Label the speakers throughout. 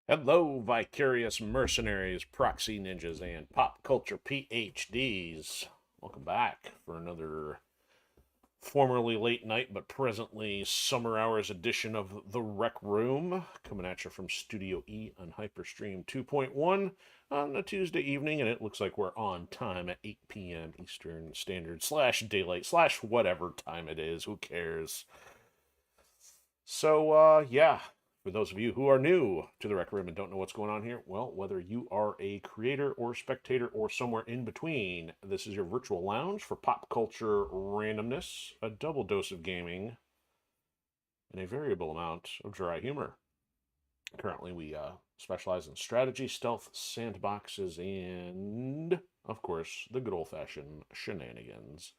Speaker 1: Hello, vicarious mercenaries, proxy ninjas, and pop culture PhDs. Welcome back for another formerly late night but presently summer hours edition of The Rec Room, coming at you from Studio E on Hyperstream 2.1 on a Tuesday evening, and it looks like we're on time at 8 p.m. Eastern Standard slash daylight slash whatever time it is. Who cares? So, for those of you who are new to the Rec Room and don't know what's going on here, well, whether you are a creator or spectator or somewhere in between, this is your virtual lounge for pop culture randomness, a double dose of gaming, and a variable amount of dry humor. Currently, we specialize in strategy, stealth, sandboxes, and, of course, the good old fashioned shenanigans.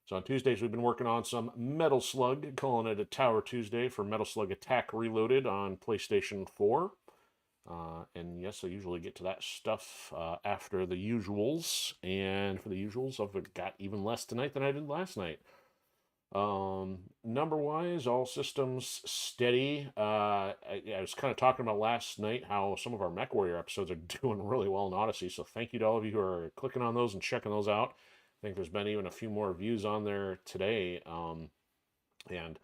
Speaker 1: So on Tuesdays, we've been working on some Metal Slug, calling it a Tower Tuesday for Metal Slug Attack Reloaded on PlayStation 4. And yes, I usually get to that stuff after the usuals. And for the usuals, I've got even less tonight than I did last night. Number wise, all systems steady. I was kind of talking about last night how some of our Mech Warrior episodes are doing really well in Odyssey. So thank you to all of you who are clicking on those and checking those out. I think there's been even a few more views on there today. And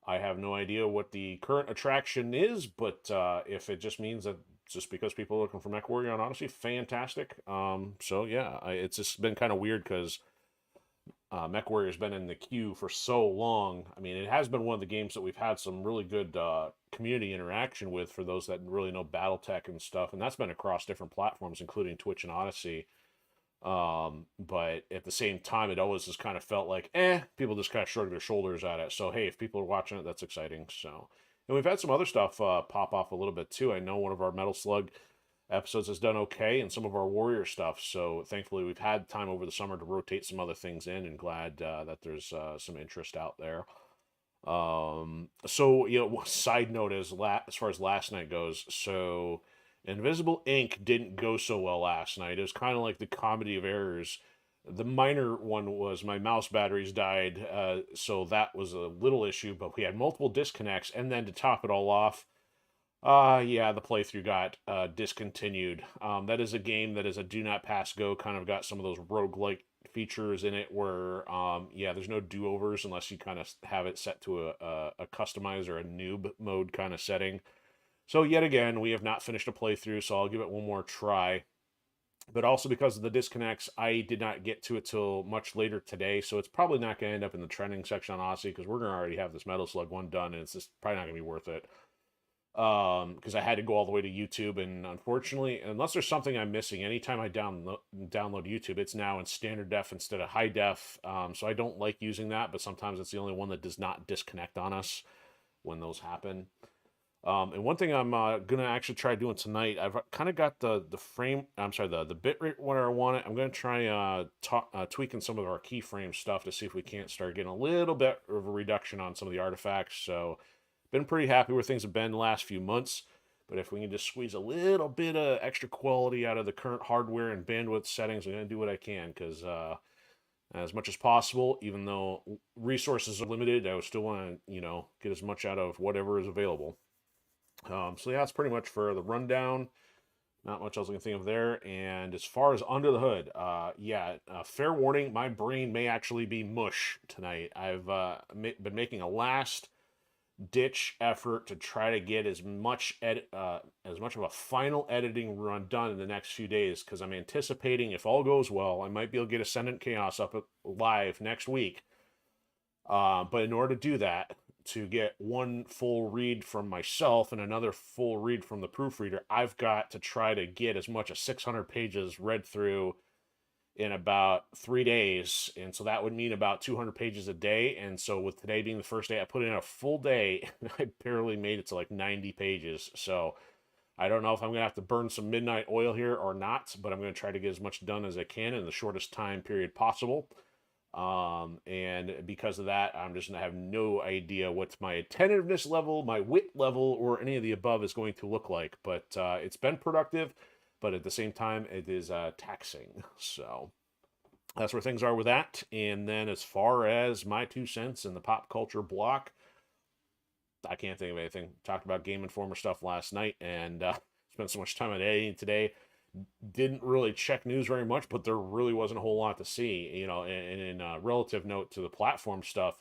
Speaker 1: I have no idea what the current attraction is, but if it just means that just because people are looking for Mech Warrior on Odyssey, fantastic. It's just been kind of weird because Mech Warrior's been in the queue for so long. I mean, it has been one of the games that we've had some really good community interaction with for those that really know BattleTech and stuff, and that's been across different platforms, including Twitch and Odyssey. But at the same time, it always just kind of felt like, people just kind of shrug their shoulders at it. So, hey, if people are watching it, that's exciting. So, and we've had some other stuff pop off a little bit too. I know one of our Metal Slug episodes has done okay, and some of our Warrior stuff. So, thankfully, we've had time over the summer to rotate some other things in, and glad that there's some interest out there. Side note as far as last night goes, so Invisible Ink didn't go so well last night. It was kind of like the comedy of errors. The minor one was my mouse batteries died, so that was a little issue, but we had multiple disconnects, and then to top it all off, the playthrough got discontinued. That is a game that is a do not pass go, kind of got some of those roguelike features in it where, there's no do-overs unless you kind of have it set to a customize or a noob mode kind of setting. So yet again, we have not finished a playthrough, so I'll give it one more try. But also because of the disconnects, I did not get to it till much later today, so it's probably not going to end up in the trending section on Odyssey because we're going to already have this Metal Slug one done, and it's just probably not going to be worth it. Because I had to go all the way to YouTube, and unfortunately, unless there's something I'm missing, anytime I download YouTube, it's now in standard def instead of high def. So I don't like using that, but sometimes it's the only one that does not disconnect on us when those happen. And one thing I'm gonna actually try doing tonight, I've kind of got the bitrate where I want it. I'm gonna try tweaking some of our keyframe stuff to see if we can't start getting a little bit of a reduction on some of the artifacts. So, been pretty happy where things have been the last few months. But if we can just squeeze a little bit of extra quality out of the current hardware and bandwidth settings, I'm gonna do what I can because as much as possible, even though resources are limited, I would still want to get as much out of whatever is available. That's pretty much for the rundown. Not much else I can think of there. And as far as under the hood, fair warning, my brain may actually be mush tonight. I've been making a last ditch effort to try to get as much of a final editing run done in the next few days because I'm anticipating, if all goes well, I might be able to get Ascendant Chaos up live next week. But in order to do that, to get one full read from myself and another full read from the proofreader, I've got to try to get as much as 600 pages read through in about 3 days. And so that would mean about 200 pages a day. And so with today being the first day, I put in a full day and I barely made it to like 90 pages. So I don't know if I'm going to have to burn some midnight oil here or not, but I'm going to try to get as much done as I can in the shortest time period possible. And because of that, I'm just going to have no idea what my attentiveness level, my wit level, or any of the above is going to look like. But it's been productive, but at the same time, it is taxing. So that's where things are with that. And then as far as my 2 cents in the pop culture block, I can't think of anything. Talked about Game Informer stuff last night, and spent so much time on editing today. Didn't really check news very much, but there really wasn't a whole lot to see, you know. And in a relative note to the platform stuff,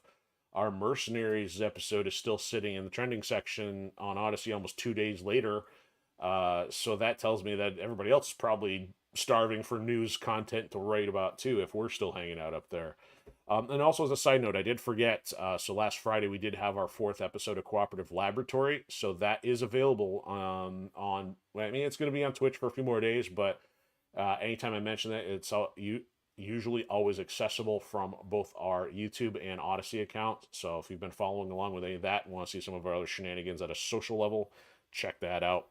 Speaker 1: our Mercenaries episode is still sitting in the trending section on Odysee almost 2 days later. So that tells me that everybody else is probably starving for news content to write about too, if we're still hanging out up there. And also, as a side note, I did forget. So last Friday we did have our 4th episode of Cooperative Laboratory. So that is available on. I mean, it's going to be on Twitch for a few more days, but anytime I mention that, it's usually always accessible from both our YouTube and Odysee accounts. So if you've been following along with any of that and want to see some of our other shenanigans at a social level, check that out.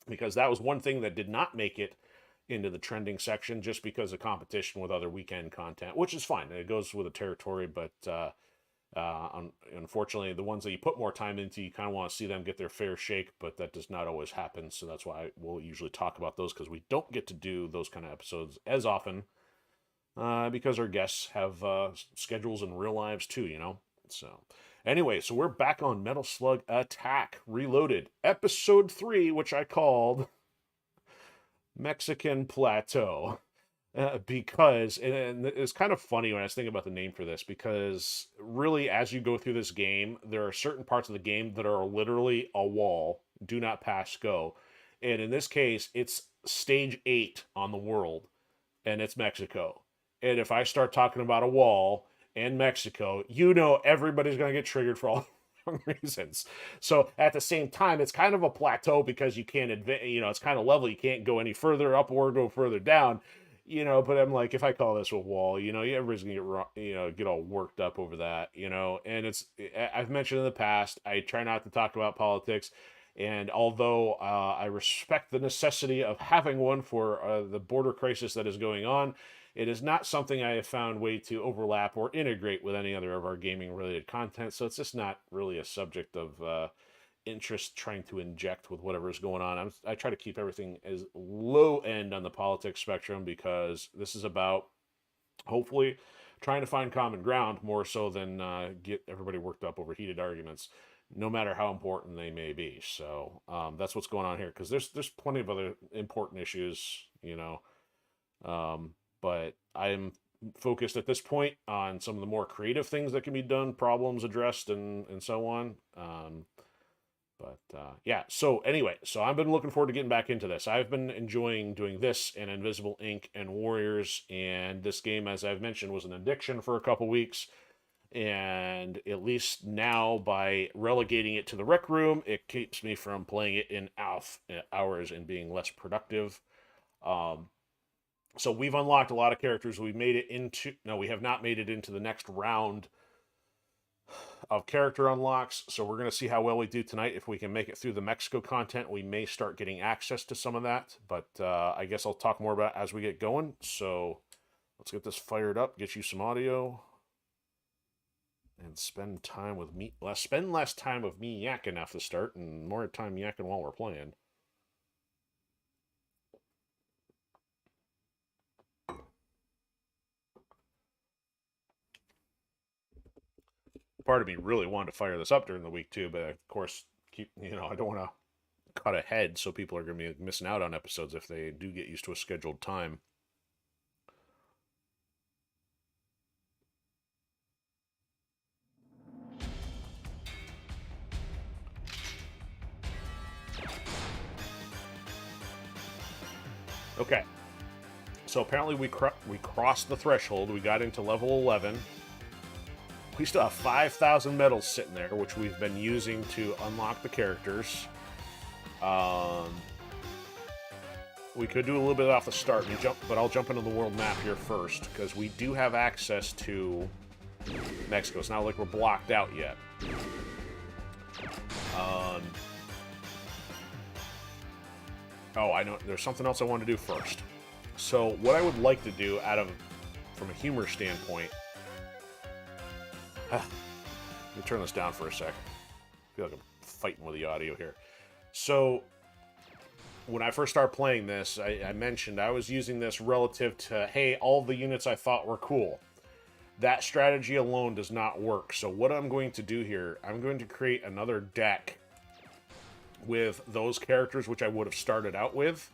Speaker 1: Because that was one thing that did not make it into the trending section just because of competition with other weekend content, which is fine. It goes with the territory, but unfortunately, the ones that you put more time into, you kind of want to see them get their fair shake, but that does not always happen. So that's why we'll usually talk about those, because we don't get to do those kind of episodes as often because our guests have schedules and real lives too, you know? So anyway, so we're back on Metal Slug Attack Reloaded, episode 3, which I called Mexican Plateau. Because, and it's kind of funny when I was thinking about the name for this, because really, as you go through this game, there are certain parts of the game that are literally a wall, do not pass, go. And in this case, it's stage 8 on the world, and it's Mexico. And if I start talking about a wall and Mexico, you know everybody's going to get triggered for all the wrong reasons. So at the same time, it's kind of a plateau because you can't advance, you know, it's kind of level. You can't go any further up or go further down. You know, but I'm like, if I call this a wall, you know, everybody's gonna get, you know, get all worked up over that, you know. And I've mentioned in the past, I try not to talk about politics, and although I respect the necessity of having one for the border crisis that is going on, it is not something I have found way to overlap or integrate with any other of our gaming related content. So it's just not really a subject of interest trying to inject with whatever is going on. I try to keep everything as low end on the politics spectrum, because this is about hopefully trying to find common ground more so than get everybody worked up over heated arguments, no matter how important they may be. So that's what's going on here, because there's plenty of other important issues, you know, but I'm focused at this point on some of the more creative things that can be done, problems addressed, and so on. But yeah, so anyway, so I've been looking forward to getting back into this. I've been enjoying doing this and Invisible Ink and Warriors, and this game, as I've mentioned, was an addiction for a couple weeks. And at least now, by relegating it to the rec room, it keeps me from playing it in hours and being less productive. So we've unlocked a lot of characters. We have not made it into the next round of character unlocks, so we're going to see how well we do tonight. If we can make it through the Mexico content, we may start getting access to some of that, but I guess I'll talk more about it as we get going. So let's get this fired up, get you some audio, and spend less time with me yakking off the start and more time yakking while we're playing. Part of me really wanted to fire this up during the week too, but of course, I don't want to cut ahead, so people are going to be missing out on episodes if they do get used to a scheduled time. Okay, so apparently we crossed the threshold. We got into level 11. We still have 5,000 medals sitting there, which we've been using to unlock the characters. We could do a little bit off the start, but I'll jump into the world map here first, because we do have access to Mexico. It's not like we're blocked out yet. Oh, I know. There's something else I want to do first. So what I would like to do from a humor standpoint... Let me turn this down for a sec. I feel like I'm fighting with the audio here. So, when I first started playing this, I mentioned I was using this relative to, hey, all the units I thought were cool. That strategy alone does not work. So what I'm going to do here, I'm going to create another deck with those characters, which I would have started out with,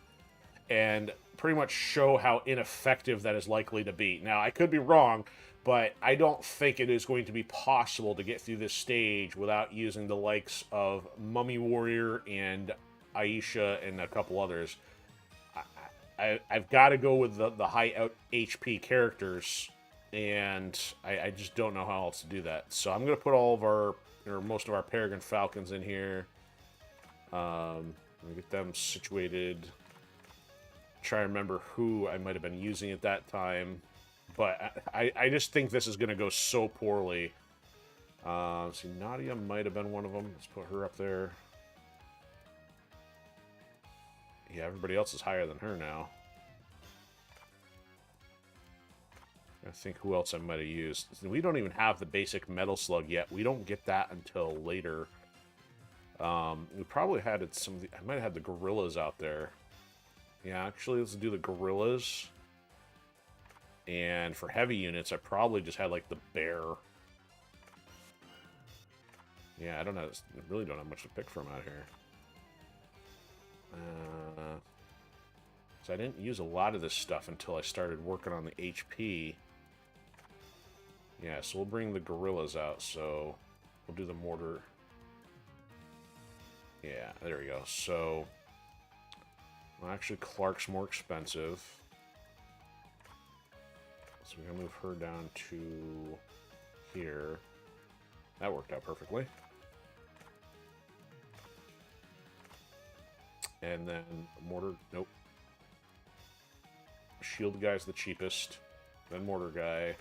Speaker 1: and pretty much show how ineffective that is likely to be. Now, I could be wrong, but I don't think it is going to be possible to get through this stage without using the likes of Mummy Warrior and Aisha and a couple others. I've got to go with the high HP characters, and I just don't know how else to do that. So I'm going to put all of our, or most of our Peregrine Falcons in here. Let me get them situated. Try to remember who I might have been using at that time. But I just think this is going to go so poorly. See, Nadia might have been one of them. Let's put her up there. Yeah, everybody else is higher than her now. I think who else I might have used. We don't even have the basic Metal Slug yet. We don't get that until later. We probably had some. I might have had the Gorillas out there. Yeah, actually, let's do the Gorillas. And for heavy units, I probably just had like the Bear. Yeah, I don't know. I really don't have much to pick from out here. So I didn't use a lot of this stuff until I started working on the HP. Yeah, so we'll bring the Gorillas out. So we'll do the mortar. Yeah, there we go. So, well, actually, Clark's more expensive. So we're going to move her down to here. That worked out perfectly. And then mortar, nope. Shield guy's the cheapest. Then mortar guy.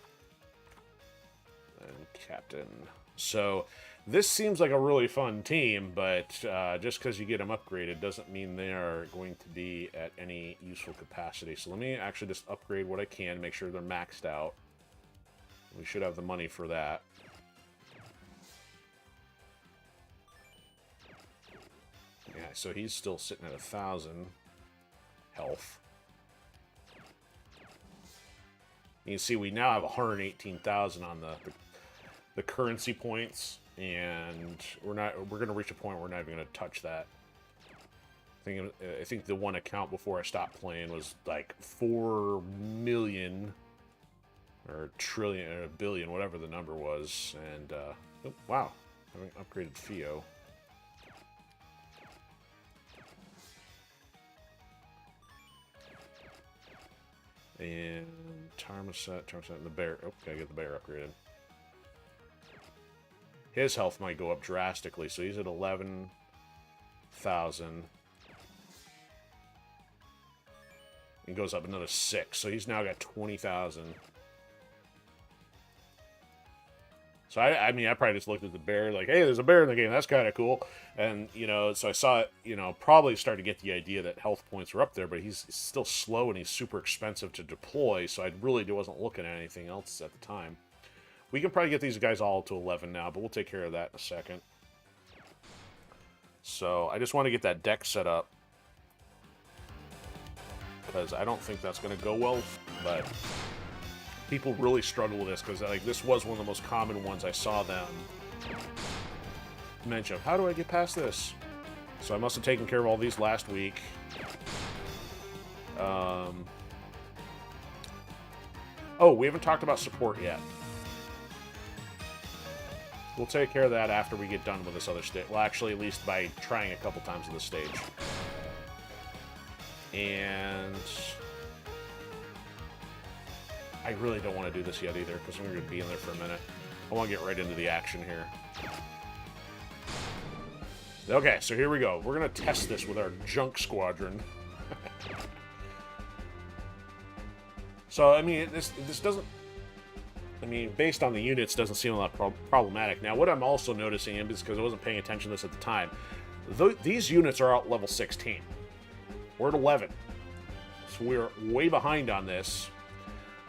Speaker 1: And captain. So this seems like a really fun team, but just because you get them upgraded doesn't mean they are going to be at any useful capacity. So let me actually just upgrade what I can, make sure they're maxed out. We should have the money for that. Yeah, so he's still sitting at 1,000 health. You can see we now have 118,000 on the currency points, and we're going to reach a point where we're not even going to touch that. I think the one account before I stopped playing was like 4 million or a trillion or a billion, whatever the number was. And oh, wow, I haven't upgraded Theo. And Tarmaset, and the bear. Oh, gotta get the bear upgraded. His health might go up drastically, so he's at 11,000. He goes up another 6, so he's now got 20,000. So I mean, I probably just looked at the bear like, hey, there's a bear in the game. That's kind of cool. And, you know, so I saw it, you know, probably started to get the idea that health points were up there, but he's still slow and he's super expensive to deploy, so I really wasn't looking at anything else at the time. We can probably get these guys all to 11 now, but we'll take care of that in a second. So I just want to get that deck set up, because I don't think that's going to go well, but people really struggle with this, because like this was one of the most common ones I saw them mention. How do I get past this? So I must have taken care of all these last week. Oh, we haven't talked about support yet. We'll take care of that after we get done with this other stage. Well, actually, at least by trying a couple times of this stage. And I really don't want to do this yet either, because we're going to be in there for a minute. I want to get right into the action here. Okay, so here we go. We're going to test this with our junk squadron. So, I mean, this doesn't... I mean, based on the units, doesn't seem a lot problematic. Now, what I'm also noticing, is because I wasn't paying attention to this at the time, these units are out level 16. We're at 11. So we're way behind on this.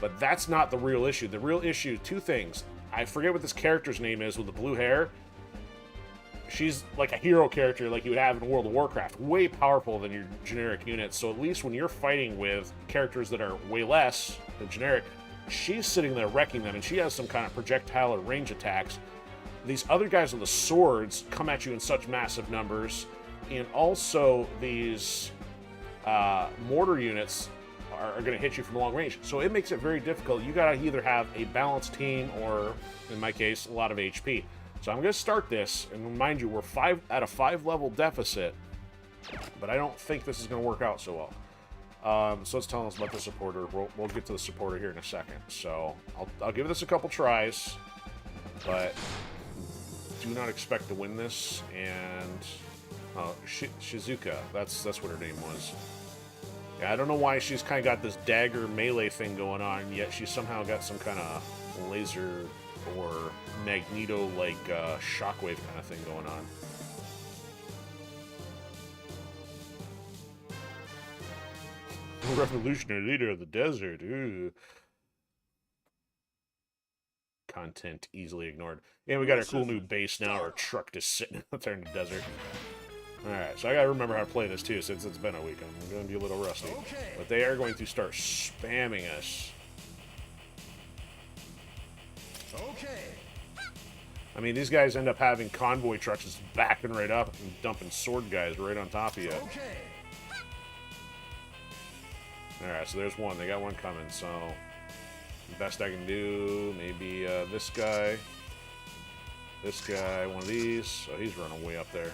Speaker 1: But that's not the real issue. The real issue, two things. I forget what this character's name is with the blue hair. She's like a hero character like you would have in World of Warcraft. Way powerful than your generic units. So at least when you're fighting with characters that are way less than generic, she's sitting there wrecking them, and she has some kind of projectile or range attacks. These other guys with the swords come at you in such massive numbers, and also these mortar units are going to hit you from long range. So it makes it very difficult. You got to either have a balanced team or, in my case, a lot of HP. So I'm going to start this, and mind you, we're at a 5-level deficit, but I don't think this is going to work out so well. So let's tell us about the supporter. We'll get to the supporter here in a second. So I'll give this a couple tries, but do not expect to win this. And Shizuka, that's what her name was. Yeah, I don't know why she's kind of got this dagger melee thing going on, yet she's somehow got some kind of laser or magneto-like shockwave kind of thing going on. Revolutionary leader of the desert. Ooh. Content easily ignored. And we got our cool new base now. Our truck just sitting out there in the desert. Alright, so I gotta remember how to play this too, since it's been a week. I'm gonna be a little rusty. Okay. But they are going to start spamming us. Okay. I mean, these guys end up having convoy trucks just backing right up and dumping sword guys right on top of you. Okay. Alright, so there's one. They got one coming, so the best I can do, maybe this guy, one of these. So he's running way up there.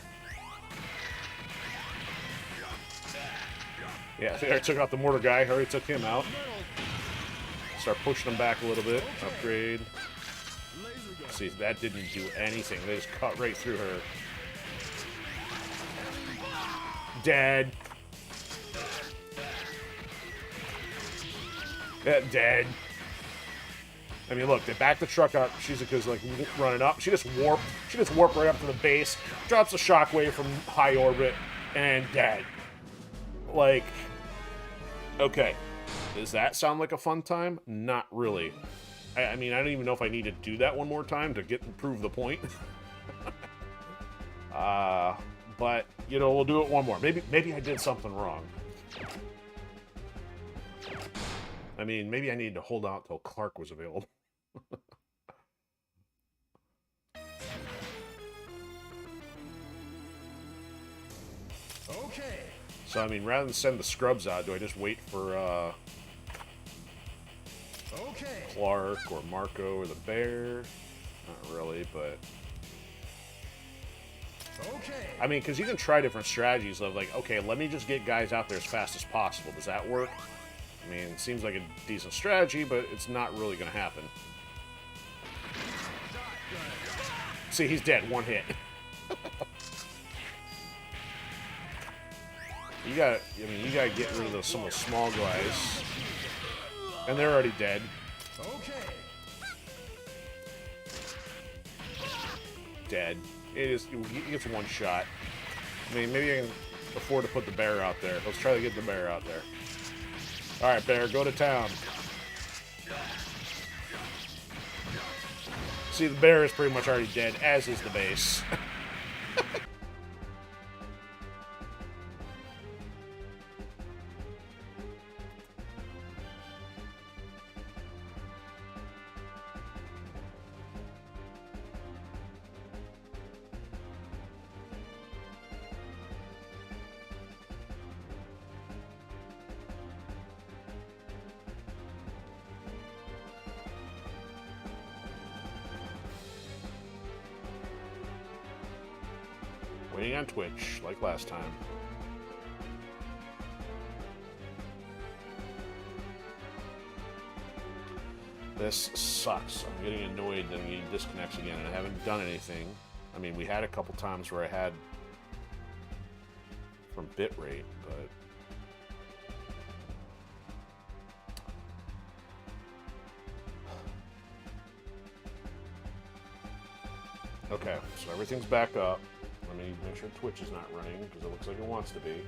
Speaker 1: Yeah, I took out the mortar guy. I already took him out. Start pushing him back a little bit. Upgrade. See, that didn't do anything. They just cut right through her. Dead. Yeah, dead. I mean, look, they back the truck up. Shizuka's like running up. She just warped right up to the base, drops a shockwave from high orbit, and dead. Like, okay, does that sound like a fun time? Not really. I mean, I don't even know if I need to do that one more time to prove the point. But you know, we'll do it one more. Maybe I did something wrong. I mean, maybe I needed to hold out till Clark was available. Okay. So, I mean, rather than send the scrubs out, do I just wait for Clark or Marco or the bear? Not really, but... Okay. I mean, because you can try different strategies of like, okay, let me just get guys out there as fast as possible. Does that work? I mean, it seems like a decent strategy, but it's not really going to happen. See, he's dead. One hit. You gotta get rid of some of the small guys. And they're already dead. Okay. Dead. He gets one shot. I mean, maybe I can afford to put the bear out there. Let's try to get the bear out there. Alright, bear, go to town. See, the bear is pretty much already dead, as is the base. Waiting on Twitch, like last time. This sucks. I'm getting annoyed that he disconnects again, and I haven't done anything. I mean, we had a couple times where I had from bitrate, but... Okay, so everything's back up. Let me make sure Twitch is not running, because it looks like it wants to be.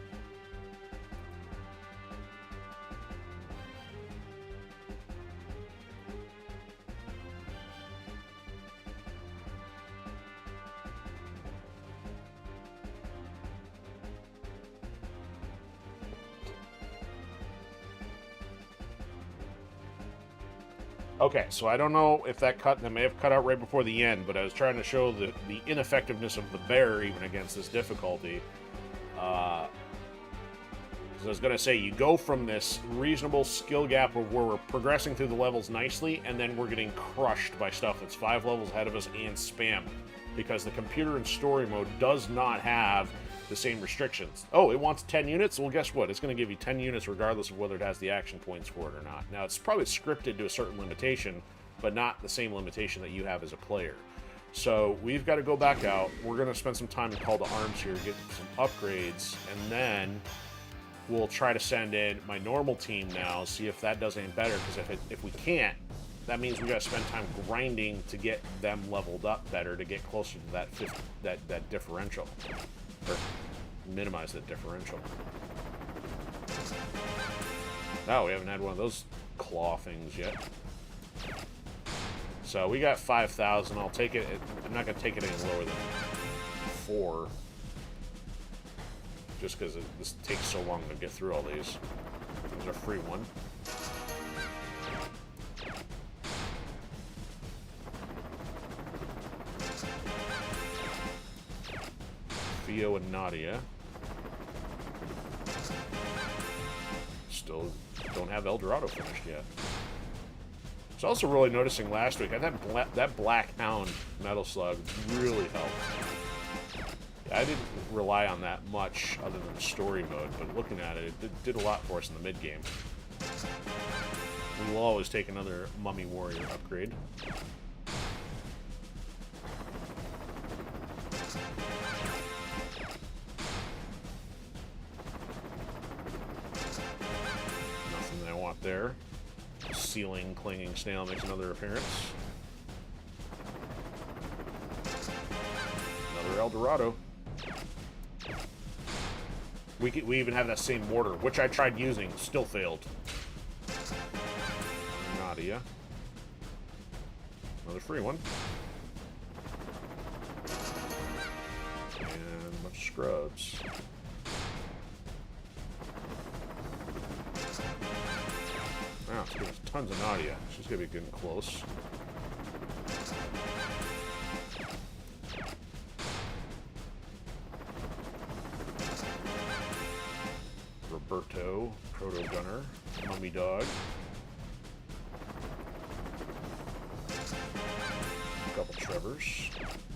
Speaker 1: Okay, so I don't know if that may have cut out right before the end, but I was trying to show the ineffectiveness of the bear even against this difficulty. I was going to say, you go from this reasonable skill gap where we're progressing through the levels nicely, and then we're getting crushed by stuff that's 5 levels ahead of us and spam. Because the computer in story mode does not have the same restrictions. Oh, it wants 10 units? Well, guess what? It's going to give you 10 units regardless of whether it has the action points for it or not. Now, it's probably scripted to a certain limitation, but not the same limitation that you have as a player. So we've got to go back out. We're going to spend some time in Call to Arms here, get some upgrades, and then we'll try to send in my normal team now, see if that does any better, because if we can't, that means we got to spend time grinding to get them leveled up better to get closer to that differential, or minimize that differential. Oh, we haven't had one of those claw things yet. So we got 5,000. I'll take it. I'm not going to take it any lower than 4. Just because this takes so long to get through all these. There's a free one. Theo and Nadia. Still don't have El Dorado finished yet. I was also really noticing last week, I thought that Black Hound Metal Slug really helped. I didn't rely on that much other than the story mode, but looking at it, it did a lot for us in the mid-game. We will always take another Mummy Warrior upgrade. Nothing that I want there. Ceiling Clinging Snail makes another appearance. Another El Dorado. We even have that same mortar, which I tried using, still failed. Nadia. Another free one. And a bunch of scrubs. Wow, it's giving us tons of Nadia. She's gonna be getting close. Roberto, Proto Gunner, Mummy Dog. A couple Trevors.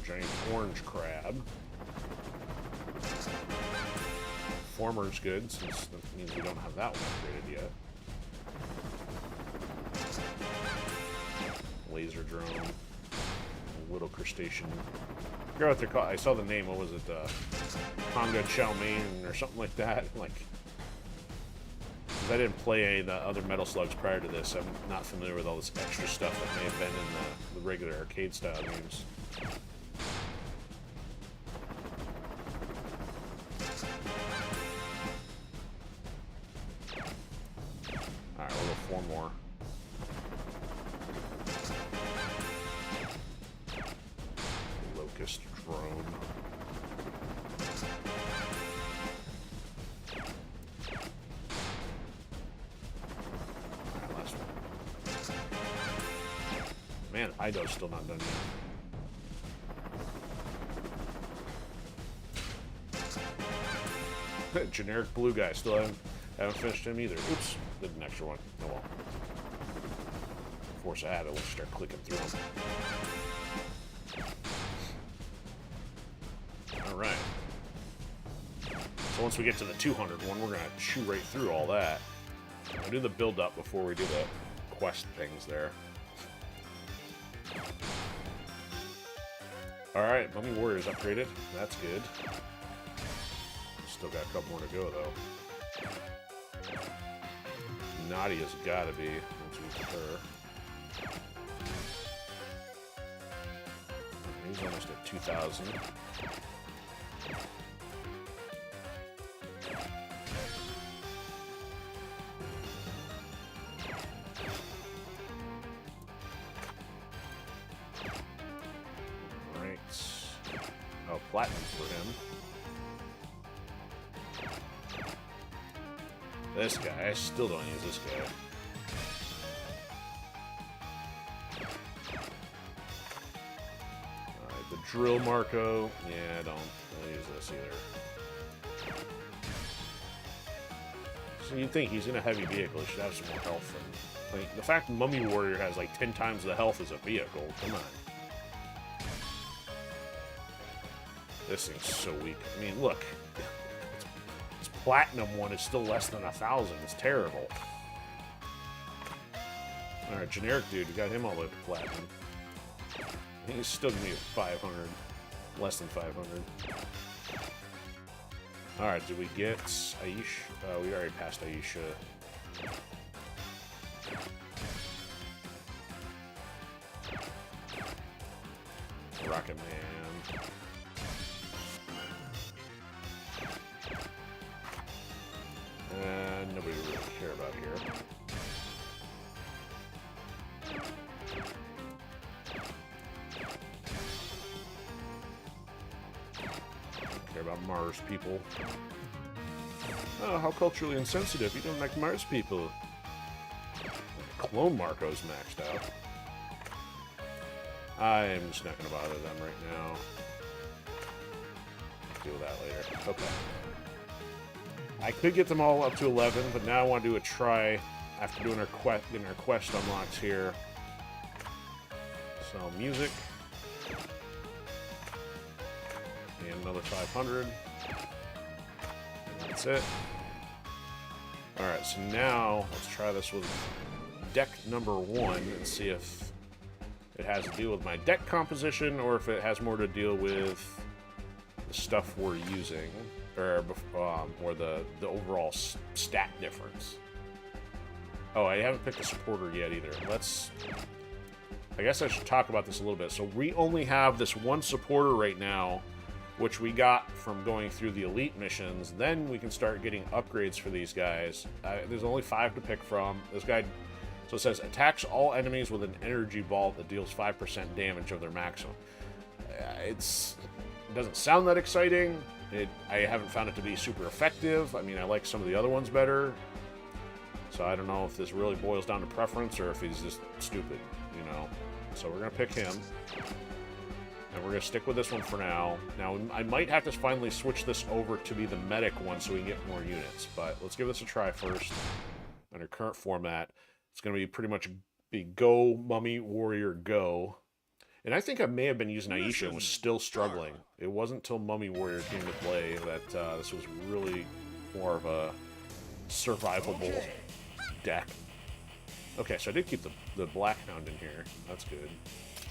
Speaker 1: Giant Orange Crab. Former's good, since that means we don't have that one upgraded yet. Laser Drone. Little Crustacean. I forgot what they're called. I saw the name. What was it? Conga Chow Mein or something like that. Like, I didn't play any of the other Metal Slugs prior to this. I'm not familiar with all this extra stuff that may have been in the regular arcade-style games. Alright, we'll go 4 more. Locust Drone. Man, Ido's still not done yet. Generic blue guy, still haven't finished him either. Oops, did an extra one. Oh well. Force add it, let's start clicking through them. Alright. So once we get to the 200 one, we're gonna chew right through all that. We'll do the build up before we do the quest things there. Alright, Mummy Warrior's upgraded. That's good. Still got a couple more to go, though. Nadia's gotta be, once we get her. He's almost at 2,000. Platinum for him. This guy, I still don't use this guy. Alright, the Drill Marco. Yeah, I don't use this either. So you'd think he's in a heavy vehicle, he should have some more health. And, like, the fact Mummy Warrior has like 10 times the health as a vehicle, come on. This thing's so weak. I mean, look. Its platinum one is still less than 1,000. It's terrible. Alright, generic dude, we got him all the way to platinum. He's still gonna be 500. Less than 500. Alright, did we get Aisha? We already passed Aisha. Rocket Man. And nobody really care about here. Care about Mars people. Oh, how culturally insensitive. You don't like Mars people. Clone Marco's maxed out. I'm just not going to bother them right now. Deal with that later. Okay. I could get them all up to 11, but now I want to do a try after doing getting our quest unlocks here. So, music. And another 500. And that's it. Alright, so now let's try this with deck number 1 and see if it has to deal with my deck composition or if it has more to deal with the stuff we're using, or the overall stat difference. Oh, I haven't picked a supporter yet either. I guess I should talk about this a little bit. So we only have this one supporter right now, which we got from going through the elite missions. Then we can start getting upgrades for these guys. There's only 5 to pick from. This guy, so it says, attacks all enemies with an energy ball that deals 5% damage of their maximum. It doesn't sound that exciting. I haven't found it to be super effective. I mean, I like some of the other ones better. So I don't know if this really boils down to preference or if he's just stupid, you know. So we're going to pick him. And we're going to stick with this one for now. Now, I might have to finally switch this over to be the medic one so we can get more units. But let's give this a try first. Under current format, it's going to be pretty much be go, Mummy, Warrior, go. And I think I may have been using Aisha and was still struggling. It wasn't until Mummy Warrior came to play that this was really more of a survivable deck. Okay, so I did keep the Black Hound in here. That's good.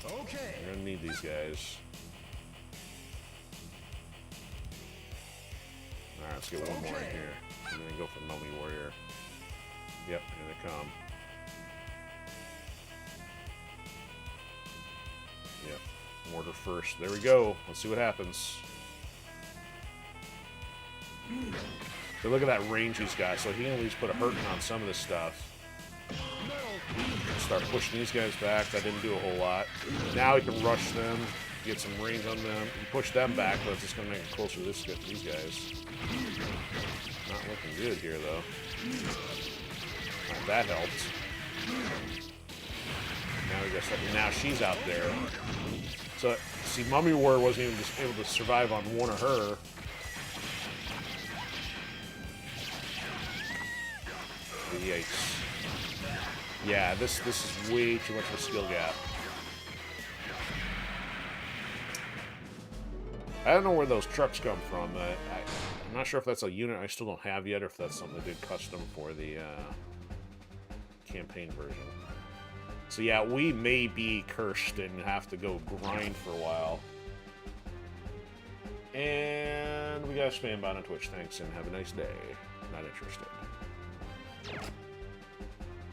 Speaker 1: Okay. We're gonna need these guys. Alright, let's get one more in here. I'm gonna go for Mummy Warrior. Yep, here they come. Yep, mortar first. There we go. Let's see what happens. So look at that range he's got, so he can at least put a hurting on some of this stuff. Start pushing these guys back. That didn't do a whole lot. Now he can rush them, get some range on them, and push them back, but it's just going to make it closer to these guys. Not looking good here, though. Right, that helped. Now she's out there. So, see, Mummy Warrior wasn't even just able to survive on one of her. Yikes. Yeah, this is way too much of a skill gap. I don't know where those trucks come from. I'm not sure if that's a unit I still don't have yet, or if that's something they did custom for the campaign version. So yeah, we may be cursed and have to go grind for a while. And we got a spam bot on Twitch. Thanks, and have a nice day. Not interested.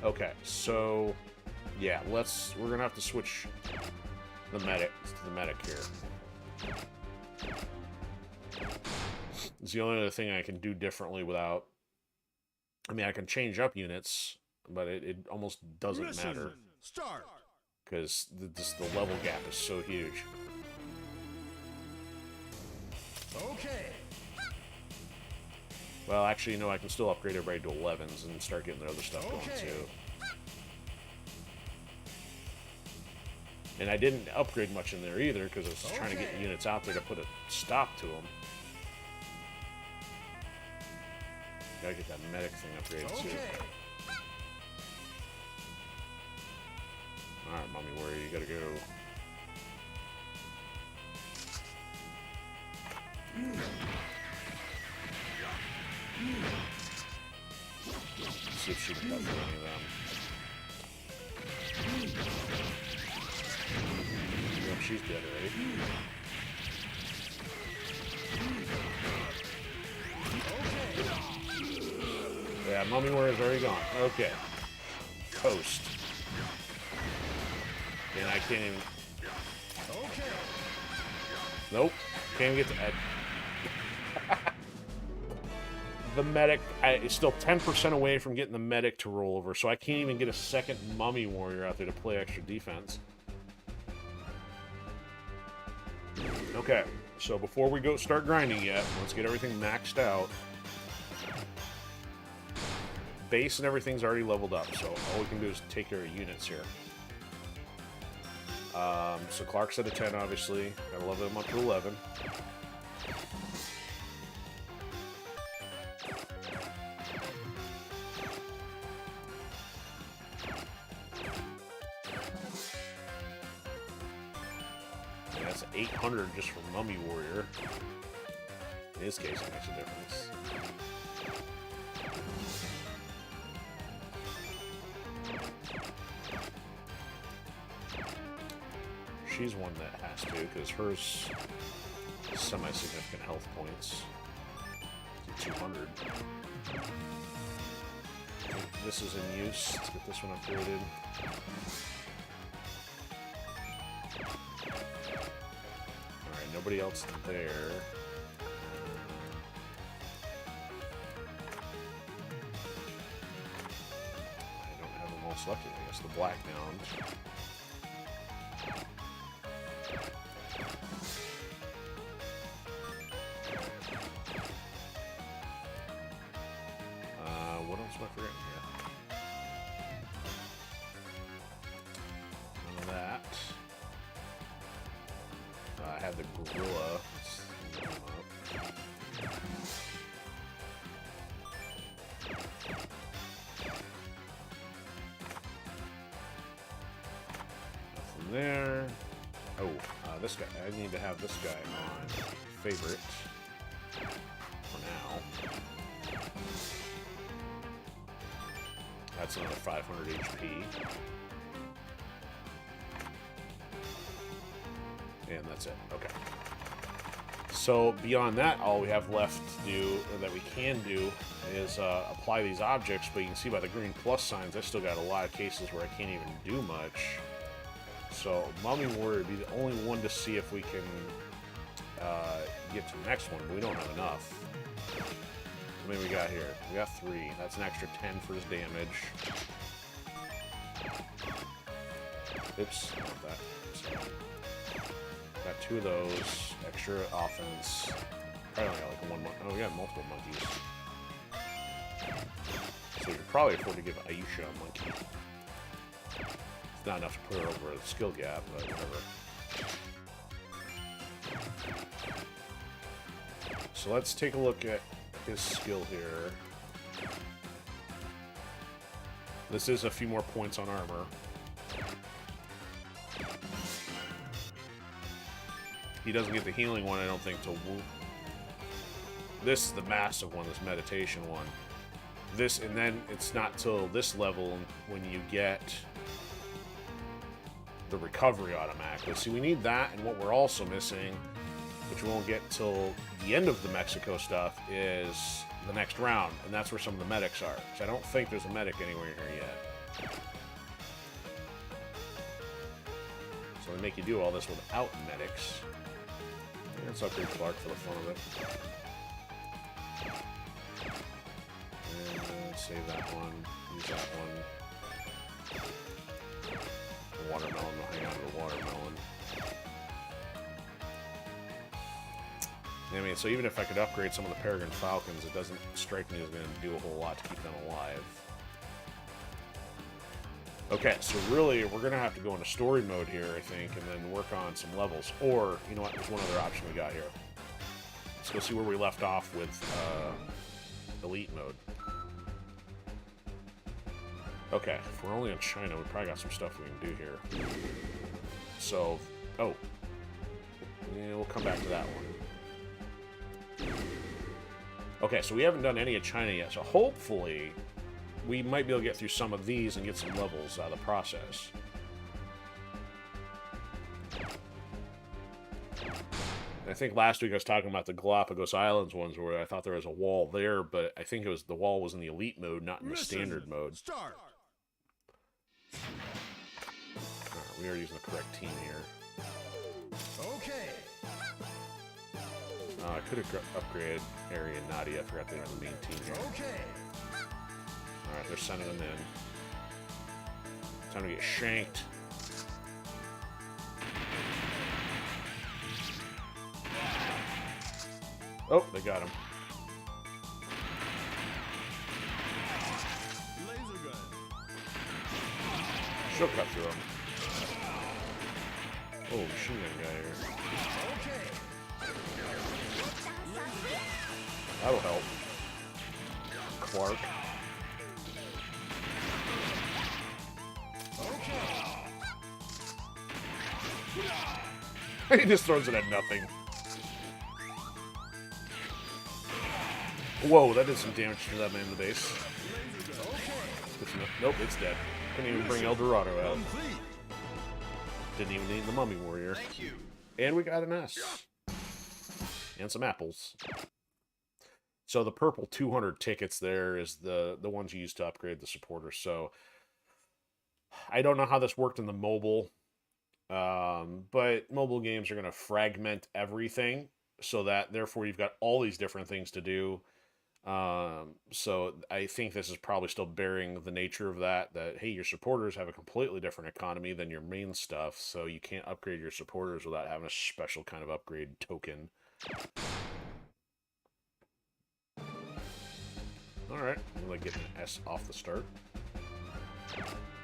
Speaker 1: Okay, so yeah, we're gonna have to switch the medic to the medic here. It's the only other thing I can do differently without. I mean, I can change up units, but it almost doesn't matter because the level gap is so huge. Okay. Well, actually, you know, I can still upgrade everybody to 11s and start getting the other stuff going, too. And I didn't upgrade much in there, either, because I was trying to get units out there to put a stop to them. Gotta get that medic thing upgraded too. Alright, Mummy Warrior, you gotta go. Let's see if she can cut through any of them. Yep, she's dead already. Yeah, Mummy Warrior's already gone. Okay. Coast. And I can't even... Nope. Can't even get to... The medic is still 10% away from getting the medic to roll over, so I can't even get a second Mummy Warrior out there to play extra defense. Okay, so before we go start grinding yet, let's get everything maxed out. Base and everything's already leveled up, so all we can do is take care of units here. So Clark's at a 10, obviously. Gotta level him up to 11. Yeah, that's 800 just for Mummy Warrior. In his case, it makes a difference. She's one that has to, because hers semi-significant health points. 200. This is in use. Let's get this one upgraded. Alright, nobody else there. I don't have them all selected. I guess the Black Mound. What else am I forgetting here? None of that. I had the gorilla. Let's look him up. Nothing there. Oh, this guy. I need to have this guy on favorite for now. That's another 500 HP. And that's it. Okay. So beyond that, all we have left to do, or that we can do, is apply these objects, but you can see by the green plus signs, I still got a lot of cases where I can't even do much. So Mummy Warrior would be the only one to see if we can get to the next one, but we don't have enough. How many we got here? We got 3. That's an extra 10 for his damage. Oops, not that. So, got 2 of those. Extra offense. Probably only got like one. Oh, we got multiple monkeys. So you could probably afford to give Aisha a monkey. It's not enough to put her over a skill gap, but whatever. So let's take a look at his skill here. This is a few more points on armor. He doesn't get the healing one, I don't think, till this is the massive one, this meditation one. This, and then it's not till this level when you get the recovery automatically. See, we need that, and what we're also missing, which we won't get till the end of the Mexico stuff, is the next round, and that's where some of the medics are. So I don't think there's a medic anywhere here yet. So they make you do all this without medics. Let's upgrade Clark for the fun of it. And save that one, use that one. The watermelon, we'll hang on to the watermelon. I mean, so even if I could upgrade some of the Peregrine Falcons, it doesn't strike me as going to do a whole lot to keep them alive. Okay, so really, we're going to have to go into story mode here, I think, and then work on some levels. Or, you know what, there's one other option we got here. Let's go see where we left off with elite mode. Okay, if we're only in China, we probably got some stuff we can do here. So, oh. Yeah, we'll come back to that one. Okay, so we haven't done any of China yet, so hopefully we might be able to get through some of these and get some levels out of the process. I think last week I was talking about the Galapagos Islands ones where I thought there was a wall there, but I think it was the wall was in the elite mode, not in the standard mode.
Speaker 2: Start.
Speaker 1: Alright, we are using the correct team here.
Speaker 2: Okay.
Speaker 1: I could have upgraded Ari and Nadia. I forgot they were the main team here.
Speaker 2: Okay.
Speaker 1: Alright, they're sending them in. Time to get shanked. Oh, they got him.
Speaker 2: Laser gun.
Speaker 1: She'll cut through him. Oh, machine gun guy here.
Speaker 2: Okay.
Speaker 1: That'll help. Clark.
Speaker 2: Okay.
Speaker 1: He just throws it at nothing. Whoa, that did some damage to that man in the base. Nope, it's dead. Couldn't even bring El Dorado out. Didn't even need the Mummy Warrior. And we got an S. And some apples. So the purple 200 tickets there is the ones you use to upgrade the supporters. So I don't know how this worked in the mobile. But mobile games are going to fragment everything. So that, therefore, you've got all these different things to do. So I think this is probably still bearing the nature of that, hey, your supporters have a completely different economy than your main stuff, so you can't upgrade your supporters without having a special kind of upgrade token. Alright, we'll like get an S off the start.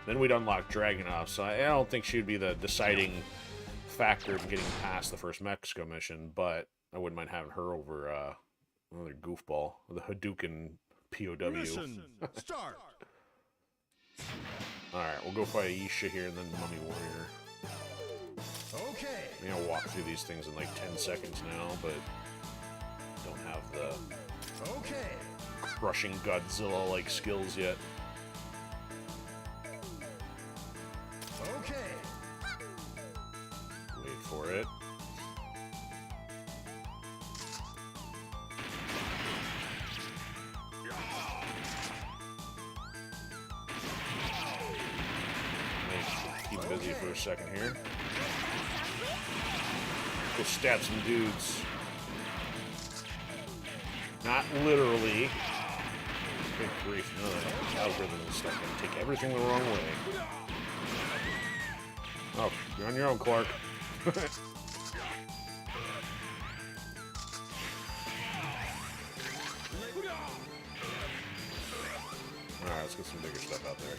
Speaker 1: Then we'd unlock Dragunov, so I don't think she'd be the deciding factor in getting past the first Mexico mission, but I wouldn't mind having her over, another goofball, the Hadouken POW.
Speaker 2: Mission start.
Speaker 1: Alright, we'll go fight Aisha here and then the Mummy Warrior.
Speaker 2: Okay.
Speaker 1: I'm gonna walk through these things in like 10 seconds now, but don't have the
Speaker 2: Okay.
Speaker 1: crushing Godzilla-like skills yet.
Speaker 2: Okay.
Speaker 1: Wait for it. Keep busy for a second here. Go stab some dudes. Not literally. Good grief, no, that algorithm and stuff gonna take everything the wrong way. Oh, you're on your own, Clark. Alright, let's get some bigger stuff out there.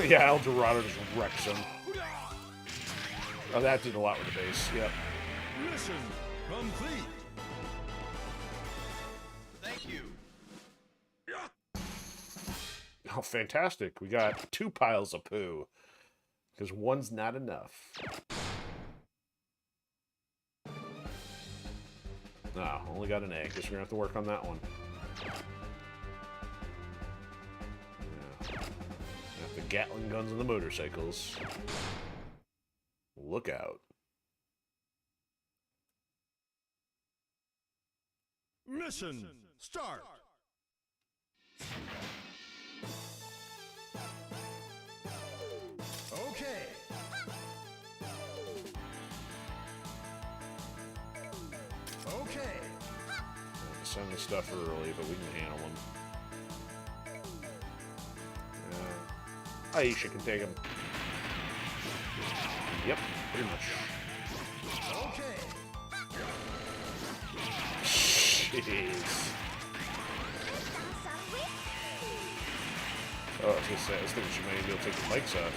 Speaker 1: Yeah, El Dorado just wrecks him. Oh, that did a lot with the base. Yep.
Speaker 2: Mission complete. Thank you.
Speaker 1: Oh, fantastic. We got 2 piles of poo. Because one's not enough. Ah, only got an A. Guess we're going to have to work on that one. Yeah. Got the Gatling guns and the motorcycles. Look out.
Speaker 2: Mission start. Okay. Okay.
Speaker 1: Send the stuff early, but we can handle them. Aisha can take them. Yep, pretty much.
Speaker 2: Okay.
Speaker 1: Jeez. Oh, I was gonna say, I was thinking she might be able to take the bikes off.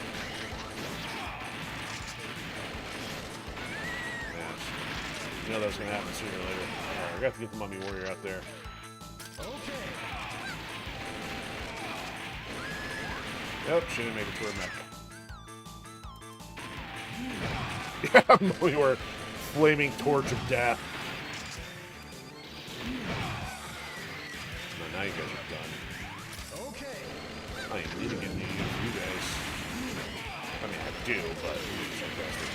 Speaker 1: Yeah, you know that was gonna happen sooner or later. Alright, we got to get the Mummy Warrior out there. Yep, she didn't make it to her mech. Yeah, we were flaming torch of death. Now you guys are done.
Speaker 2: Okay.
Speaker 1: I ain't leading into you guys. I mean, I do, but it's fantastic.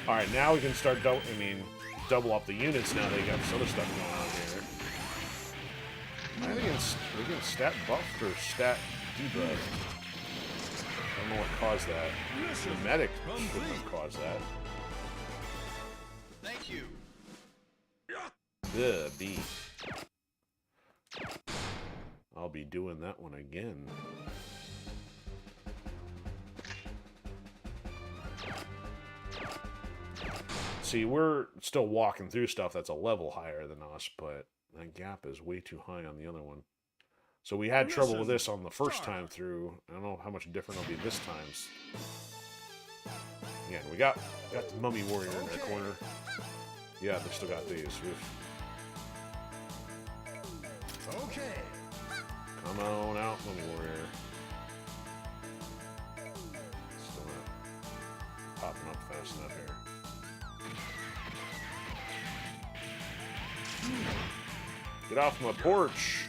Speaker 1: Alright, now we can start double up the units now they got this other stuff going on here. I think it's stat buffed or stat debuffed. I don't know what caused that. The medic shouldn't have caused that.
Speaker 2: Thank you.
Speaker 1: The B. I'll be doing that one again. See, we're still walking through stuff that's a level higher than us, but that gap is way too high on the other one. So we had trouble with this on the first time through. I don't know how much different it'll be this time. Again, we got the mummy warrior in their corner. Yeah, they still got these.
Speaker 2: Okay.
Speaker 1: Come on out, mummy warrior. Still not popping up fast enough here. Get off my porch!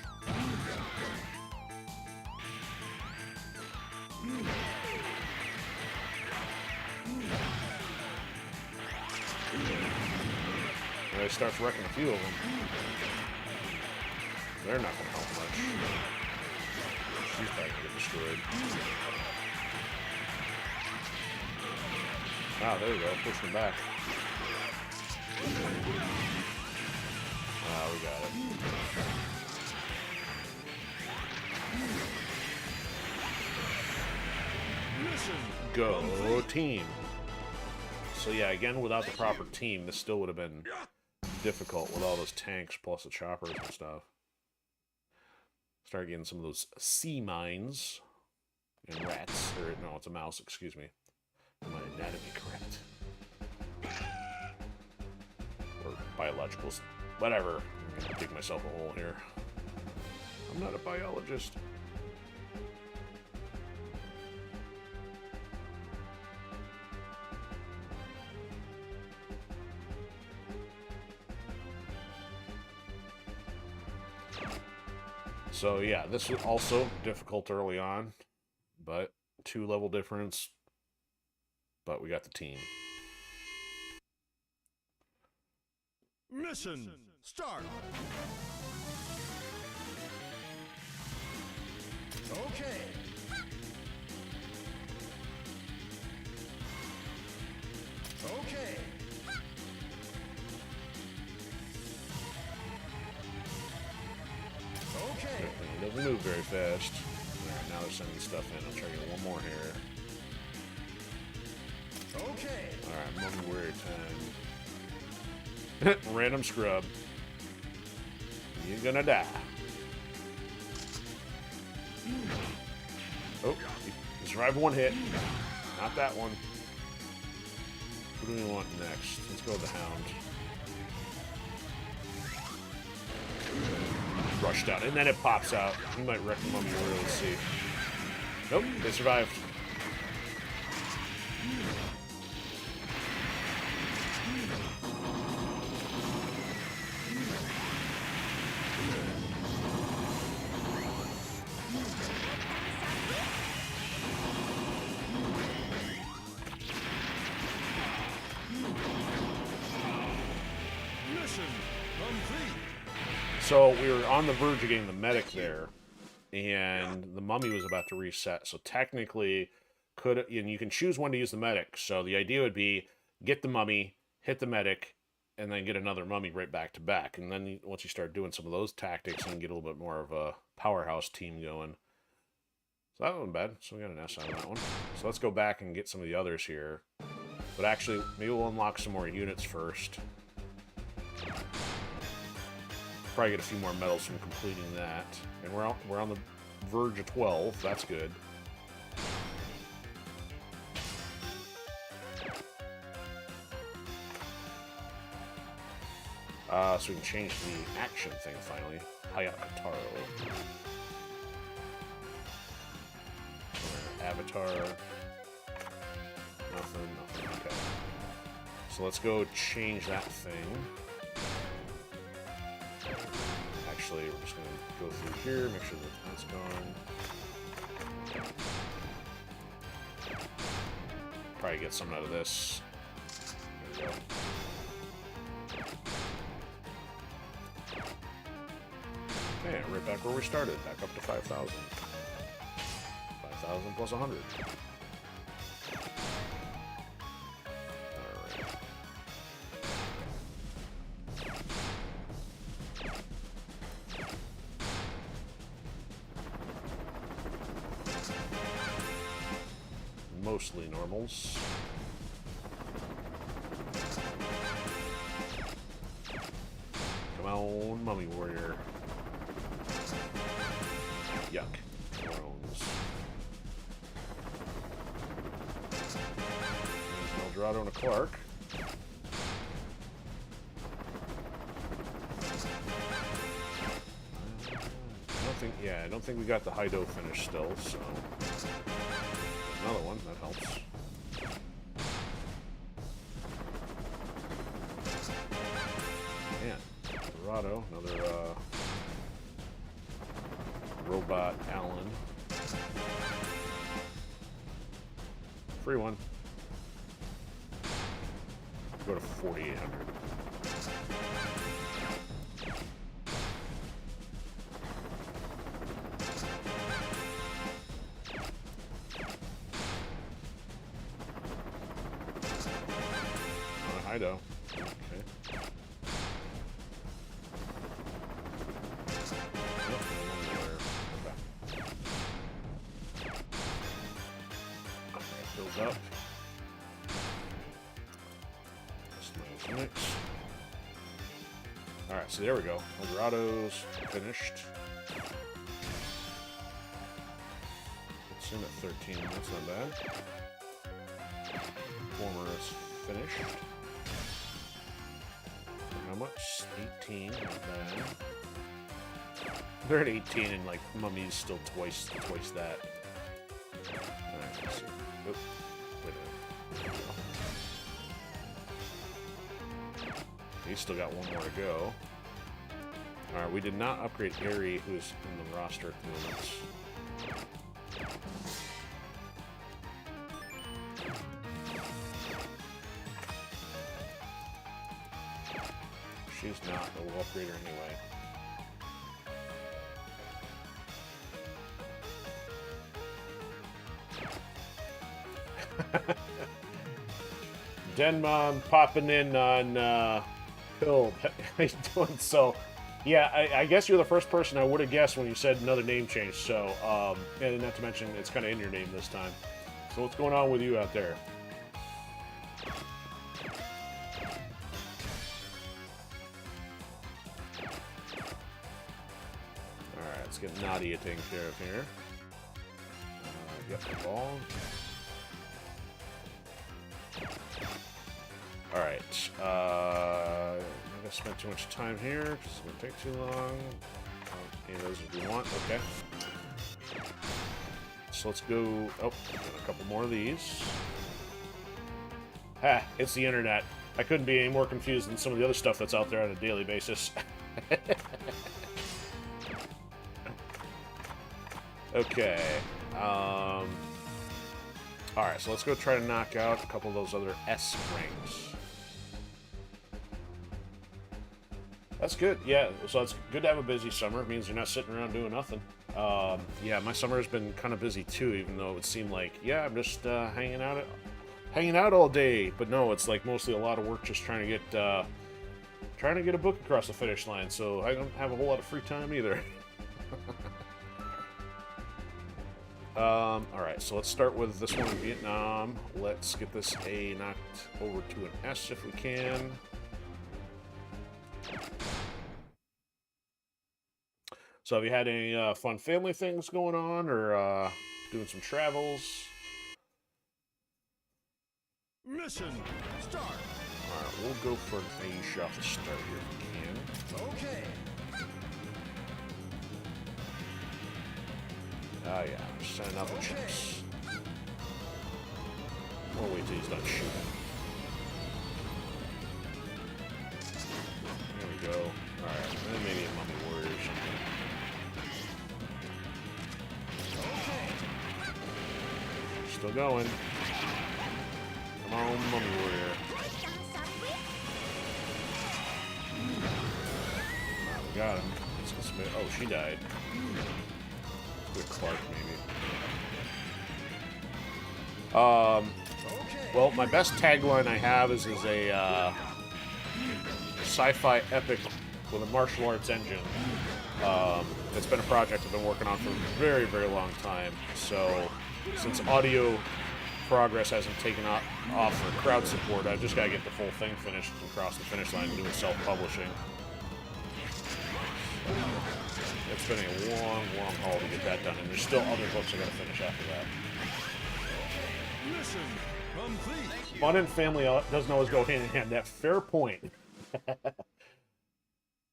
Speaker 1: And it starts wrecking a few of them. They're not going to help much. She's probably going to get destroyed. Ah, there we go. Push them back. Ah, we got it. Go team. So yeah, again, without the proper team, this still would have been difficult with all those tanks plus the choppers and stuff. Start getting some of those sea mines and rats. Or no, it's a mouse, excuse me. My anatomy correct. Or biologicals. Whatever. I'm gonna dig myself a hole here. I'm not a biologist. So yeah, this was also difficult early on, but 2 level difference, but we got the team.
Speaker 2: Mission start. Okay. Okay. Okay.
Speaker 1: It doesn't move very fast. Alright, now they're sending stuff in. I'll try to get one more here.
Speaker 2: Okay.
Speaker 1: Alright, mummy warrior time. Random scrub. You're gonna die. Oh, you survived one hit. Not that one. What do we want next? Let's go with the hound. Rushed out, and then it pops out. You might wreck the mummy warrior. Let's see. Nope, they survived.
Speaker 2: Mission complete.
Speaker 1: So we were on the verge of getting the medic there, and the mummy was about to reset. So technically, and you can choose when to use the medic. So the idea would be get the mummy, hit the medic, and then get another mummy right back to back. And then once you start doing some of those tactics, you can get a little bit more of a powerhouse team going. So that wasn't bad. So we got an S on that one. So let's go back and get some of the others here. But actually, maybe we'll unlock some more units first. Probably get a few more medals from completing that. And we're on the verge of 12. That's good. So we can change the action thing finally. Hayakataro. Avatar. Nothing. Okay. So let's go change that thing. Actually, we're just going to go through here, make sure that that's gone. Probably get something out of this. There we go. Okay, right back where we started, back up to 5,000. 5,000 plus 100. Alright. Mostly normals. Come on, Mummy Warrior. Yuck. Drones. There's an Eldorado and a Clark. I don't think we got the Hido finished still, so another one, that helps. Man, Eldorado, another Robot Allen. Free one. Go to 4,800. Hido. Okay. Build up. Mix. Alright, so there we go. Eldorado's finished. It's in at 13, that's not bad. Former is finished. How much? 18, not bad. They're at 18 and like Mummy's still twice that. Alright, let's see. Oop. Wait a minute. He's still got one more to go. Alright, we did not upgrade Aerie, who's in the roster at the moment. She's not, but we'll upgrade her anyway. Denmon popping in on Pill. How you doing? So, yeah, I guess you're the first person I would have guessed when you said another name change. So, and not to mention it's kind of in your name this time. So, what's going on with you out there? All right, let's get Nadia taken care of here. Get the ball. Alright, I'm not gonna spend too much time here because it's gonna take too long. Any of those if we want, okay. So let's go. Oh, get a couple more of these. Ha! It's the internet. I couldn't be any more confused than some of the other stuff that's out there on a daily basis. Okay. Alright, so let's go try to knock out a couple of those other S ranks. That's good, yeah. So it's good to have a busy summer. It means you're not sitting around doing nothing. Yeah, my summer has been kind of busy too, even though it would seem like, yeah, I'm just hanging out all day. But no, it's like mostly a lot of work just trying to get a book across the finish line. So I don't have a whole lot of free time either. Alright, so let's start with this one in Vietnam. Let's get this A knocked over to an S if we can. So have you had any fun family things going on, or doing some travels?
Speaker 2: Mission start.
Speaker 1: Alright, we'll go for an Aisha off the start here if we can.
Speaker 2: Okay.
Speaker 1: Oh yeah, just sending out the chips. We'll wait till he's done shooting. There we go. Alright, then maybe a mummy warrior or something. Still going. Come on, mummy warrior. Alright, we got him. Oh, she died. Good Clark, maybe. Well, my best tagline I have is a sci-fi epic with a martial arts engine. It's been a project I've been working on for a very, very long time. So, since audio progress hasn't taken off for crowd support, I've just got to get the full thing finished and cross the finish line and do it self-publishing. It's been a long, long haul to get that done, and there's still other books I got to finish after that.
Speaker 2: Mission complete.
Speaker 1: Fun and family doesn't always go hand in hand. That fair point.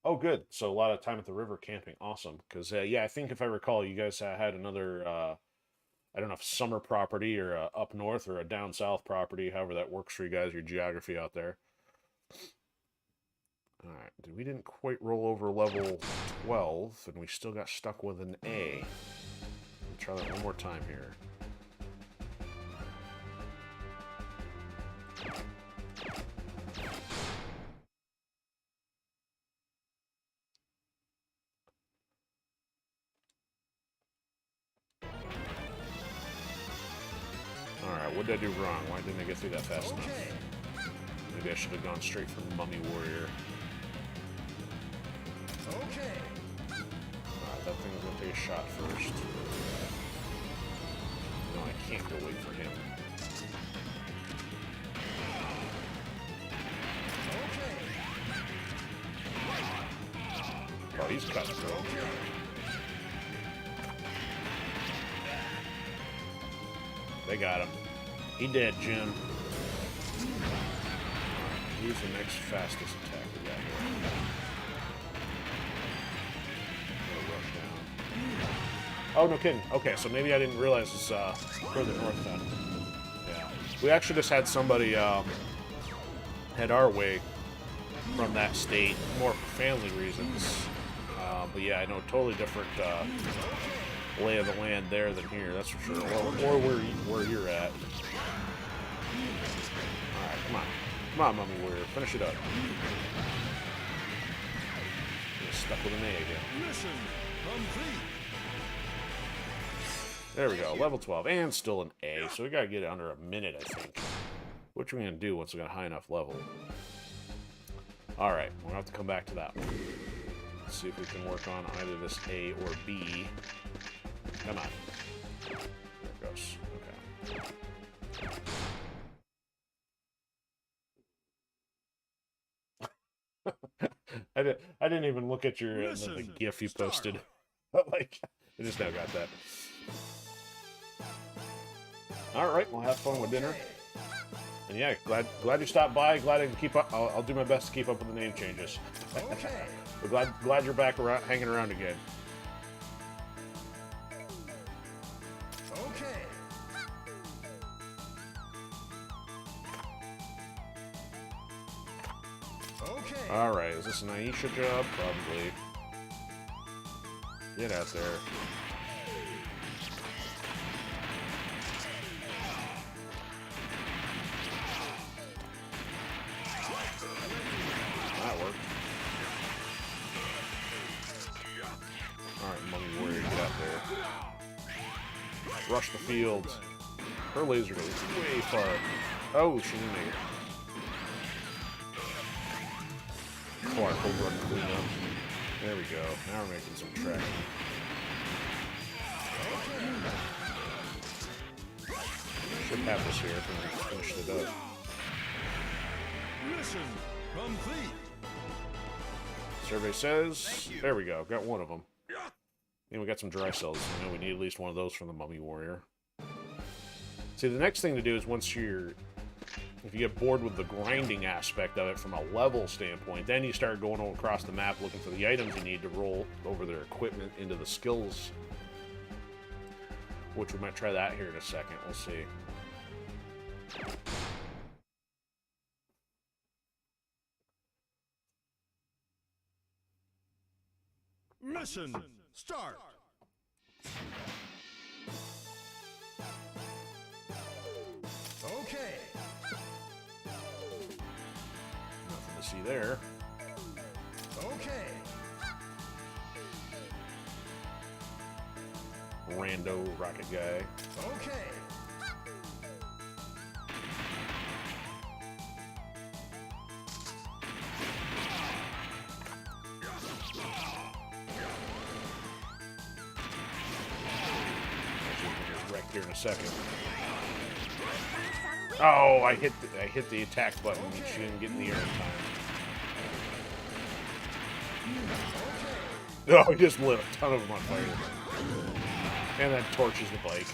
Speaker 1: Oh, good. So a lot of time at the river camping. Awesome. Because, yeah, I think if I recall, you guys had another, I don't know if summer property or up north or a down south property, however that works for you guys, your geography out there. All right. We didn't quite roll over level 12, and we still got stuck with an A. Let's try that one more time here. Alright, what did I do wrong? Why didn't I get through that fast enough? Maybe I should have gone straight for the Mummy Warrior. Alright, that thing was going to take a shot first. No, I can't go wait for him. Oh, he's cutting through. They got him. He dead, Jim. Who's the next fastest attack we got here? Rush down. Oh, no kidding. Okay, so maybe I didn't realize it's further north then. Yeah. We actually just had somebody head our way from that state, more for family reasons. But yeah, I know totally different lay of the land there than here, that's for sure. Or where you're at. Alright, come on. Come on, Mummy Warrior. Finish it up. You're stuck with an A again.
Speaker 2: Mission complete.
Speaker 1: There we go. Level 12. And still an A. So we gotta get it under a minute, I think. Which we're gonna do once we got a high enough level. Alright, we'll have to come back to that one. Let's see if we can work on either this A or B. Come on. There it goes. Okay. I didn't even look at your the GIF you posted. But like, I just now got that. All right, we'll have fun with dinner. And yeah, glad you stopped by. Glad I can keep up. I'll do my best to keep up with the name changes. But glad you're back around, hanging around again. Alright, is this an Aisha job? Probably. Get out there. That worked. Alright, Mummy Warrior, get out there. Rush the field. Her laser goes way far. Oh, she didn't make it. Clark will run clean up. There we go. Now we're making some traction. Should have this here if we finished it up.
Speaker 2: Mission complete.
Speaker 1: Survey says, there we go. Got one of them. And we got some dry cells. I know we need at least one of those from the Mummy Warrior. See, the next thing to do is once if you get bored with the grinding aspect of it from a level standpoint, then you start going across the map looking for the items you need to roll over their equipment into the skills. Which we might try that here in a second. We'll see.
Speaker 2: Mission start. Okay.
Speaker 1: Nothing to see there.
Speaker 2: Okay.
Speaker 1: Rando rocket guy.
Speaker 2: Okay.
Speaker 1: Wrecked here in a second. Oh, I hit the attack button and she didn't get in the air in time. Oh, he just lit a ton of them on fire. And that torches the bike.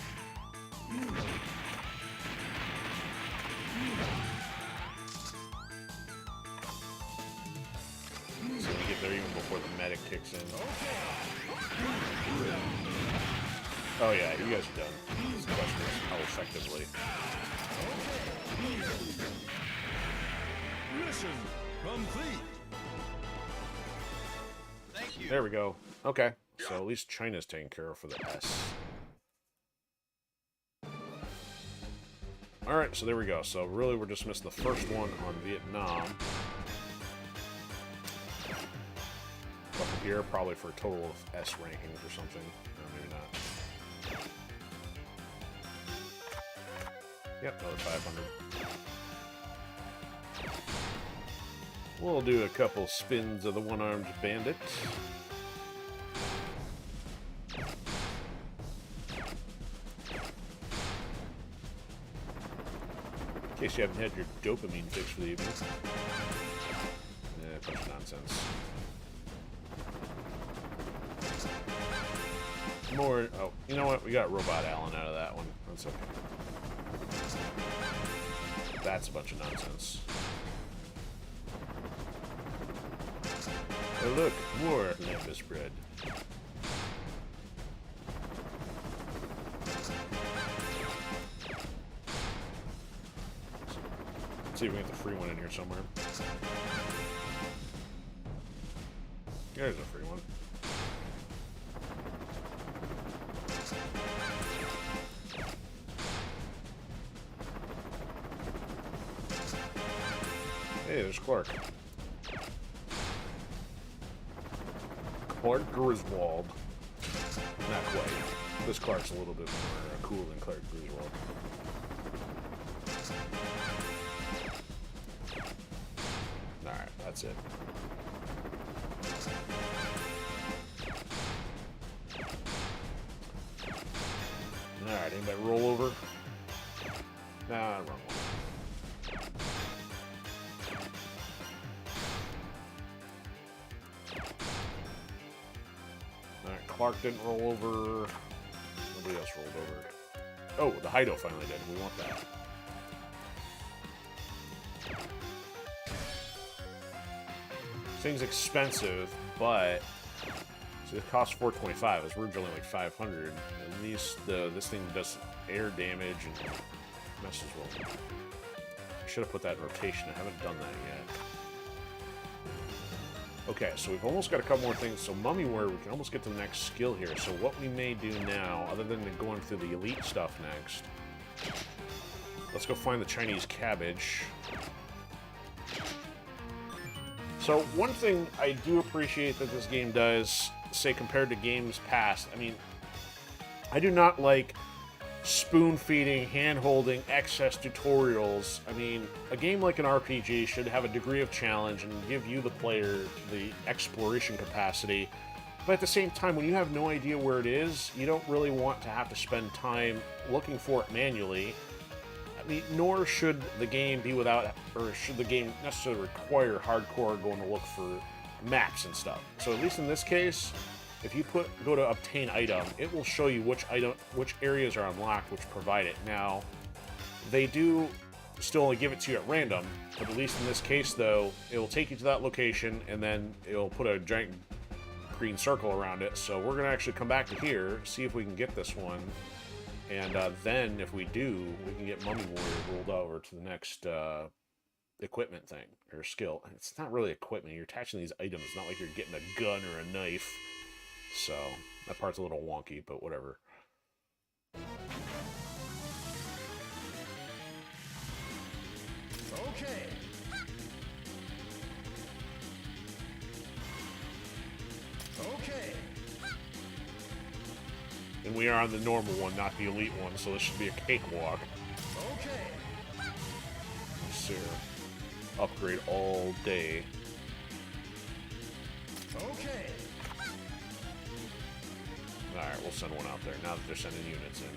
Speaker 1: So we get there even before the medic kicks in. Oh yeah, you guys are done. The question is how effectively.
Speaker 2: Mission complete. Thank you.
Speaker 1: There we go. Okay. So at least China's taken care of for the S. Alright, so there we go. So really we're just missing the first one on Vietnam. Couple here, probably for a total of S rankings or something. No, maybe not. Yep, another 500. We'll do a couple spins of the one-armed bandit. In case you haven't had your dopamine fix for the evening. Yeah, a bunch of nonsense. More. Oh, you know what? We got Robot Allen out of that one. That's okay. That's a bunch of nonsense. Oh, look, more Lambus bread. Let's see if we can get the free one in here somewhere. There's a free one. Hey, there's Clark. Clark Griswold. Not quite. This Clark's a little bit more cool than Clark Griswold. Alright, that's it. Alright, anybody roll over? Nah, wrong one. Alright, Clark didn't roll over. Nobody else rolled over. Oh, the Hido finally did. We want that. This thing's expensive, but so it costs $425. It's originally like $500. At least this thing does air damage and messes with. I should have put that in rotation. I haven't done that yet. Okay, so we've almost got a couple more things. So Mummy Ware, we can almost get to the next skill here. So what we may do now, other than going through the elite stuff next, let's go find the Chinese cabbage. So one thing I do appreciate that this game does, say compared to games past, I mean, I do not like spoon-feeding, hand-holding, excess tutorials. I mean, a game like an RPG should have a degree of challenge and give you, the player, the exploration capacity. But at the same time, when you have no idea where it is, you don't really want to have to spend time looking for it manually. I mean, nor should the game be without, or should the game necessarily require hardcore going to look for maps and stuff. So at least in this case, if you go to obtain item, it will show you which areas are unlocked, which provide it. Now, they do still only give it to you at random. But at least in this case, though, it will take you to that location, and then it'll put a giant green circle around it. So we're going to actually come back to here, see if we can get this one. And then, if we do, we can get Mummy Warrior rolled over to the next equipment thing, or skill. And it's not really equipment. You're attaching these items. It's not like you're getting a gun or a knife. So, that part's a little wonky, but whatever.
Speaker 2: Okay. Okay.
Speaker 1: And we are on the normal one, not the elite one, so this should be a cakewalk.
Speaker 2: Okay.
Speaker 1: Sir. Upgrade all day.
Speaker 2: Okay.
Speaker 1: Alright, we'll send one out there now that they're sending units in.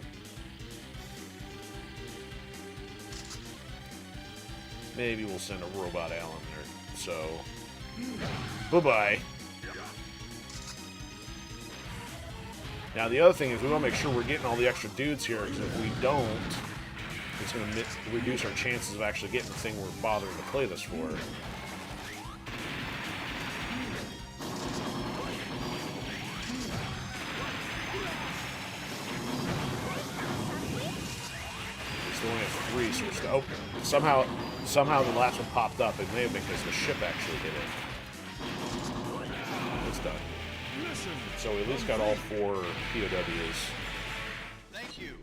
Speaker 1: Maybe we'll send a robot Allen there. So, bye-bye. Now, the other thing is we want to make sure we're getting all the extra dudes here, because if we don't, it's going to reduce our chances of actually getting the thing we're bothering to play this for. We only have 3, so we're still... Oh, somehow the last one popped up. It may have been because the ship actually hit it. It's done. So we at least got all 4 POWs.
Speaker 2: Thank you.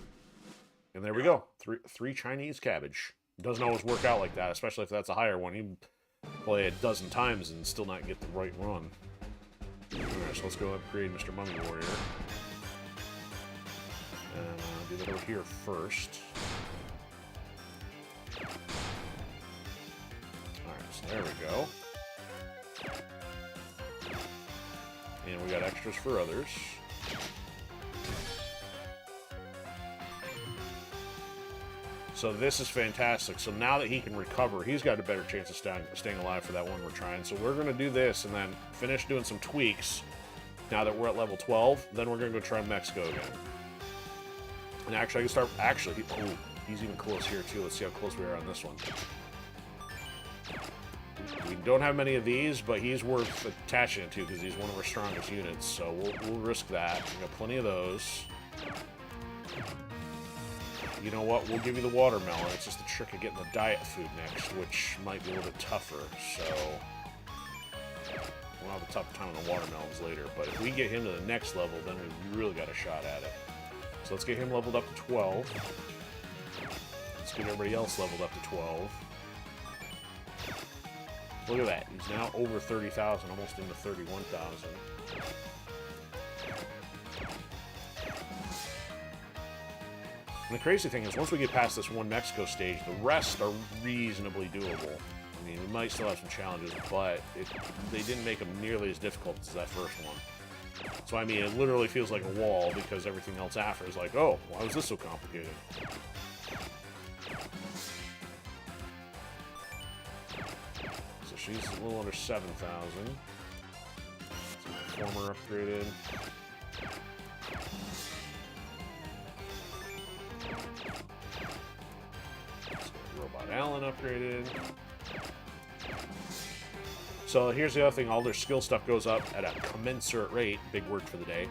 Speaker 1: And there we go. Three Chinese cabbage. Doesn't always work out like that, especially if that's a higher one. You can play a dozen times and still not get the right run. Alright, so let's go upgrade Mr. Mummy Warrior. Do that over here first. Alright, so there we go. And we got extras for others. So this is fantastic. So now that he can recover, he's got a better chance of staying alive for that one we're trying. So we're going to do this and then finish doing some tweaks. Now that we're at level 12, then we're going to go try Mexico again. And actually, I can start... Actually, he's even close here, too. Let's see how close we are on this one. We don't have many of these, but he's worth attaching it to because he's one of our strongest units. So we'll risk that. We got plenty of those. You know what? We'll give you the watermelon. It's just the trick of getting the diet food next, which might be a little bit tougher. So we'll have a tough time on the watermelons later. But if we get him to the next level, then we've really got a shot at it. So let's get him leveled up to 12. Let's get everybody else leveled up to 12. Look at that. He's now over 30,000, almost into 31,000. And the crazy thing is, once we get past this one Mexico stage, the rest are reasonably doable. I mean, we might still have some challenges, but they didn't make them nearly as difficult as that first one. So, I mean, it literally feels like a wall because everything else after is like, oh, why was this so complicated? So she's a little under 7,000. Former upgraded. Robot Allen upgraded. So here's the other thing, all their skill stuff goes up at a commensurate rate, big word for the day,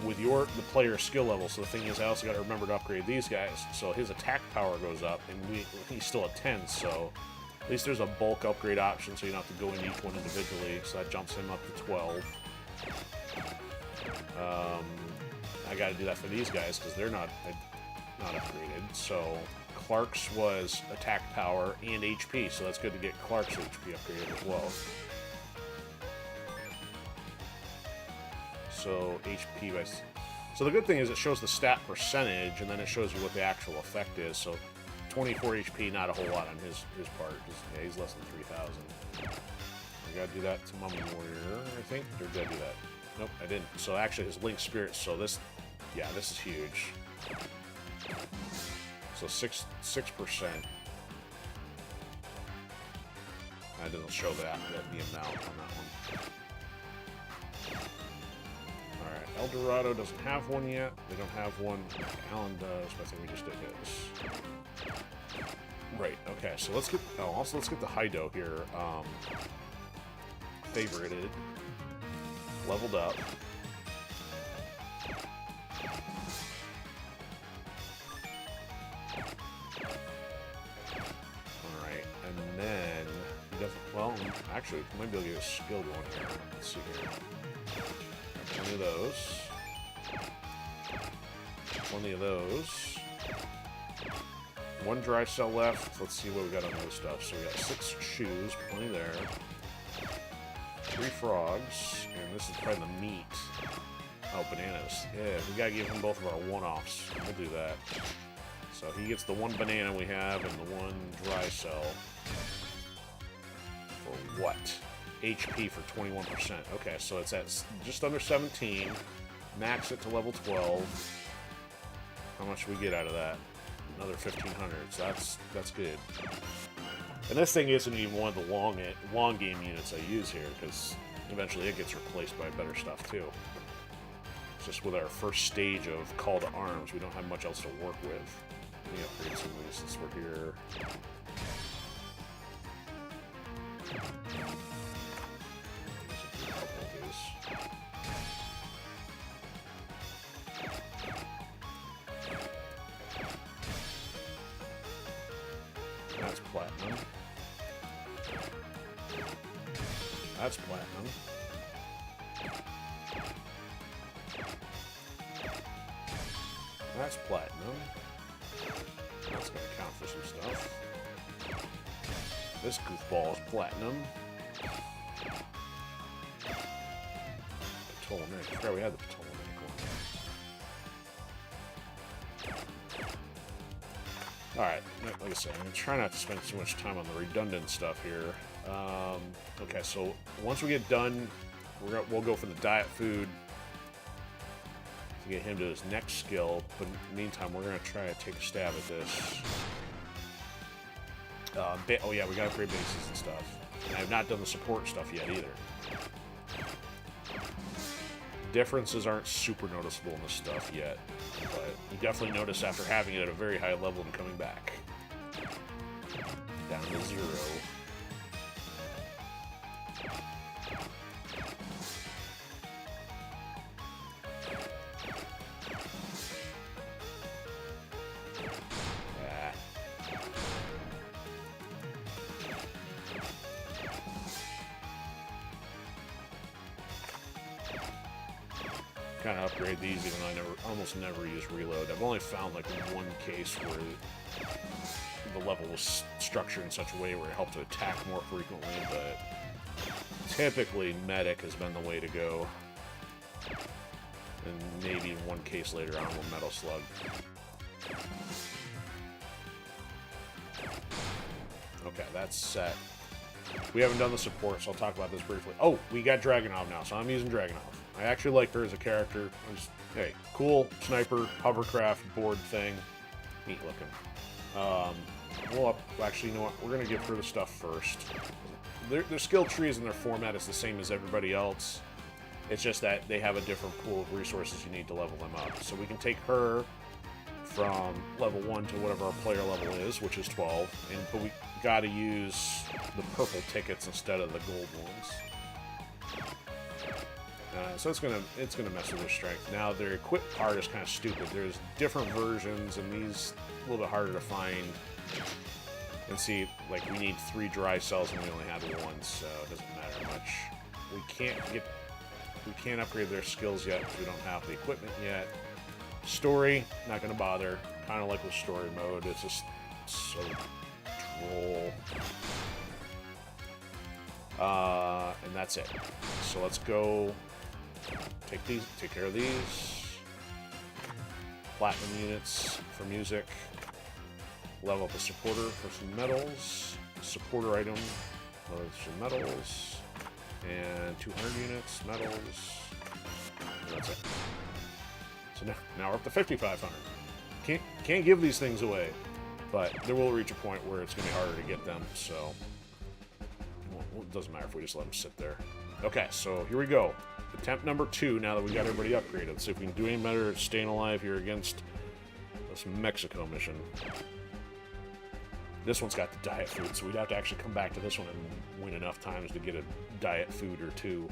Speaker 1: with the player's skill level. So the thing is, I also got to remember to upgrade these guys. So his attack power goes up, and he's still at 10, so at least there's a bulk upgrade option, so you don't have to go into each one individually, so that jumps him up to 12. I got to do that for these guys, because they're not upgraded, so... Clark's was attack power and HP, so that's good to get Clark's HP upgraded as well. So HP by... So the good thing is it shows the stat percentage, and then it shows you what the actual effect is. So 24 HP, not a whole lot on his part. Yeah, he's less than 3,000. I gotta do that to Mummy Warrior, I think. Or did I do that? Nope, I didn't. So actually his Link Spirit, so this... Yeah, this is huge. So 6%. That doesn't show the amount on that one. Alright, El Dorado doesn't have one yet. They don't have one. Alan does, but I think we just did his. Right, okay, so let's get... Oh, also let's get the Hido here. Favorited. Leveled up. Alright, and then... Well, actually, we might be able to get a skill going here. Let's see here. 20 of those. 20 of those. One dry cell left. Let's see what we got on those stuff. So we got 6 shoes, plenty there. 3 frogs, and this is probably the meat. Oh, bananas. Yeah, we gotta give him both of our one-offs. We'll do that. So he gets the 1 banana we have and the 1 dry cell. For what? HP for 21%. Okay, so it's at just under 17. Max it to level 12. How much do we get out of that? Another 1,500. So that's good. And this thing isn't even one of the long game units I use here, because eventually it gets replaced by better stuff too. It's just with our first stage of Call to Arms, we don't have much else to work with. Let me upgrade some of these since we're here. That's platinum. That's platinum. That's platinum. That's gonna count for some stuff. This goofball is platinum. Ptolemy. I forgot we had the Ptolemy one. Alright, like I said, I'm trying not to spend too much time on the redundant stuff here. Okay, so once we get done, we'll go for the diet food to get him to his next skill, but in the meantime, we're going to try to take a stab at this. Oh yeah, we got to upgrade bases and stuff. And I have not done the support stuff yet either. Differences aren't super noticeable in this stuff yet, but you definitely notice after having it at a very high level and coming back. Down to 0. Kind of upgrade these, even though I almost never use reload. I've only found like one case where the level was structured in such a way where it helped to attack more frequently, but typically medic has been the way to go. And maybe in one case later on with metal slug. Okay, that's set. We haven't done the support, so I'll talk about this briefly. Oh, we got Dragunov now, so I'm using Dragunov. I actually like her as a character. Hey, cool sniper, hovercraft, board thing. Neat looking. Actually, you know what? We're going to give her the stuff first. Their skill trees and their format is the same as everybody else. It's just that they have a different pool of resources you need to level them up. So we can take her from level 1 to whatever our player level is, which is 12. But we got to use the purple tickets instead of the gold ones. So it's gonna mess with their strength. Now their equip part is kind of stupid. There's different versions, and these a little bit harder to find. And see, like we need 3 dry cells, and we only had 1, so it doesn't matter much. We can't upgrade their skills yet because we don't have the equipment yet. Story, not gonna bother. Kind of like with story mode, it's just so troll. And that's it. So let's go. Take care of these. Platinum units for music. Level up a supporter for some medals. Supporter item, some medals. And 200 units, medals. And that's it. So now we're up to 5,500. Can't give these things away, but there will reach a point where it's going to be harder to get them, so it doesn't matter if we just let them sit there. Okay, so here we go. Attempt number 2, now that we got everybody upgraded. Let's see if we can do any better at staying alive here against this Mexico mission. This one's got the diet food, so we'd have to actually come back to this one and win enough times to get a diet food or two.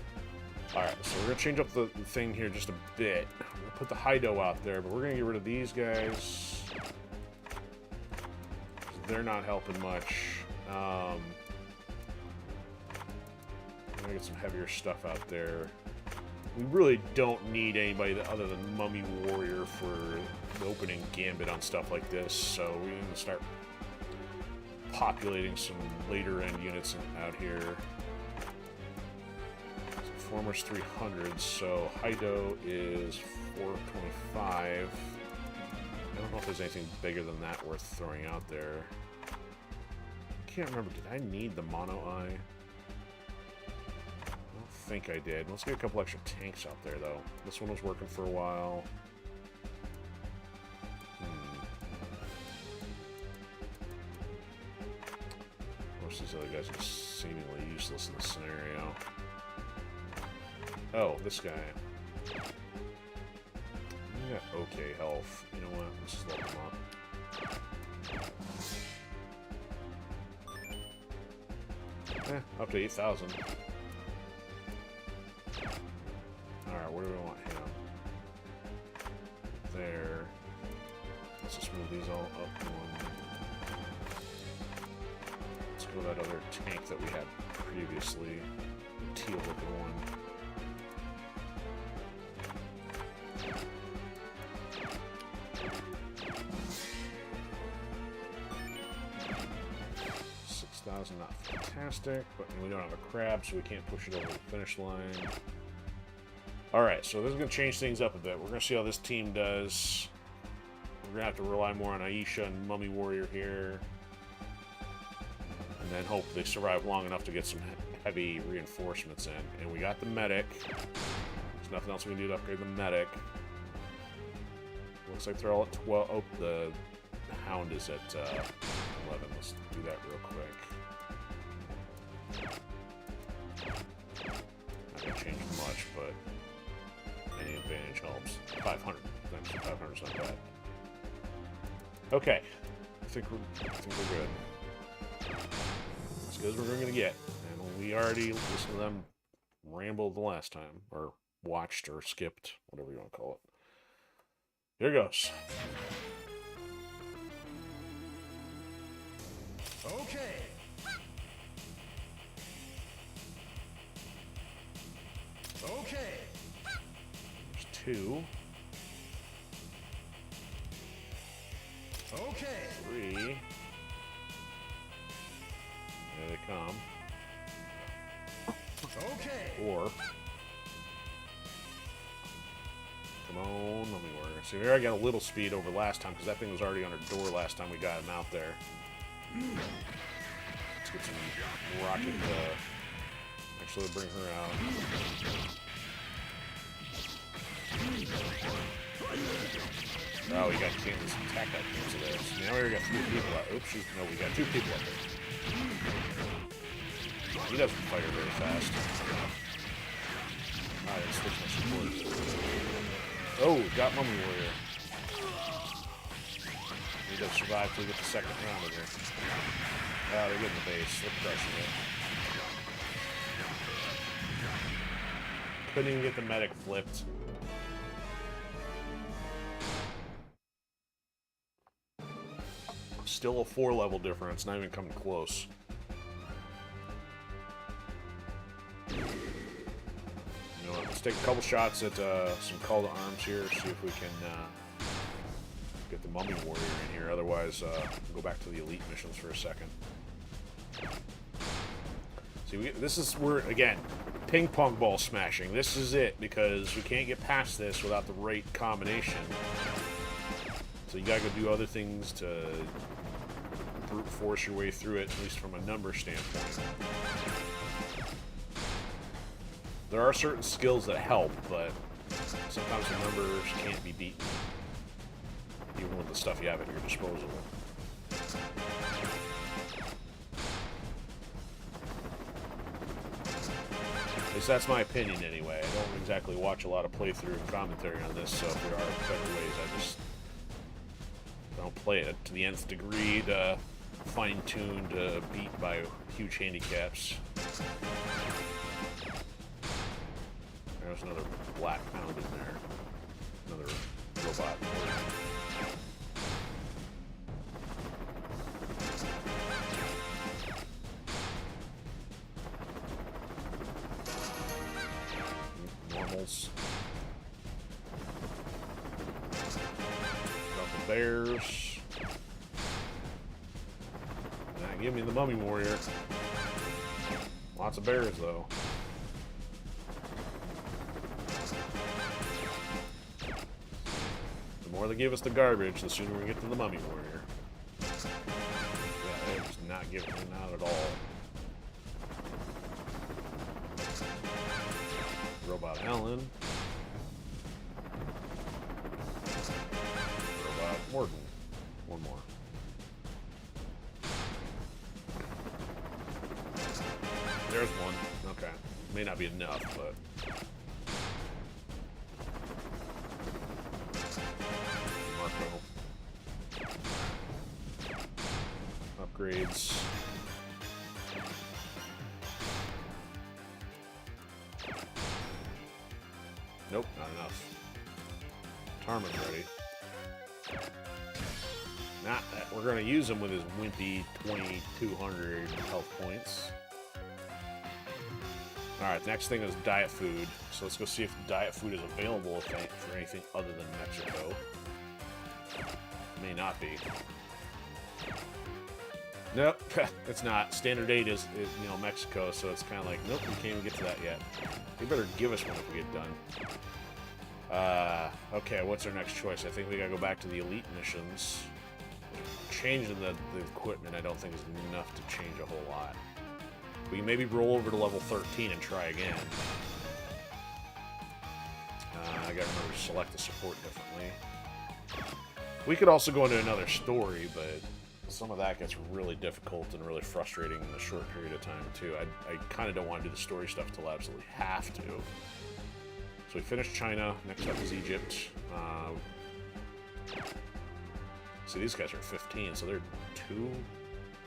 Speaker 1: Alright, so we're going to change up the thing here just a bit. We're going to put the Hido out there, but we're going to get rid of these guys. They're not helping much. I'm going to get some heavier stuff out there. We really don't need anybody other than Mummy Warrior for the opening gambit on stuff like this, so we're going to start populating some later end units out here. Former's 300, so Hido is 425. I don't know if there's anything bigger than that worth throwing out there. I can't remember, did I need the mono eye? I don't think I did. Let's get a couple extra tanks out there, though. This one was working for a while. Most of these other guys are seemingly useless in this scenario. Oh, this guy. He got okay health. You know what? Let's just level him up. Up to 8,000. Alright, where do we want him? There. Let's just move these all up one. Let's go to that other tank that we had previously. The teal looking one. Not fantastic, but we don't have a crab, so we can't push it over the finish line. Alright, so this is going to change things up a bit. We're going to see how this team does. We're going to have to rely more on Aisha and Mummy Warrior here. And then hope they survive long enough to get some heavy reinforcements in. And we got the medic. There's nothing else we can do to upgrade the medic. Looks like they're all at 12. Oh, the Hound is at 11. Let's do that real quick. Not gonna change much, but any advantage helps. 500. Actually, 500 is not bad. Okay, I think we're good. As good as we're going to get, and we already listened to them ramble the last time, or watched, or skipped, whatever you want to call it. Here goes.
Speaker 2: Okay. Okay.
Speaker 1: There's two.
Speaker 2: Okay.
Speaker 1: Three. There they come.
Speaker 2: Okay.
Speaker 1: Four. Come on, let me work. See, here I got a little speed over last time, because that thing was already on her door last time we got him out there. Let's get some rocket, actually bring her out. Oh, we got Kansas attack that cancel there. So now we got 3 people out. Oops, no, we got 2 people up there. He doesn't fire very fast. I didn't switch my support. Oh, got Mummy Warrior. Need to survive till we get the second round of here. Oh, they're getting the base. They're crushing it. Couldn't even get the medic flipped. Still a 4-level difference, not even coming close. You know what, let's take a couple shots at some call to arms here, see if we can get the Mummy Warrior in here. Otherwise, we'll go back to the elite missions for a second. See, we're, again, ping pong ball smashing. This is it, because we can't get past this without the right combination. So you gotta go do other things to brute force your way through it, at least from a number standpoint. There are certain skills that help, but sometimes the numbers can't be beaten, even with the stuff you have at your disposal. At least that's my opinion anyway. I don't exactly watch a lot of playthrough and commentary on this, so if there are better ways, I just don't play it to the nth degree to fine-tuned beat by huge handicaps. There's another black pound in there. Another robot. Normals. Couple bears. Now give me the mummy warrior. Lots of bears though. The more they give us the garbage, the sooner we get to the mummy warrior. Yeah, they're just not giving him out at all. Robot Allen. Robot Warden. One more. There's one. Okay. May not be enough, but... Marco. Upgrades. Nope, not enough. Tarman's ready. Not that. We're going to use him with his wimpy 2,200 health points. Alright, next thing is diet food. So let's go see if diet food is available for anything other than Mexico. May not be. Nope, it's not. Standard 8 is, you know, Mexico, so it's kind of like, nope, we can't even get to that yet. They better give us one if we get done. Okay, what's our next choice? I think we gotta go back to the elite missions. Changing the equipment, I don't think is enough to change a whole lot. We can maybe roll over to level 13 and try again. I gotta remember to select the support differently. We could also go into another story, but some of that gets really difficult and really frustrating in a short period of time, too. I kind of don't want to do the story stuff till I absolutely have to. So we finished China. Next up is Egypt. See, these guys are 15, so they're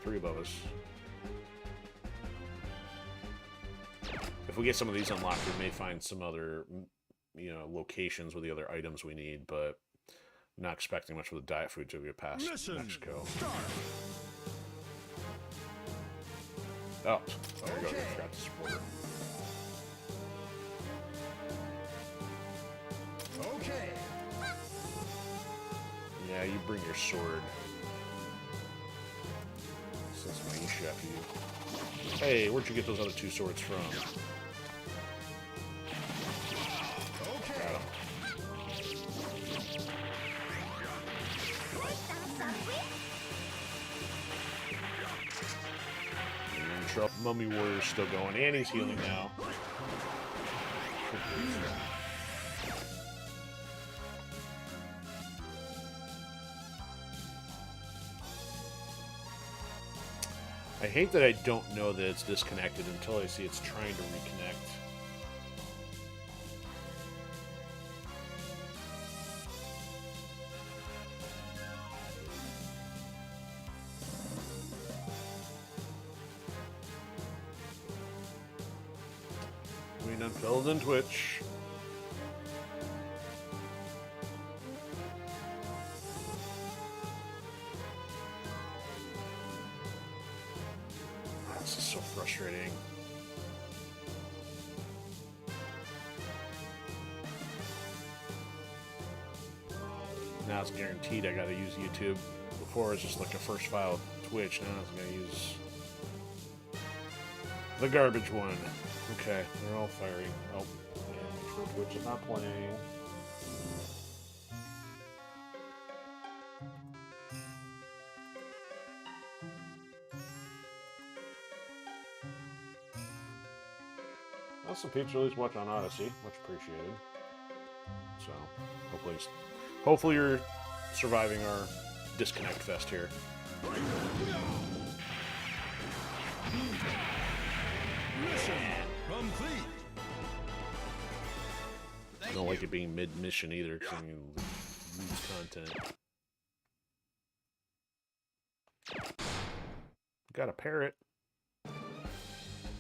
Speaker 1: 3 above us. If we get some of these unlocked, we may find some other, you know, locations with the other items we need, but I'm not expecting much with the diet food to get past Mexico. Oh, there we go. I forgot to support it.
Speaker 2: Okay.
Speaker 1: Yeah, you bring your sword. Since my chef you. Hey, where'd you get those other 2 swords from?
Speaker 2: Okay.
Speaker 1: Got 'em. Mummy Warrior's still going, and he's healing now. I hate that I don't know that it's disconnected until I see it's trying to reconnect. Queen unfilled in Twitch. This is so frustrating. Now it's guaranteed I gotta use YouTube. Before it was just like a first file Twitch, now it's gonna use the garbage one. Okay, they're all firing. Oh, yeah, make sure Twitch is not playing. Some peeps at least watch on Odysee, much appreciated. So, hopefully you're surviving our disconnect fest here.
Speaker 2: Mission complete.
Speaker 1: I don't like it being mid-mission either, because you lose content. got a parrot.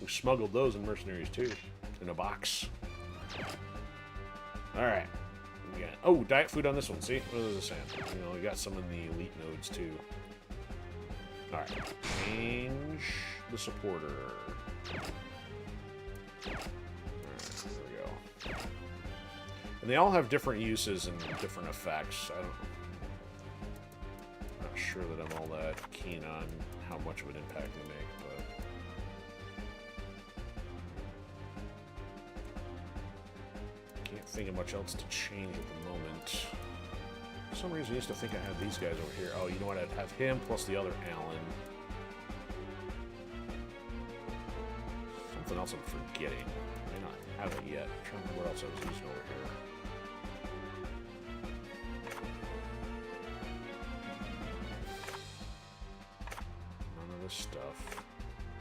Speaker 1: We smuggled those in Mercenaries too, in a box. All right. We got, oh, diet food on this one. See, what does this have? You know, we got some in the elite nodes too. All right, change the supporter. All right, there we go. And they all have different uses and different effects. I'm not sure that I'm all that keen on how much of an impact they make, but can't think of much else to change at the moment. For some reason, I used to think I had these guys over here. Oh, you know what? I'd have him plus the other Alan. Something else I'm forgetting. I may not have it yet. I'm trying to remember what else I was using over here. None of this stuff.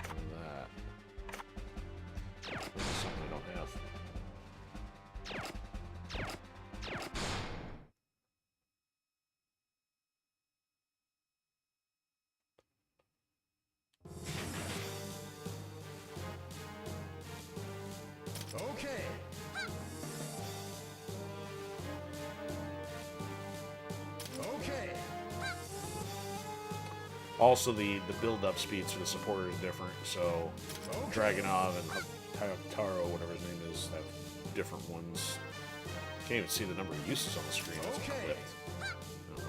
Speaker 1: None of that. This is something I don't have.
Speaker 2: Okay. Okay.
Speaker 1: Also, the build-up speeds for the supporter is different, so Dragonov and Taro, whatever his name is, have different ones. Can't even see the number of uses on the screen. It's clipped. I don't know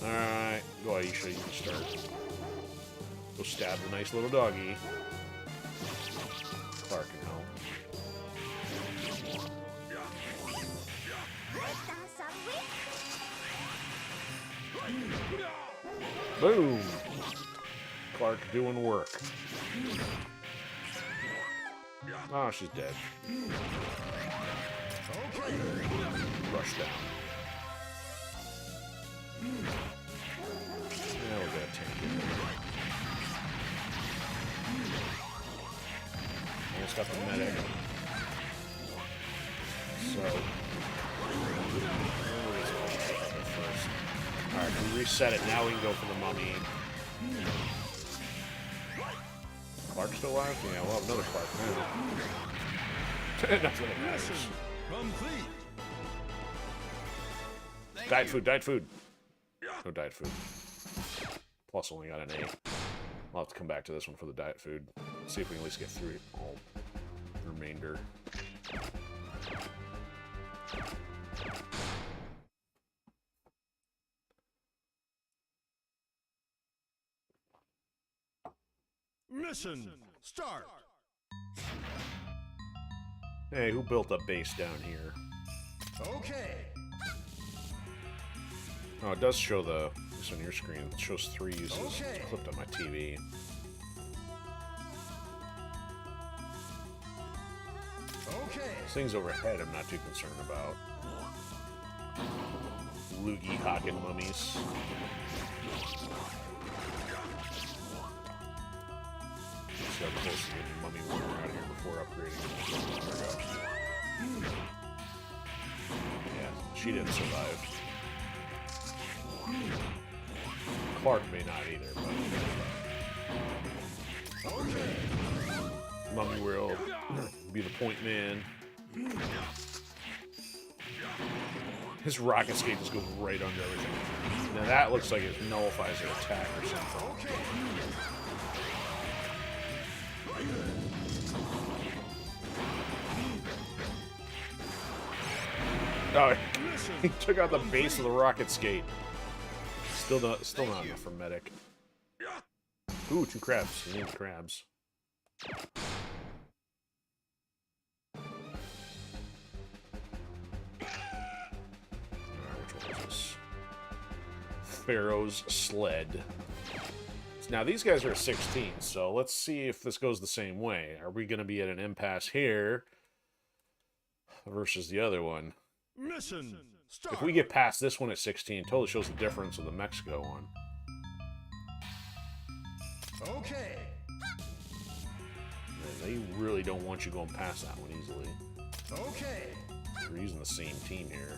Speaker 1: why. Alright, go Aisha, you can start. Go stab the nice little doggy. Clark can help. Boom! Clark doing work. Oh, she's dead. Rush down. Now we're gonna tank it. Almost got the medic. So. First. Alright, we reset it. Now we can go for the mummy. Clark still alive? Yeah, we'll have another Clark now. Nothing that matters.
Speaker 2: Complete.
Speaker 1: Diet food, diet food. No diet food. Plus only got an 8. I'll have to come back to this one for the diet food. See if we can at least get through all the remainder.
Speaker 2: Mission start.
Speaker 1: Hey, who built a base down here?
Speaker 2: Okay.
Speaker 1: Oh, it does show the... This on your screen. It shows 3 uses.
Speaker 2: Okay.
Speaker 1: It's clipped on my TV.
Speaker 2: Okay.
Speaker 1: These things overhead I'm not too concerned about. Loogie hocking mummies. See how close to getting mummy warrior out of here before upgrading. Yeah, she didn't survive. Clark may not either, but mummy will be the point man. His rocket escape just goes right under everything. Now that looks like it nullifies their attack or something. Oh, he took out the base of the rocket skate. Still not enough for medic. Ooh, 2 crabs. We need crabs. Which one is this? Pharaoh's sled. Now these guys are at 16, so let's see if this goes the same way. Are we going to be at an impasse here versus the other one?
Speaker 2: Mission start.
Speaker 1: If we get past this one at 16, it totally shows the difference with the Mexico one.
Speaker 2: Okay.
Speaker 1: Man, they really don't want you going past that one easily.
Speaker 2: Okay.
Speaker 1: We're using the same team here.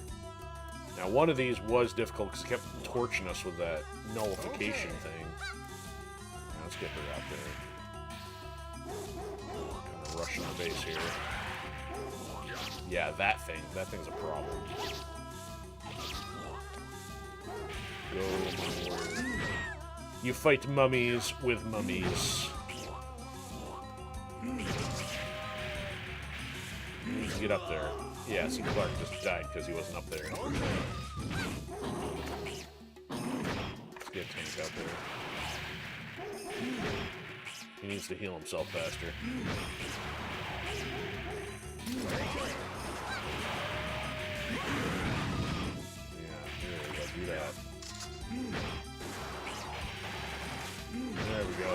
Speaker 1: Now, one of these was difficult because it kept torching us with that nullification thing. Now, let's get her out there. Kind of rushing the base here. Yeah, that thing's a problem. Go, mummy warrior. You fight mummies with mummies. Get up there. Yeah, see, Clark just died because he wasn't up there. Let's get Tank out there. He needs to heal himself faster. Yeah, there we go. Do that. There we go.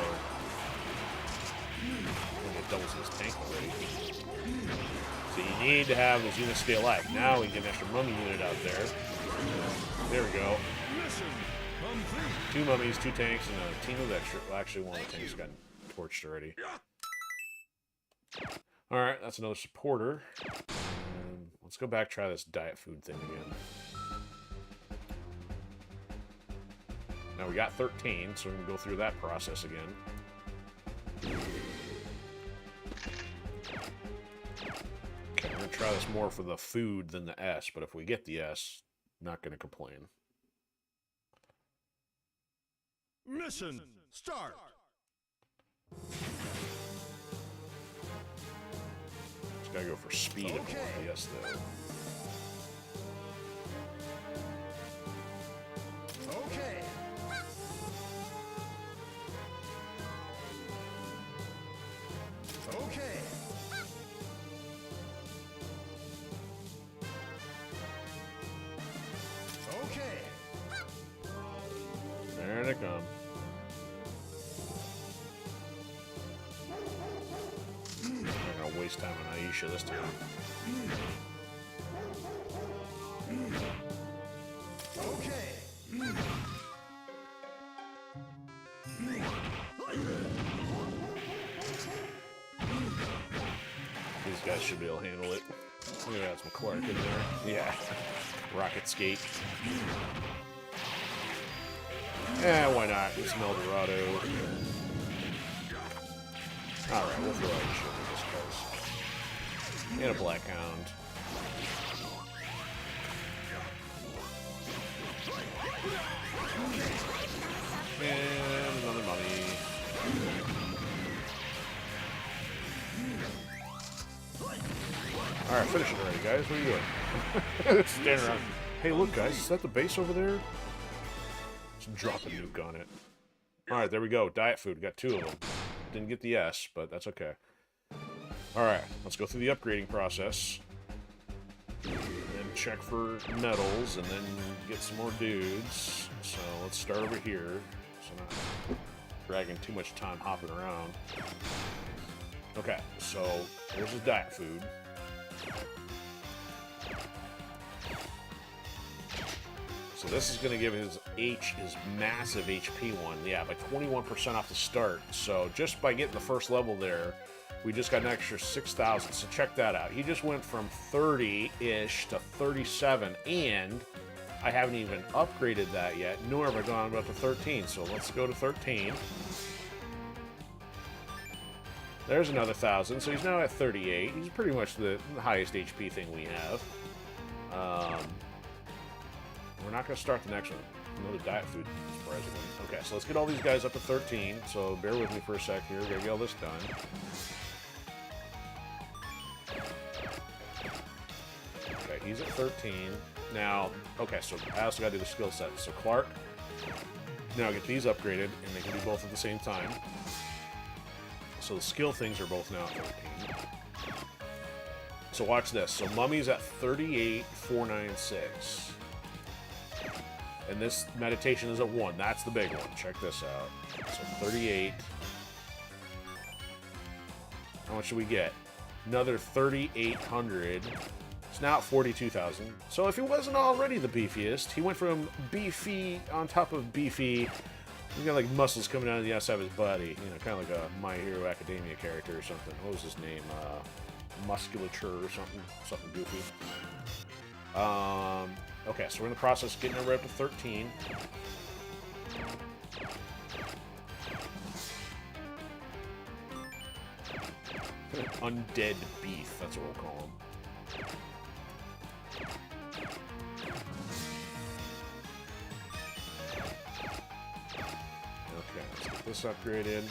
Speaker 1: It doubles his tank already. So you need to have those units stay alive. Now we get an extra mummy unit out there. There we go. 2 mummies, 2 tanks, and a team of extra. Well, actually, one of the tanks got torched already. Alright, that's another supporter. Let's go back, try this diet food thing again. Now we got 13, so we can go through that process again. Okay, I'm going to try this more for the food than the S, but if we get the S, not going to complain.
Speaker 2: Mission start.
Speaker 1: Just gotta go for speed if we want the S, though.
Speaker 2: Okay. Okay. Okay.
Speaker 1: There they come. I'm not gonna waste time on Aisha this time.
Speaker 2: Okay.
Speaker 1: These guys should be able to handle it. Look at that, some Clark in there. Yeah. Rocket skate. Yeah, why not? It's an Eldorado. Alright, we'll throw Aisha in this place. And a Black Hound. And another mummy. Alright, finish it already, guys. What are you doing? Standing around. Hey, look, guys. Is that the base over there? Just drop a nuke on it. Alright, there we go. Diet food. Got 2 of them. Didn't get the S, but that's okay. Alright, let's go through the upgrading process. And then check for medals, and then get some more dudes. So let's start over here. So not dragging too much time hopping around. Okay, so here's his diet food. So this is going to give his massive HP one. Yeah, by 21% off the start. So just by getting the first level there, we just got an extra 6,000. So check that out. He just went from 30-ish to 37, and I haven't even upgraded that yet, nor have I gone up to 13. So let's go to 13. There's another 1,000, so he's now at 38. He's pretty much the highest HP thing we have. We're not going to start the next one. Another diet food, surprisingly. Okay, so let's get all these guys up to 13. So bear with me for a sec here. We're going to get all this done. Okay, he's at 13. Now, okay, so I also got to do the skill sets. So Clark, now get these upgraded, and they can do both at the same time. So the skill things are both now at 13. So watch this. So Mummy's at 38,496. And this meditation is at 1. That's the big one. Check this out. So 38. How much should we get? Another 3,800. It's now at 42,000. So if he wasn't already the beefiest, he went from beefy on top of beefy. He's got like muscles coming out of the outside of his body. You know, kind of like a My Hero Academia character or something. What was his name? Musculature or something. Something goofy. Okay, so we're in the process of getting it right up to 13. Undead beef, that's what we'll call them. Okay, let's get this upgraded.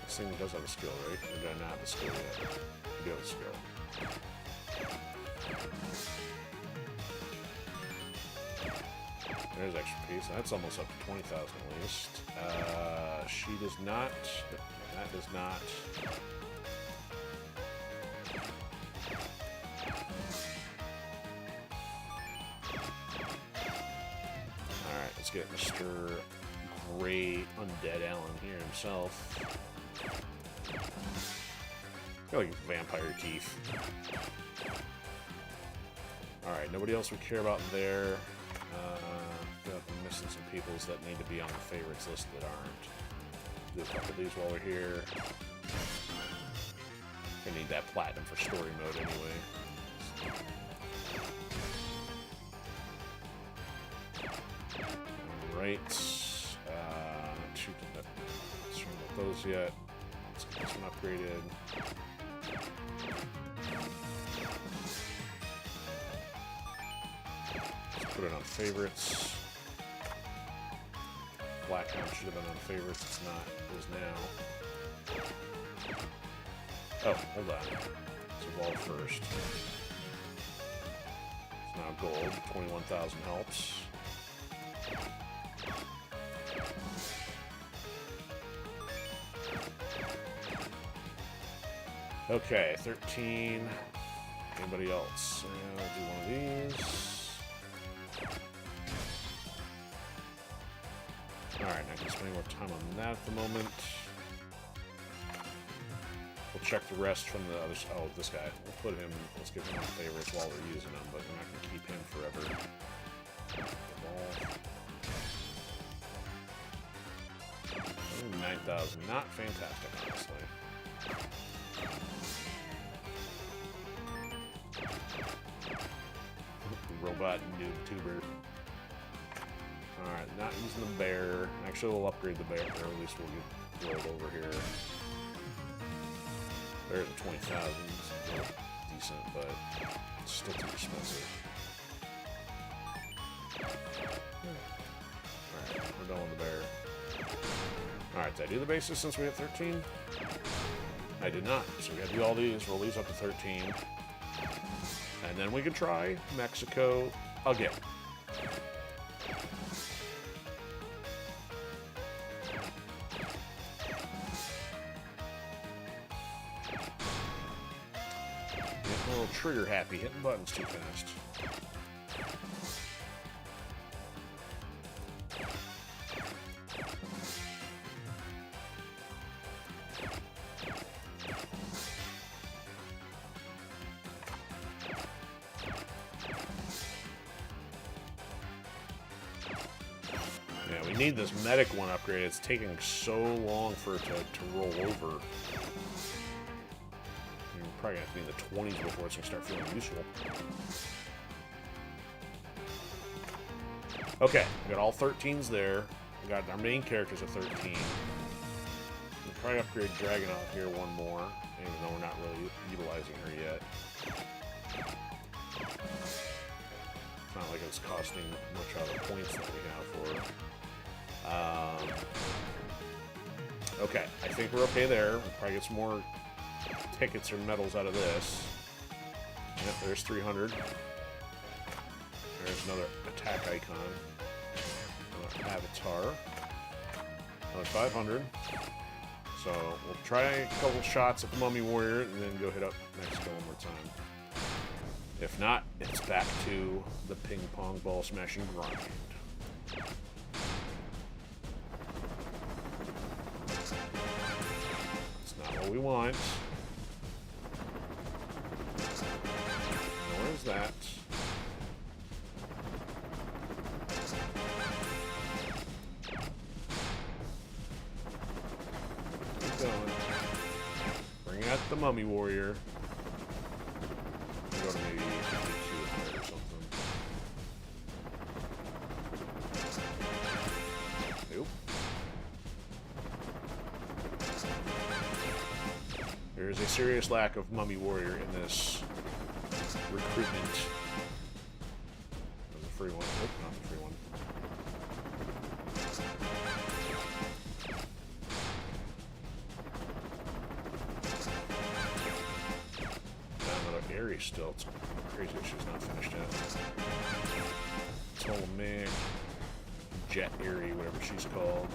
Speaker 1: This thing does have a skill, right? We do not have a skill yet. We do have a skill. There's extra piece. That's almost up to 20,000 at least. She does not. That does not. Alright, let's get Mr. Gray Undead Allen here himself. Got like vampire teeth. Alright, nobody else we care about there. I feel like I'm missing some peoples that need to be on the favorites list that aren't. Do a couple of these while we're here. I need that platinum for story mode anyway. Alright. Not too concerned about those yet. Let's get this one upgraded. Let's put it on favorites. Blackhound should have been on favorites. It's not. It is now. Oh, hold on. Let's evolve first. It's now gold. 21,000 helps. Okay, 13. Anybody else? Yeah, I'll do one of these. Alright, not gonna spend more time on that at the moment. We'll check the rest from the others. Oh, this guy. We'll put him, let's give him on favorites while we're using him, but we're not gonna keep him forever. 9,000. Not fantastic, honestly. Robot noob tuber. Alright, not using the bear. Actually, we'll upgrade the bear, or at least we'll get rolled over here. Bear's at 20,000. Decent, but it's still too expensive. Alright, we're done with the bear. Alright, did I do the bases since we hit 13? I did not. So we gotta do all these, roll these up to 13. And then we can try Mexico again. Getting a little trigger happy, hitting buttons too fast. Need this medic one upgrade. It's taking so long for it to roll over. We're probably gonna have to be in the 20s before it's gonna start feeling useful. Okay, we got all 13s there. We got our main characters at 13. We'll probably upgrade Dragonov here one more, even though we're not really utilizing her yet. It's not like it's costing much out of the points that we have for her. Okay, I think we're okay there. We'll probably get some more tickets or medals out of this. Yep, there's 300. There's another attack icon. Another avatar. Another 500. So we'll try a couple shots at the Mummy Warrior and then go hit up Mexico one more time. If not, it's back to the ping pong ball smashing grind. What we want. Where's that? Keep going. Bring out the Mummy Warrior. Go to maybe 5,200. There is a serious lack of Mummy Warrior in this recruitment. There's a free one. Nope, not the free one. Another Ares still. It's crazy that she's not finished yet. Ptolemaic, Jet Aerie, whatever she's called.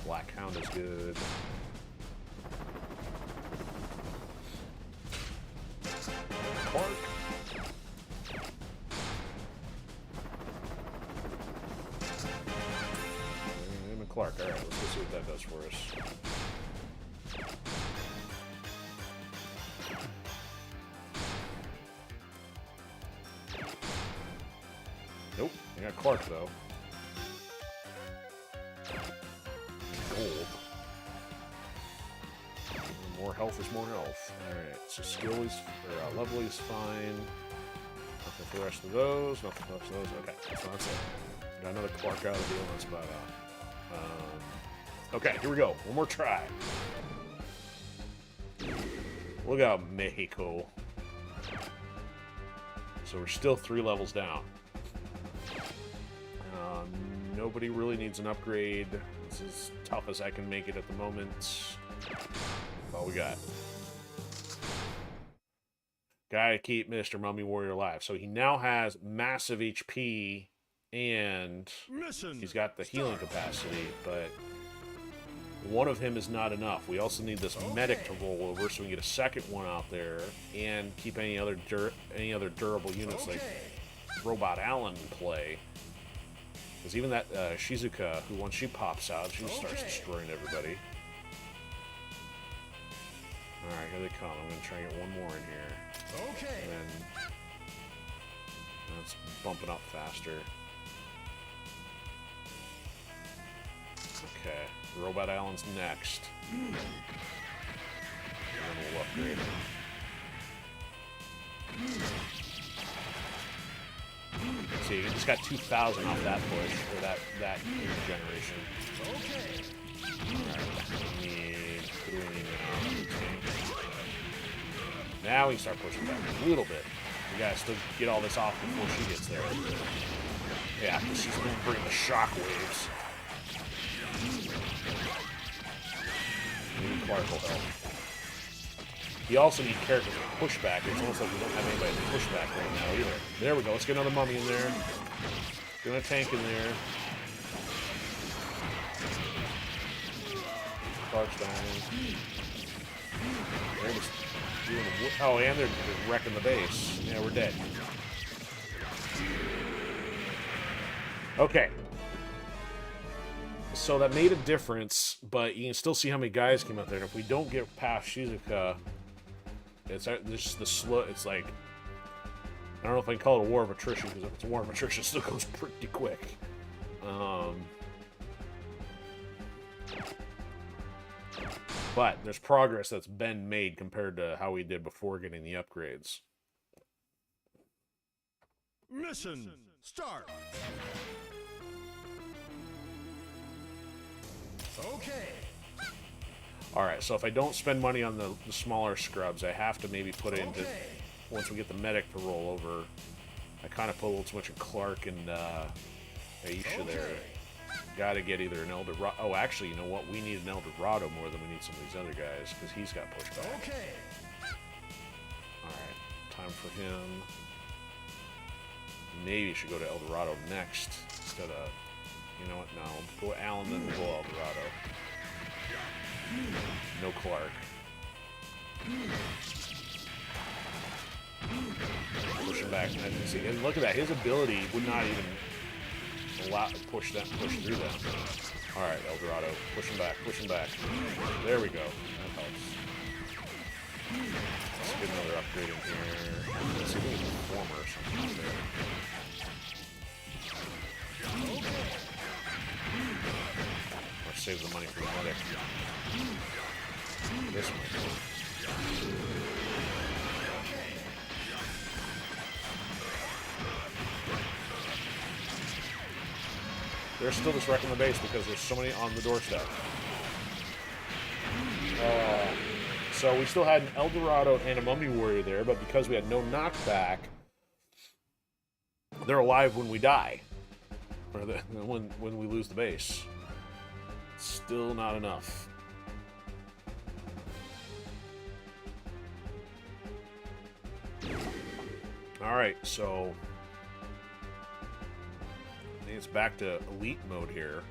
Speaker 1: Black Hound is good. Clark. And Clark. Alright, let's go see what that does for us. Nope, I got Clark though. Gold. More health is more health. Alright, so skill is, or level is fine. Nothing for the rest of those, nothing for the rest of those. Okay, so that's it. Got another Clark out of the deal, that's about okay, here we go. One more try. Look out, Mexico. So we're still 3 levels down. Nobody really needs an upgrade. This is tough as I can make it at the moment. That's all we got. Gotta keep Mr. Mummy Warrior alive. So he now has massive HP and he's got the healing capacity, but one of him is not enough. We also need this medic to roll over so we can get a second one out there and keep any other durable units like Robot Allen in play. Because even that Shizuka, who once she pops out, she starts destroying everybody. Alright, here they come. I'm going to try and get one more in here. Okay. And then that's bumping up faster. Okay. Robot Allen's next. And then we'll upgrade him. See, you just got 2,000 off that push, or that generation. Okay. Now we can start pushing back a little bit. We gotta still get all this off before she gets there. Yeah, because she's gonna bring the shockwaves. Maybe Clark will help. You also need characters to push back. It's almost like we don't have anybody to push back right now either. There we go. Let's get another mummy in there. Get a tank in there. Clark's dying. They're just doing oh, and they're wrecking the base. Yeah, we're dead. Okay. So that made a difference, but you can still see how many guys came out there. And if we don't get past Shizuka, it's just the slow. It's like, I don't know if I can call it a war of attrition, because if it's a war of attrition, it still goes pretty quick. But there's progress that's been made compared to how we did before getting the upgrades.
Speaker 2: Mission start. Okay.
Speaker 1: Alright, so if I don't spend money on the smaller scrubs, I have to maybe put it into, once we get the medic to roll over, I kind of put a little too much of Clark and Aisha there. Gotta get either an Eldorado. Oh, actually, you know what? We need an Eldorado more than we need some of these other guys, because he's got pushed back. Okay. Alright, time for him. Maybe should go to Eldorado next, instead of, you know what, no. We'll go Allen, then we'll go Eldorado. No Clark. Push him back. And look at that. His ability would not even allow push through them. Alright, Eldorado. Push him back. Push him back. There we go. That helps. Let's get another upgrade in here. Let's see if we can performer or something there. Or save the money for the medic. This one. They're still just wrecking the base because there's so many on the doorstep. So we still had an Eldorado and a Mummy Warrior there, but because we had no knockback, they're alive when we die. Or when we lose the base. Still not enough. Alright, so I think it's back to elite mode here.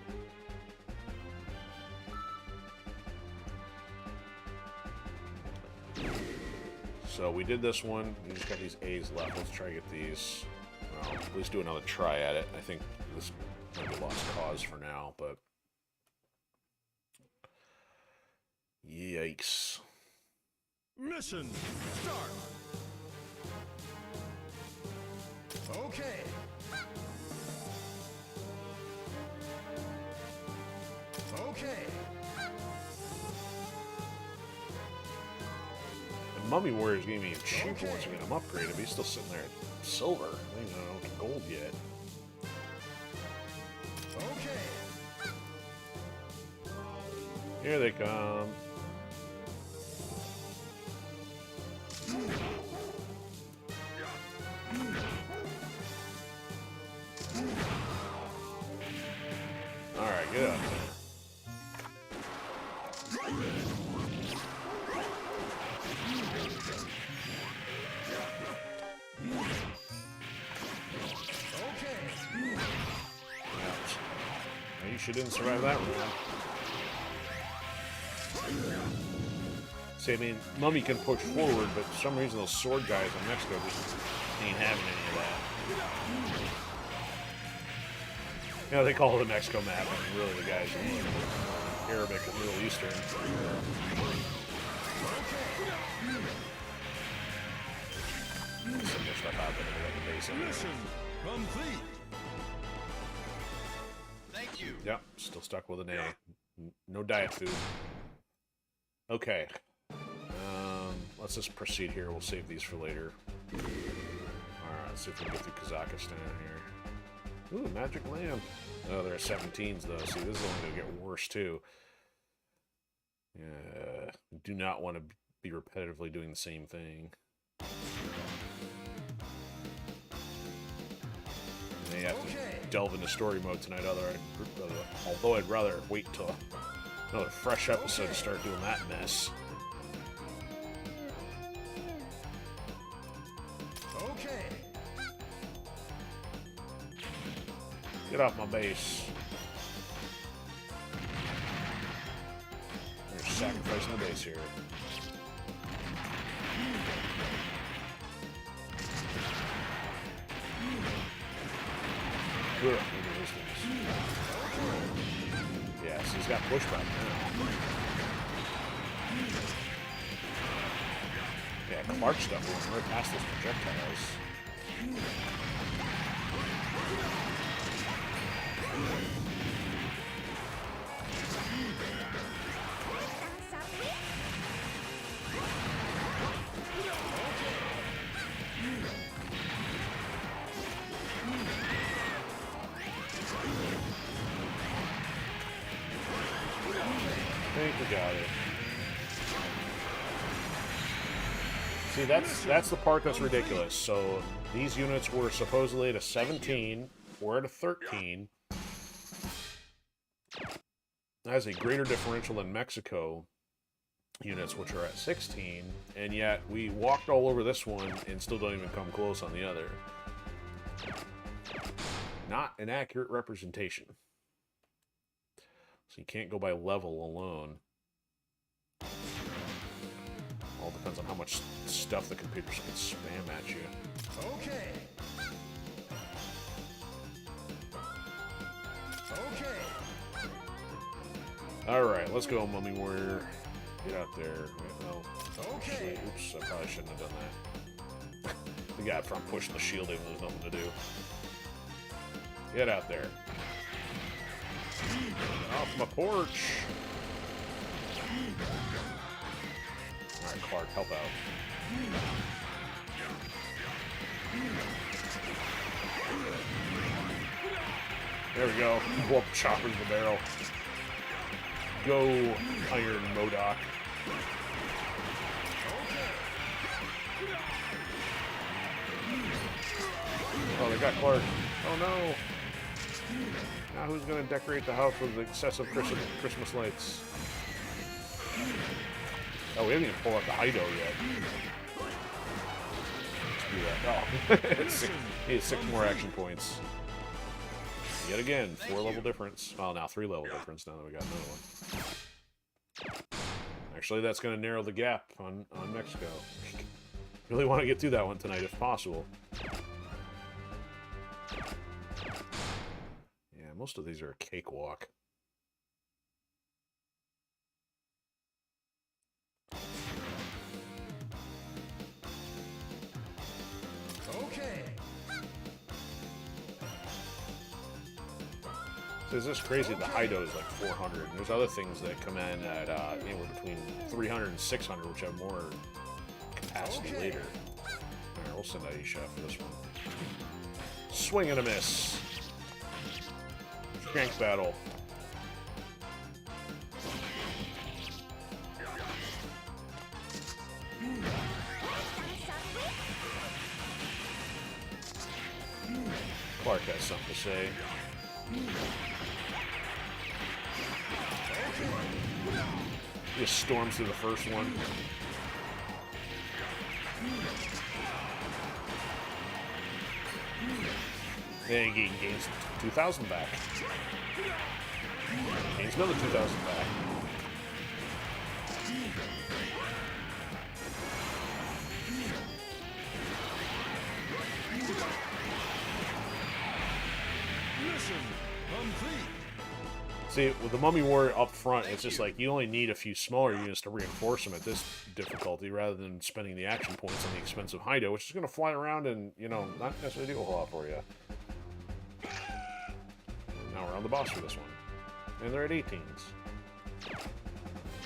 Speaker 1: So we did this one. We just got these A's left. Let's try to get these. Well, at least do another try at it. I think this might be lost cause for now, but yikes.
Speaker 2: Mission start. Okay. Okay.
Speaker 1: The Mummy Warrior's gonna be cheaper once we get him upgraded, but he's still sitting there at silver. I don't even know the gold yet.
Speaker 2: Okay.
Speaker 1: Here they come. Alright, get up there. You didn't survive that round. See, I mean, Mummy can push forward, but for some reason those sword guys in Mexico just ain't having any of that. You know, they call it the Mexico map, and really the guys are Arabic and Middle Eastern. Some stuff happening at the base.
Speaker 2: Mission complete.
Speaker 1: Yep, still stuck with an A. No diet food. Okay. Let's just proceed here. We'll save these for later. Alright, let's see if we can get through Kazakhstan here. Ooh, magic lamp. Oh, there are 17s though. See, this is only going to get worse too. Yeah, do not want to be repetitively doing the same thing. May have to delve into story mode tonight, although I'd rather wait till another fresh episode to start doing that mess.
Speaker 2: Okay.
Speaker 1: Get off my base. They're sacrificing the base here. Yes, he's got pushback now. Yeah, Clark stuff will right past those projectiles. I think we got it. See, that's the part that's ridiculous. So these units were supposedly at a 17, we're at a 13. That has a greater differential than Mexico units, which are at 16, and yet we walked all over this one and still don't even come close on the other. Not an accurate representation. So you can't go by level alone. All depends on how much stuff the computers can spam at you.
Speaker 2: Okay. Okay.
Speaker 1: Alright, let's go, Mummy Warrior. Get out there. Well,
Speaker 2: Okay.
Speaker 1: Oops, I probably shouldn't have done that. The guy up front pushing the shield even though there's nothing to do. Get out there. Off my porch. Alright, Clark, help out. There we go. Whoop, choppers the barrel. Go, Iron Modoc. Oh, they got Clark. Oh no! Now who's gonna decorate the house with excessive Christmas lights? Oh, we haven't even pulled out the Hido yet. Let's do that. Oh, he has 6 more action points. Yet again, 4 level difference. Well, now 3 level difference now that we got another one. Actually, that's going to narrow the gap on Mexico. Really want to get through that one tonight if possible. Yeah, most of these are a cakewalk.
Speaker 2: Okay.
Speaker 1: So it's just crazy. The Hido is like 400. And there's other things that come in at anywhere between 300 and 600, which have more capacity later. Alright, we'll send Aisha for this one. Swing and a miss. Shank battle. Clark has something to say. He just storms through the first one. Then he gains 2,000 back. Gains another 2,000 back.
Speaker 2: Mission complete.
Speaker 1: See, with the Mummy Warrior up front, it's just like you only need a few smaller units to reinforce them at this difficulty rather than spending the action points on the expensive Hido, which is going to fly around and, you know, not necessarily do a whole lot for you. Now we're on the boss for this one. And they're at 18s.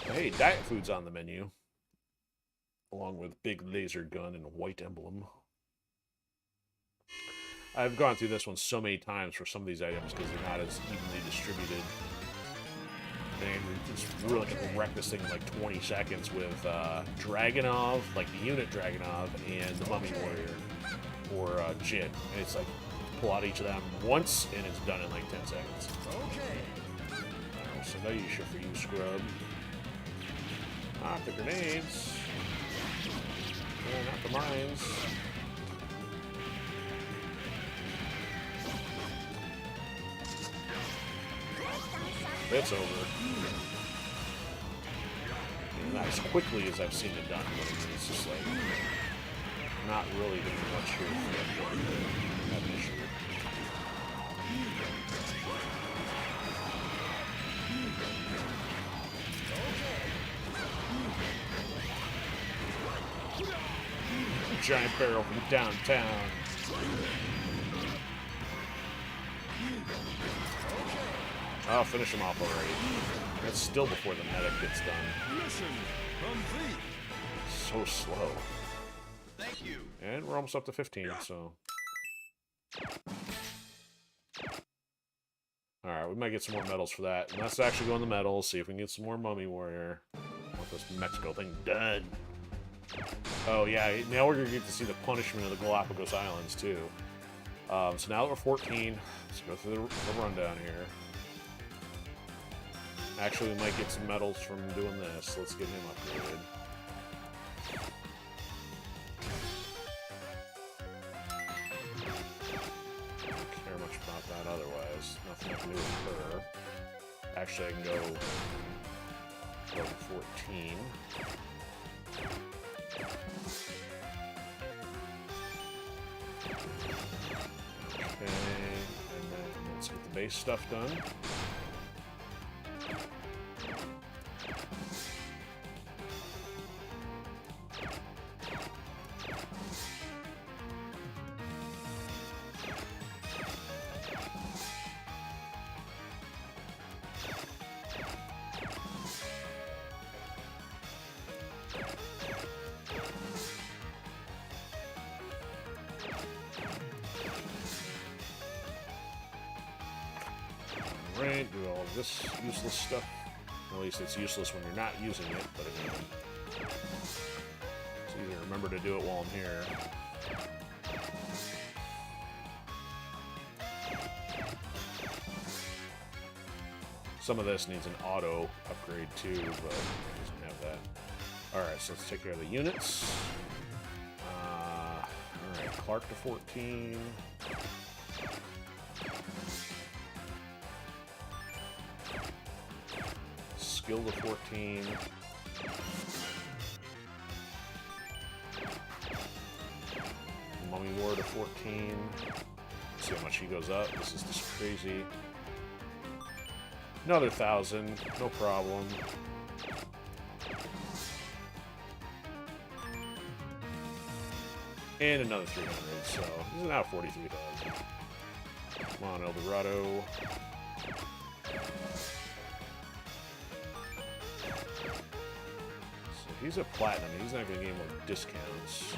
Speaker 1: But hey, diet food's on the menu. Along with big laser gun and white emblem. I've gone through this one so many times for some of these items because they're not as evenly distributed. And just really can wreck this thing in like 20 seconds with Dragonov, like the unit Dragonov, and the Mummy Warrior, or Jin. And it's like, pull out each of them once, and it's done in like 10 seconds.
Speaker 2: Okay.
Speaker 1: I'll send Aisha for you, scrub. Not the grenades. Not the mines. It's over. And not as quickly as I've seen it done, but it's just like not really doing much here for that mission. Giant barrel from downtown. Oh, finish him off already. That's still before the medic gets done.
Speaker 2: Mission complete.
Speaker 1: So slow.
Speaker 2: Thank you.
Speaker 1: And we're almost up to 15, so. Alright, we might get some more medals for that. And let's actually go in the medals, see if we can get some more Mummy Warrior. I want this Mexico thing done. Oh yeah, now we're going to get to see the punishment of the Galapagos Islands, too. So now that we're 14, let's go through the rundown here. Actually, we might get some medals from doing this. Let's get him upgraded. Don't care much about that otherwise. Nothing I can do with her. Actually, I can go level 14. Okay, and then let's get the base stuff done. Right, do all of this useless stuff. At least it's useless when you're not using it, but again, it's easy to remember to do it while I'm here. Some of this needs an auto upgrade too, but it doesn't have that. Alright, so let's take care of the units. Alright, Clark to 14. Skill to 14. Mummy War to 14. Let's see how much he goes up. This is just crazy. Another 1,000, no problem. And another 300, so he's now 43,000. Come on, El Dorado. So he's a platinum. He's not going to gain more discounts.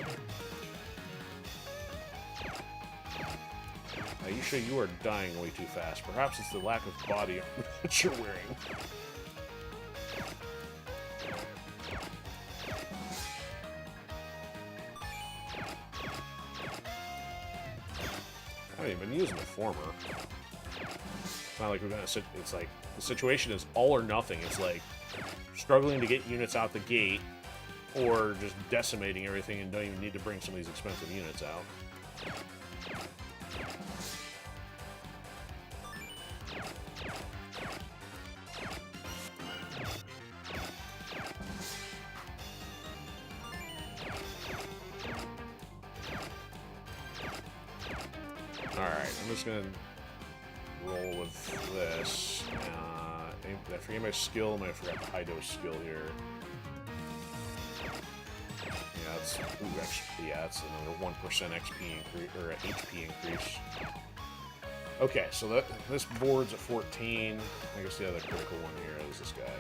Speaker 1: Aisha, you are dying way too fast. Perhaps it's the lack of body armor that you're wearing. I haven't even been using the former. It's not like we're gonna sit. It's like the situation is all or nothing. It's like struggling to get units out the gate, or just decimating everything and don't even need to bring some of these expensive units out. Alright, I'm just gonna roll with this. I forget my skill, I forgot the high dose skill here. Yeah, it's actually, yeah, it's another 1% XP increase or HP increase. Okay, so this board's at 14. I guess the other critical one here is this guy.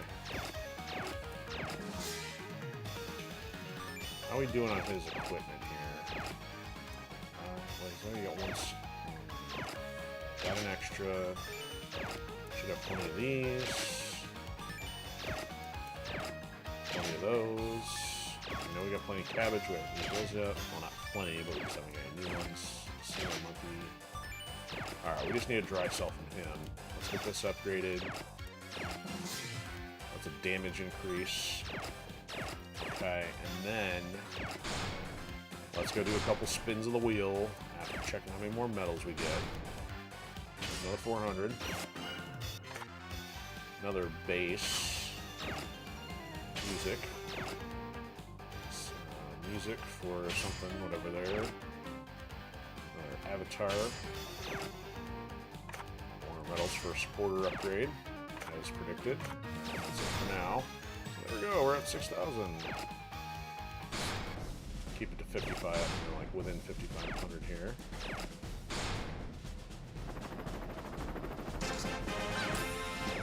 Speaker 1: How are we doing on his equipment here? Well, he's only got one. Got an extra. Should have plenty of these. Plenty of those. I know we got plenty of cabbage. We have those up. Well, not plenty, but we just haven't got any new ones. Single monkey. Alright, we just need a dry cell from him. Let's get this upgraded. That's a damage increase. Okay, and then let's go do a couple spins of the wheel after checking how many more medals we get. Another 400. Another base. Music. Music for something, whatever there. Another avatar. More medals for a supporter upgrade, as predicted. That's it for now. There we go, we're at 6,000. Keep it to 55, we're like within 5,500 here.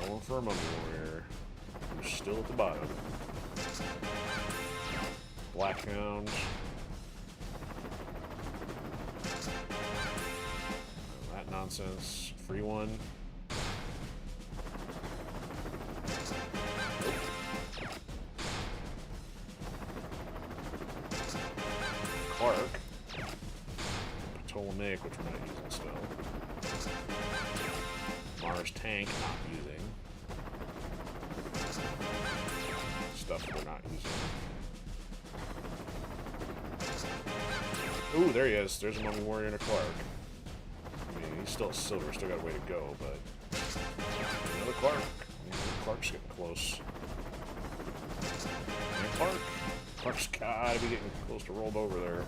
Speaker 1: Going for a Mummy Warrior, who's still at the bottom. Blackhound. That nonsense. Free one. Clark. Ptolemaic, which we're not using still. Mars Tank, not using. Stuff we're not using. Ooh, there he is. There's a Mummy Warrior and a Clark. I mean, he's still a silver, still got a way to go, but... Another Clark. Clark's getting close. And Clark. Clark's gotta be getting close to rolled over there.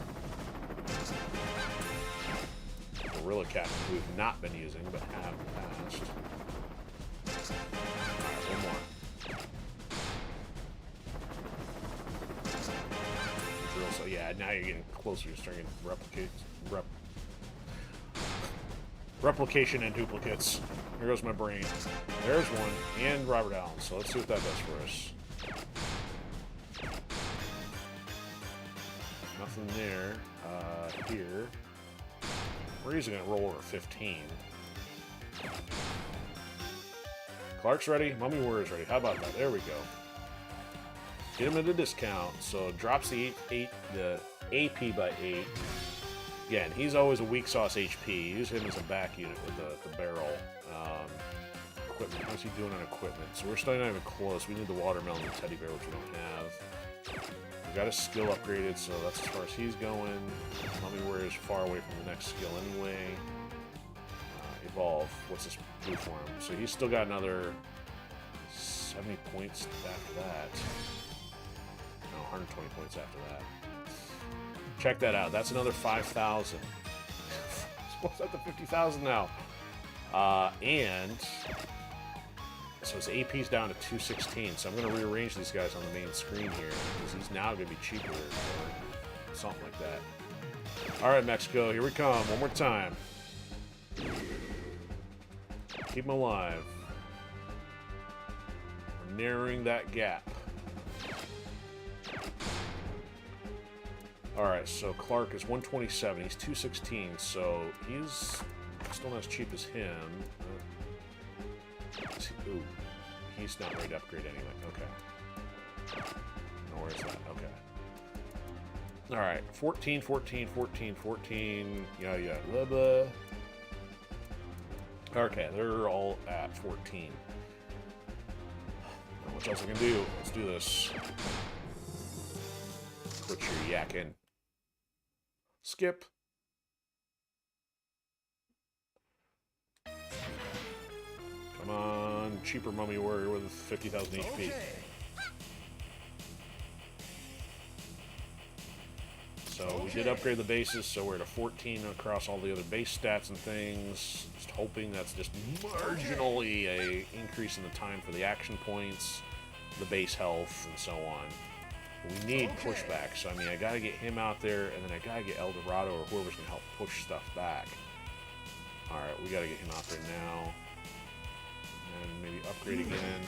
Speaker 1: Gorilla Captain, who we've not been using, but have in the past. Alright, one more. So yeah, now you're getting closer. You're starting to replicate, replication and duplicates. Here goes my brain. There's one, and Robert Allen. So let's see what that does for us. Nothing there. Here, we're usually gonna roll over 15. Clark's ready. Mummy Warrior's ready. How about that? There we go. Get him at a discount. So it drops the AP by 8. Again, he's always a weak sauce HP. Use him as a back unit with the barrel. Equipment. How's he doing on equipment? So we're still not even close. We need the watermelon and teddy bear, which we don't have. We got his skill upgraded, so that's as far as he's going. Mummy Warrior's far away from the next skill anyway. Evolve. What's this do for him? So he's still got another 70 points after that. No, 120 points after that. Check that out. That's another 5,000. What's at the 50,000 now? And so his AP's down to 216. So I'm going to rearrange these guys on the main screen here because he's now going to be cheaper or something like that. All right, Mexico, here we come. One more time. Keep him alive. We're narrowing that gap. Alright, so Clark is 127. He's 216, so he's still not as cheap as him. Ooh, he's not ready to upgrade anyway. Okay. No, where's that? Okay. Alright, 14, 14, 14, 14. Yeah, blah, blah. Okay, they're all at 14. Not much else I can do. Let's do this. Put your yak in. Skip. Come on, cheaper Mummy Warrior with 50,000 HP.
Speaker 2: Okay.
Speaker 1: So we did upgrade the bases, so we're at a 14 across all the other base stats and things. Just hoping that's just marginally a increase in the time for the action points, the base health, and so on. We need pushback, so I mean I gotta get him out there, and then I gotta get El Dorado or whoever's gonna help push stuff back. Alright, we gotta get him out there now. And maybe upgrade again.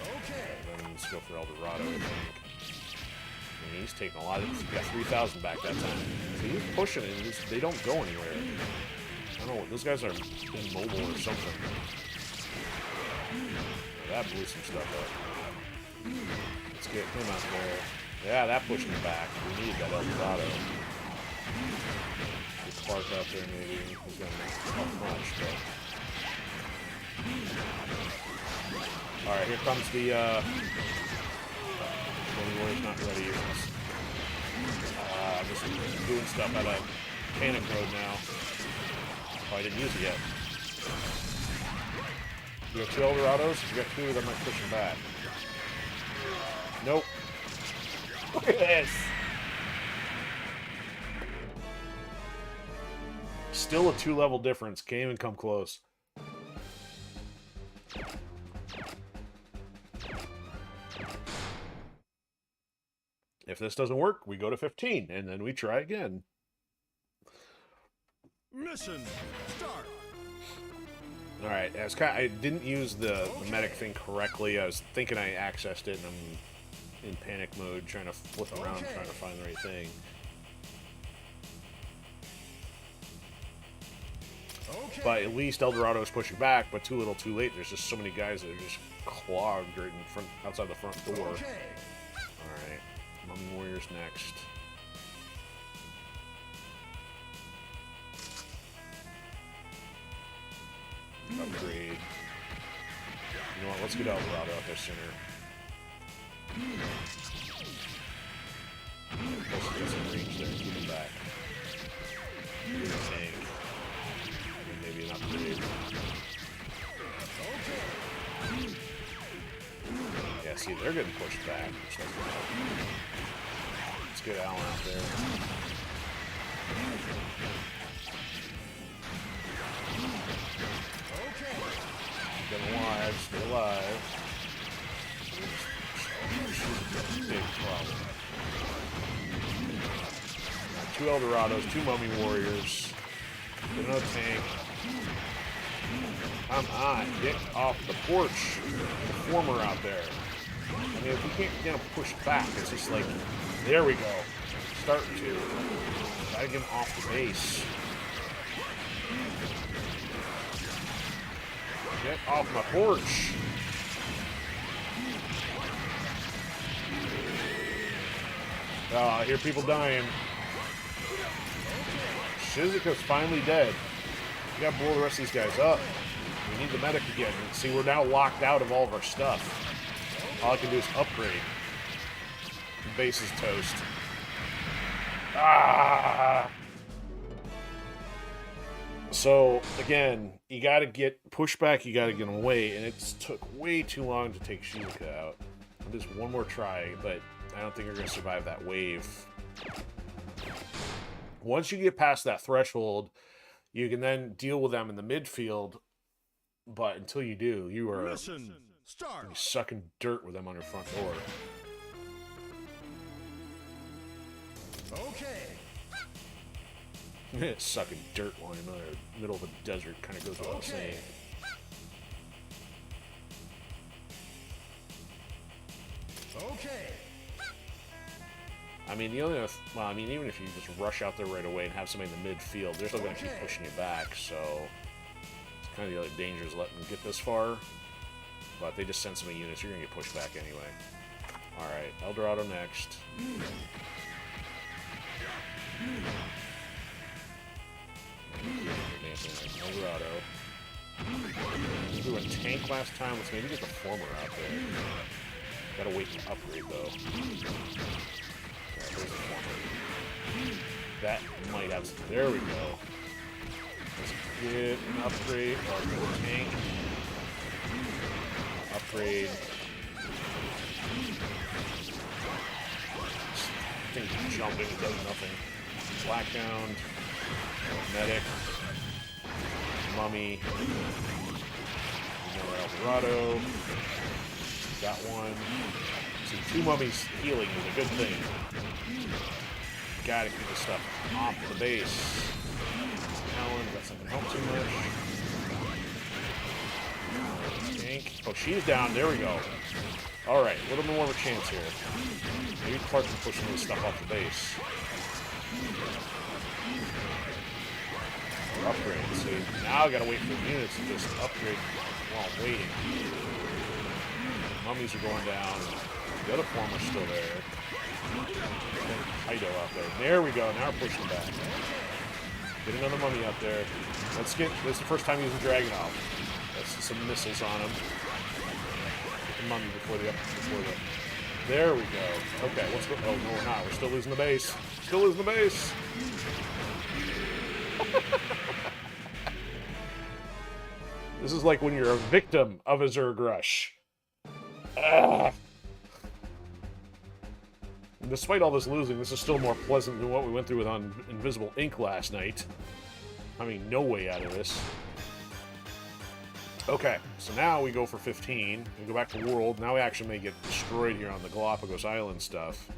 Speaker 1: Then let's go for El Dorado, I think. I mean, he's taking a lot of... He got 3,000 back that time. So he's pushing it, and they don't go anywhere. I don't know, those guys are immobile or something. That blew some stuff up. Let's get him out there. Yeah, that pushed him back. We need that El Dorado. Get Clark out there, maybe. He's gonna help much, but... Alright, here comes the, Mummy Warrior's not ready. I'm just doing stuff out of panic mode now. Oh, I didn't use it yet. You got 2 El Dorados? If you got 2, that might push him back. Nope. Look at this! Still a 2-level difference. Can't even come close. If this doesn't work, we go to 15, and then we try again.
Speaker 2: Mission start.
Speaker 1: Alright, I didn't use the medic thing correctly. I was thinking I accessed it, and I'm in panic mode, trying to flip around, trying to find the right thing. But at least El Dorado is pushing back, but too little too late. There's just so many guys that are just clogged right in front, outside the front door. Alright, Mummy Warrior's next. Upgrade. You know what, let's get El Dorado out there sooner. Let's get some range there and keep him back. Maybe a tank. And maybe an upgrade. Yeah, see, they're getting pushed back. Which doesn't help. Let's get Alan out there. Get alive, stay alive. She's a big problem. 2 El Dorados, 2 Mummy Warriors. Get another tank. Come on, get off the porch. The former out there. I mean, if we can't get him pushed back, it's just like, there we go. Starting to. Gotta get him off the base. Get off my porch. Oh, I hear people dying. Shizuka's finally dead. We gotta blow the rest of these guys up. We need the medic again. See, we're now locked out of all of our stuff. All I can do is upgrade. The base is toast. Ah! So, again, you gotta get pushback, you gotta get them away, and it took way too long to take Shizuka out. Just one more try, but I don't think you're gonna survive that wave. Once you get past that threshold, you can then deal with them in the midfield, but until you do, you are
Speaker 2: Mission start.
Speaker 1: sucking dirt with them on your front door.
Speaker 2: Okay.
Speaker 1: Sucking dirt while you're in the middle of a desert kind of goes without saying.
Speaker 2: Okay.
Speaker 1: I mean, even if you just rush out there right away and have somebody in the midfield, they're still going to keep pushing you back, so it's kind of the other danger is letting them get this far. But they just send so many units, you're going to get pushed back anyway. Alright, Eldorado next. Eldorado. We went tank last time. Let's maybe get the former out there. Gotta wait to upgrade though. There's the former. That might have. There we go. Let's get an upgrade. Tank. Upgrade. This thing's jumping. It does nothing. Blackhound. Medic. Mummy. Eldorado. Got one. See, 2 mummies healing is a good thing. Gotta keep this stuff off the base. Alan, that doesn't help too much. Tank. Oh, she's down. There we go. Alright, a little bit more of a chance here. Maybe Clark can push some of this stuff off the base. Upgrade. See, now I gotta wait for the units to just upgrade while I'm waiting. Mummies are going down. The other former's still there. Kaido out there. There we go. Now we're pushing back. Get another mummy out there. Let's get. This is the first time using Dragon off. That's some missiles on him. Get the mummy before the. There we go. Okay, what's the? Oh no, we're not. We're still losing the base. Still losing the base. This is like when you're a victim of a Zerg rush. Despite all this losing, this is still more pleasant than what we went through with on Invisible Ink last night. I mean, no way out of this. Okay, so now we go for 15. We go back to World. Now we actually may get destroyed here on the Galapagos Island stuff.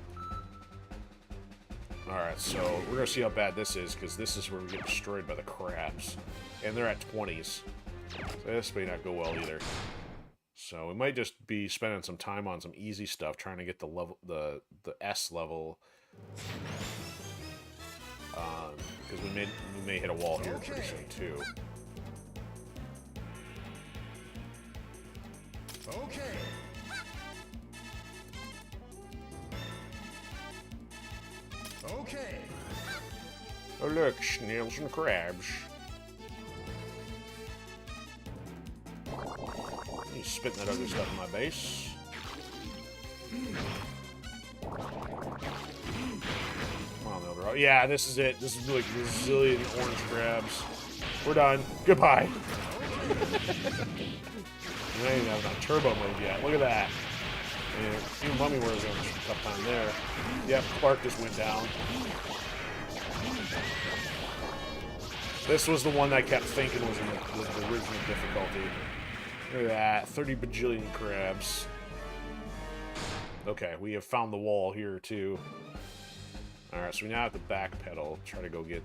Speaker 1: Alright, so we're going to see how bad this is, because this is where we get destroyed by the crabs. And they're at 20s. So this may not go well either. So we might just be spending some time on some easy stuff, trying to get the level, the S level, because we may hit a wall here pretty soon too.
Speaker 2: Okay. Okay.
Speaker 1: Oh look, snails and crabs. He's spitting that other stuff in my base. Come on, Eldorado. Yeah, this is it. This is like a zillion orange crabs. We're done. Goodbye. We ain't even have enough turbo mode yet. Look at that. And even Mummy Warriors having a tough time there. Yep, Clark just went down. This was the one I kept thinking was the original difficulty. Look at that, 30 bajillion crabs. Okay, we have found the wall here too. Alright, so we now have to backpedal, try to go get...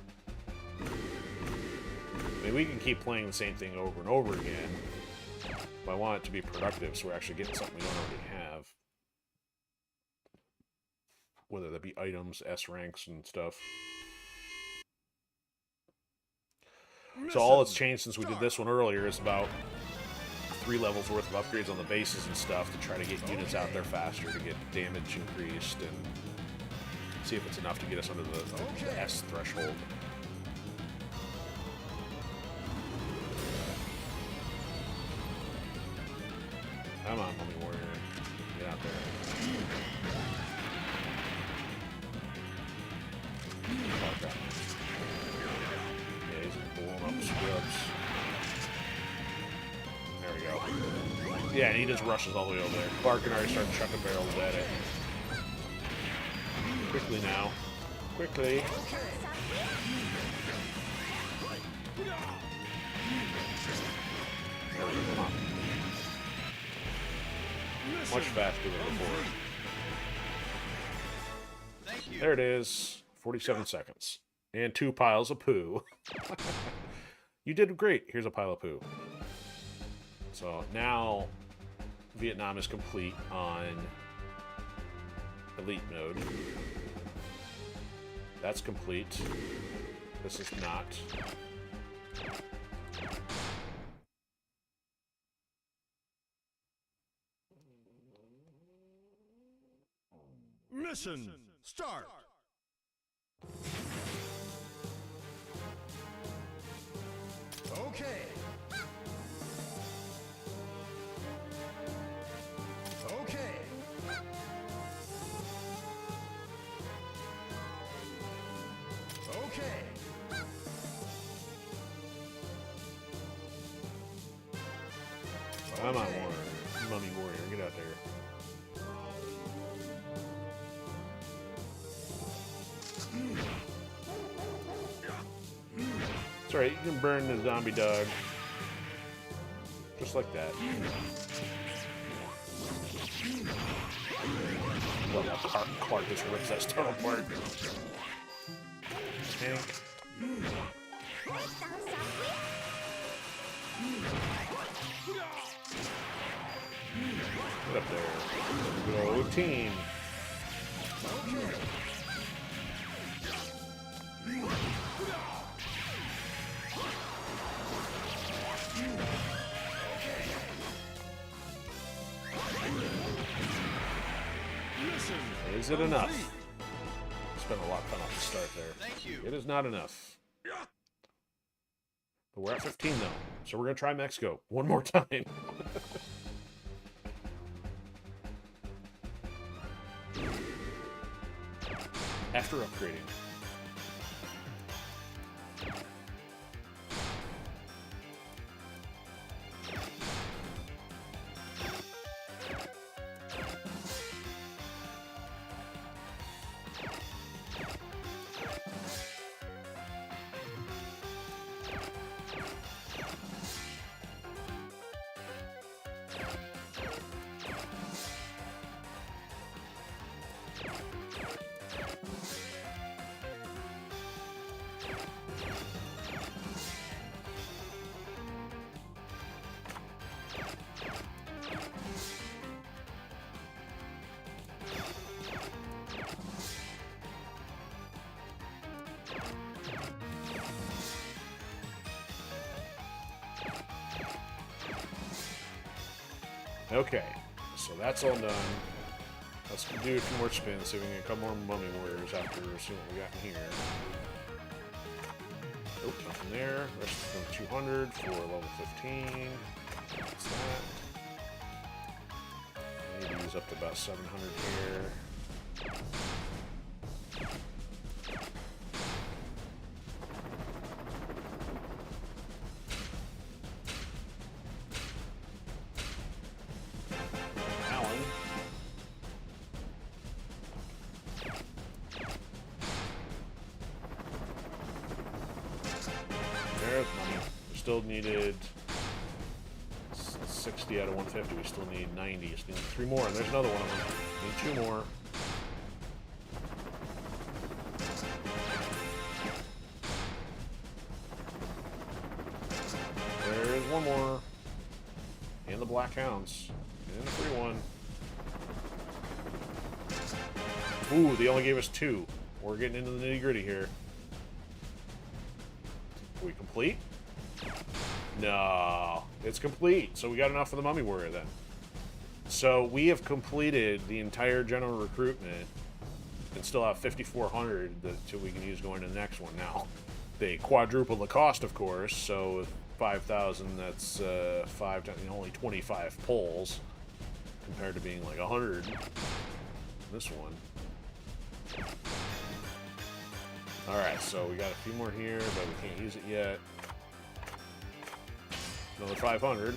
Speaker 1: I mean, we can keep playing the same thing over and over again, but I want it to be productive, so we're actually getting something we don't already have. Whether that be items, S ranks, and stuff. So all that's changed since we did this one earlier is about 3 levels worth of upgrades on the bases and stuff to try to get units out there faster, to get damage increased, and see if it's enough to get us under the S threshold. Come on, Mummy Warrior. Get out there. Oh, crap. Yeah, he's pulling up scrubs. There we go. Yeah, and he just rushes all the way over there. Clark can already start chucking barrels at it. Quickly now. Quickly. There we go. Come on. Much faster than before. There it is. 47 seconds. And 2 piles of poo. You did great. Here's a pile of poo. So now Vietnam is complete on elite mode. That's complete. This is not.
Speaker 2: Mission start. Okay. Okay. Okay.
Speaker 1: Come on, Warrior. Mummy Warrior, get out there. It's alright, you can burn the zombie dog. Just like that. Love how Clark just rips that stone apart. Tank. Get up there. Go team. Is it enough? Spent a lot of time off the start there.
Speaker 2: Thank you.
Speaker 1: It is not enough. But we're at 15 though, so we're gonna try Mexico one more time. After upgrading. Okay, so that's all done. Let's do a few more spins, see if we can get a couple more Mummy Warriors after seeing what we got in here. Nope, nothing there. Rest of them 200 for level 15. That's that. Maybe use up to about 700 here. Still needed 60 out of 150. We still need 90. Still need 3 more, and there's another one of them. Need 2 more. There's 1 more. And the Black Hounds. And the free one. Ooh, they only gave us 2. We're getting into the nitty-gritty here. Are we complete? No. It's complete. So we got enough for the Mummy Warrior then. So we have completed the entire general recruitment and still have 5,400 that we can use going to the next one. Now, they quadruple the cost, of course. So with 5,000, that's only 25 pulls compared to being like 100. This one. Alright, so we got a few more here, but we can't use it yet. Another 500.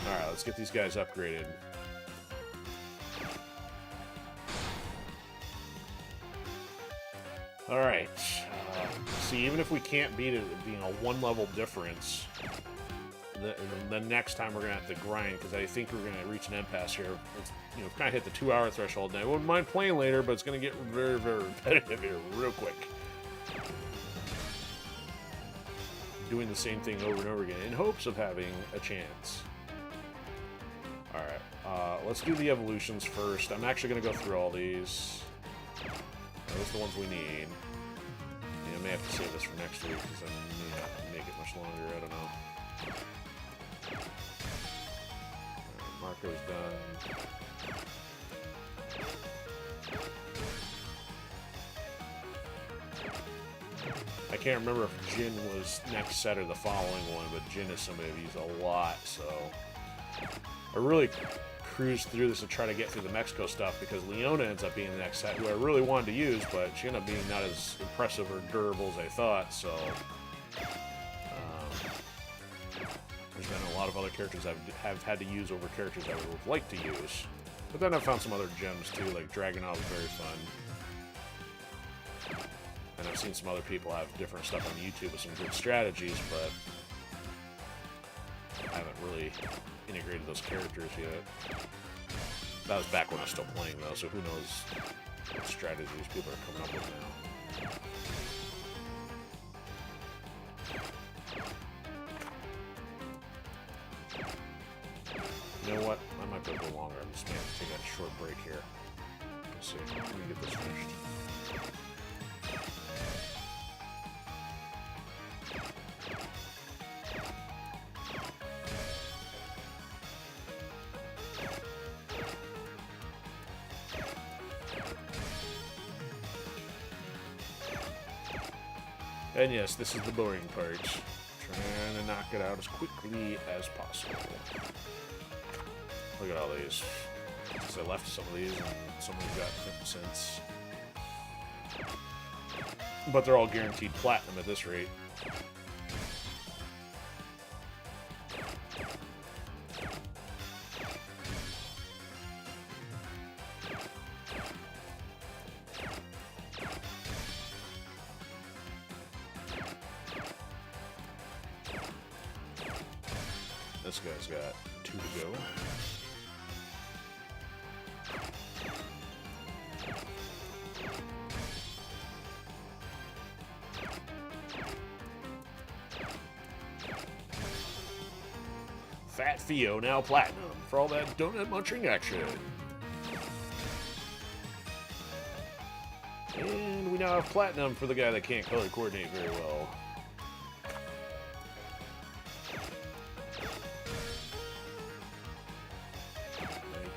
Speaker 1: Alright, let's get these guys upgraded. Alright. See, even if we can't beat it being a one-level difference, the next time we're going to have to grind, because I think we're going to reach an impasse here. It's, kind of hit the 2-hour threshold, and I wouldn't mind playing later, but it's going to get very, very repetitive here real quick. Doing the same thing over and over again in hopes of having a chance. Alright, let's do the evolutions first. I'm actually going to go through all these. Those are the ones we need. Yeah, I may have to save this for next week, because I may not make it much longer, I don't know. Marco's done. I can't remember if Jin was next set or the following one, but Jin is somebody I've used a lot, so I really cruised through this to try to get through the Mexico stuff because Leona ends up being the next set, who I really wanted to use, but she ended up being not as impressive or durable as I thought, so there's been a lot of other characters I've had to use over characters I would have liked to use. But then I've found some other gems too, like Dragonov was very fun. And I've seen some other people have different stuff on YouTube with some good strategies, but I haven't really integrated those characters yet. That was back when I was still playing though, so who knows what strategies people are coming up with now. You know what? I might go a little longer. I'm just going to take a short break here. Let's see. Let me get this finished. And yes, this is the boring part. Trying to knock it out as quickly as possible. Look at all these. So I left some of these, and some of them got 50 cents. But they're all guaranteed platinum at this rate. This guy's got 2 to go. Fat Theo now platinum for all that donut munching action. And we now have platinum for the guy that can't color coordinate very well.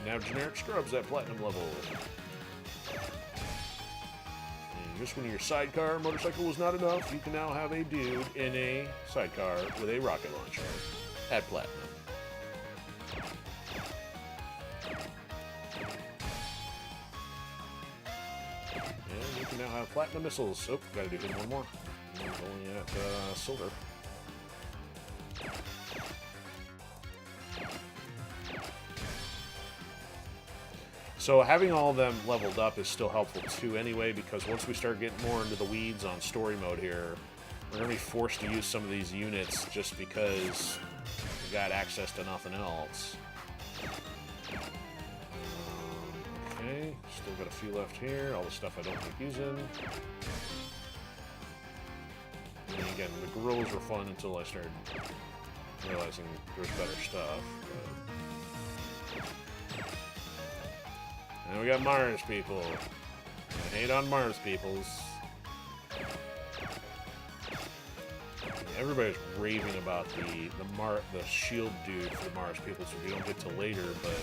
Speaker 1: Now generic scrubs at platinum level. And just when your sidecar motorcycle was not enough, you can now have a dude in a sidecar with a rocket launcher at platinum. And you can now have platinum missiles. Oh, gotta do him one more. He's only at silver. So having all of them leveled up is still helpful too anyway, because once we start getting more into the weeds on story mode here, we're going to be forced to use some of these units just because we got access to nothing else. Okay, still got a few left here, all the stuff I don't like using. And again, the gorillas were fun until I started realizing there's better stuff. But... And we got Mars people. I hate on Mars peoples. everybody's raving about the shield dude for the Mars people, so we don't get to later, but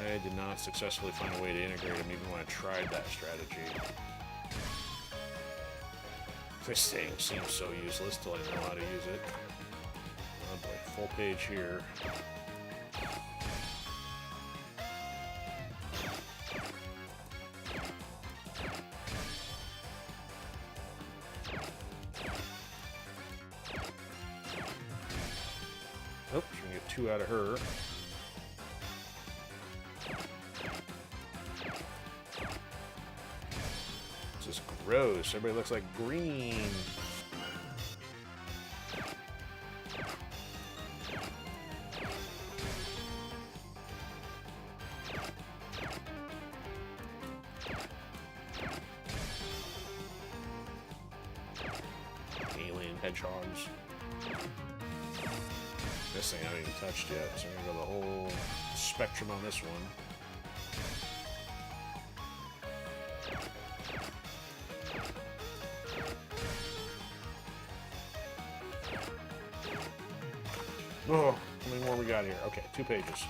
Speaker 1: I did not successfully find a way to integrate him even when I tried that strategy. This thing seems so useless till I know how to use it. Oh boy, full page here. Oh, she's gonna get 2 out of her. This is gross. Everybody looks like green. Alien hedgehogs. This thing I haven't even touched yet, so I'm gonna go the whole spectrum on this one. Oh, how many more we got here? Okay, 2 pages.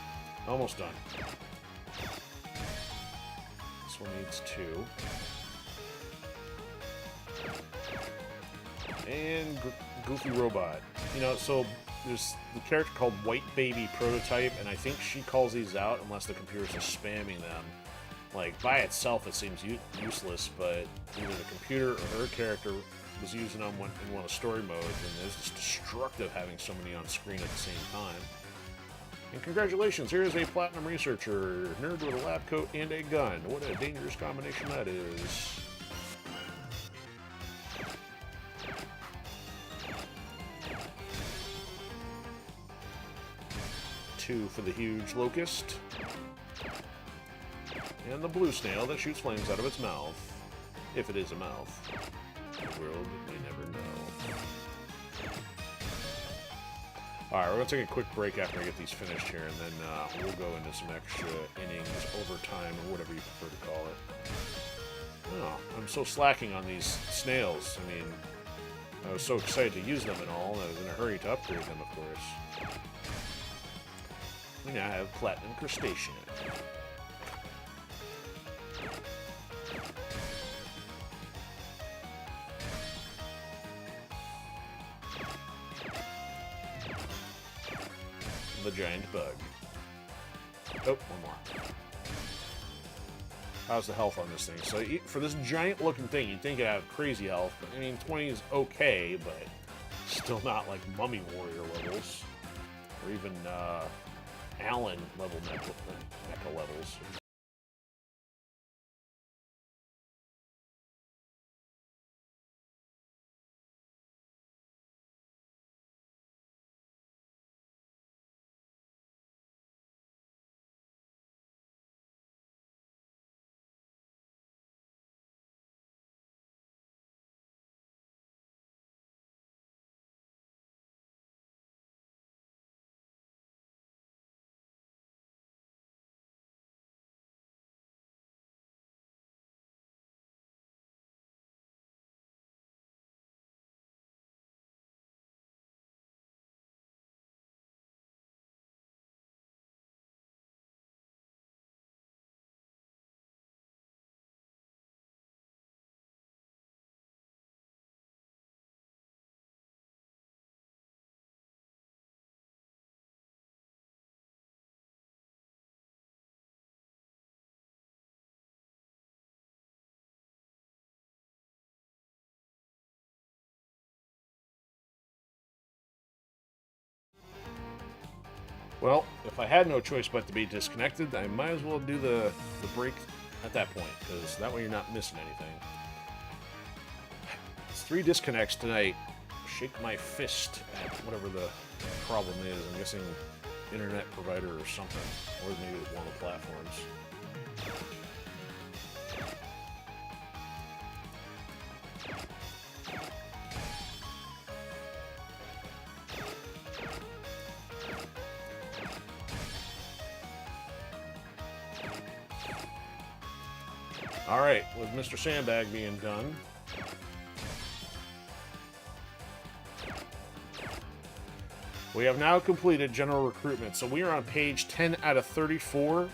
Speaker 1: Almost done. This one needs 2. And Goofy Robot. You know, so there's the character called White Baby Prototype, and I think she calls these out unless the computer's just spamming them. Like, by itself it seems useless, but either the computer or her character was using them in one of story modes, and it's just destructive having so many on screen at the same time. And congratulations, here is a platinum researcher, nerd with a lab coat and a gun. What a dangerous combination that is. Two for the huge locust. And the blue snail that shoots flames out of its mouth. If it is a mouth. The world may never know. Alright, we're going to take a quick break after I get these finished here, and then we'll go into some extra innings, overtime, or whatever you prefer to call it. Oh, I'm so slacking on these snails. I mean, I was so excited to use them and all, and I was in a hurry to upgrade them, of course. We now have Platinum Crustacean. The giant bug. Oh, one more. How's the health on this thing? So for this giant looking thing, you'd think it'd have crazy health, but I mean 20 is okay, but still not like Mummy Warrior levels. Or even Allen level mecha levels. Well, if I had no choice but to be disconnected, I might as well do the break at that point, because that way you're not missing anything. It's 3 disconnects tonight. Shake my fist at whatever the problem is. I'm guessing internet provider or something, or maybe one of the platforms. Alright, with Mr. Sandbag being done, We have now completed general recruitment, so we are on page 10 out of 34.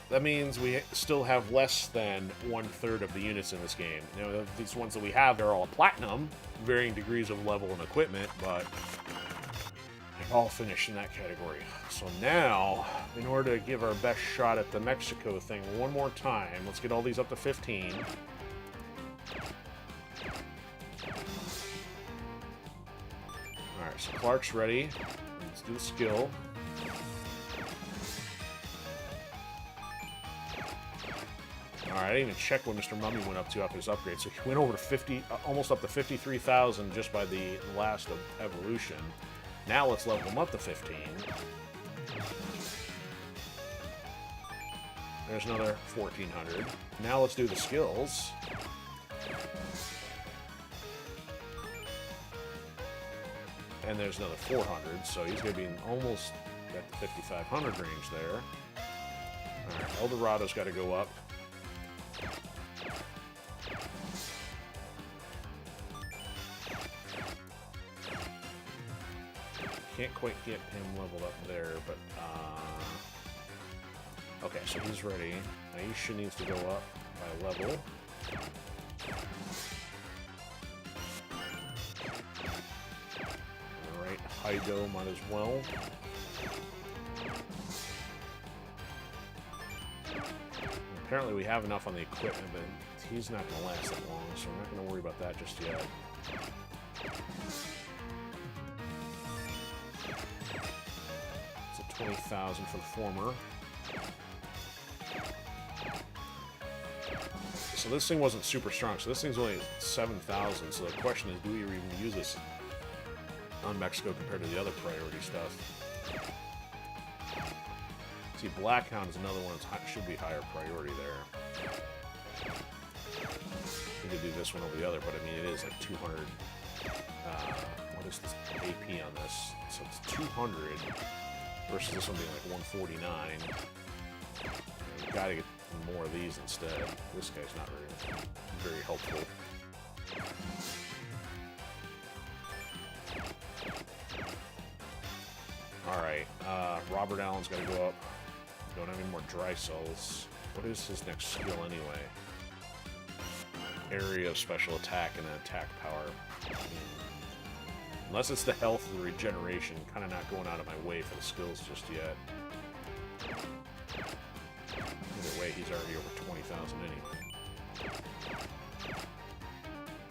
Speaker 1: That means we still have less than 1/3 of the units in this game. Now, these ones that we have, they're all platinum, varying degrees of level and equipment, but they're all finished in that category. So now, in order to give our best shot at the Mexico thing one more time, let's get all these up to 15. Alright, so Clark's ready. Let's do the skill. Alright, I didn't even check what Mr. Mummy went up to after his upgrade. So he went over to 50, almost up to 53,000 just by the last evolution. Now let's level him up to 15. There's another 1,400. Now let's do the skills. And there's another 400, so he's going to be almost at the 5,500 range there. Alright, Eldorado's got to go up. Can't quite get him leveled up there, but, okay, so he's ready. Aisha needs to go up by level. Alright, Haido might as well. Apparently we have enough on the equipment, but he's not going to last that long, so we're not going to worry about that just yet. It's a 20,000 for the former. So this thing wasn't super strong, so this thing's only 7,000, so the question is, do we even use this on Mexico compared to the other priority stuff? See, Blackhound is another one that should be higher priority there. We could do this one over the other, but I mean, it is like 200. What is this AP on this? So it's 200 versus this one being like 149. We gotta get more of these instead. This guy's not very helpful. Alright, Robert Allen's gotta go up. Don't have any more dry cells. What is his next skill anyway? Area of special attack and then attack power. Unless it's the health or the regeneration, kind of not going out of my way for the skills just yet. Either way, he's already over 20,000 anyway.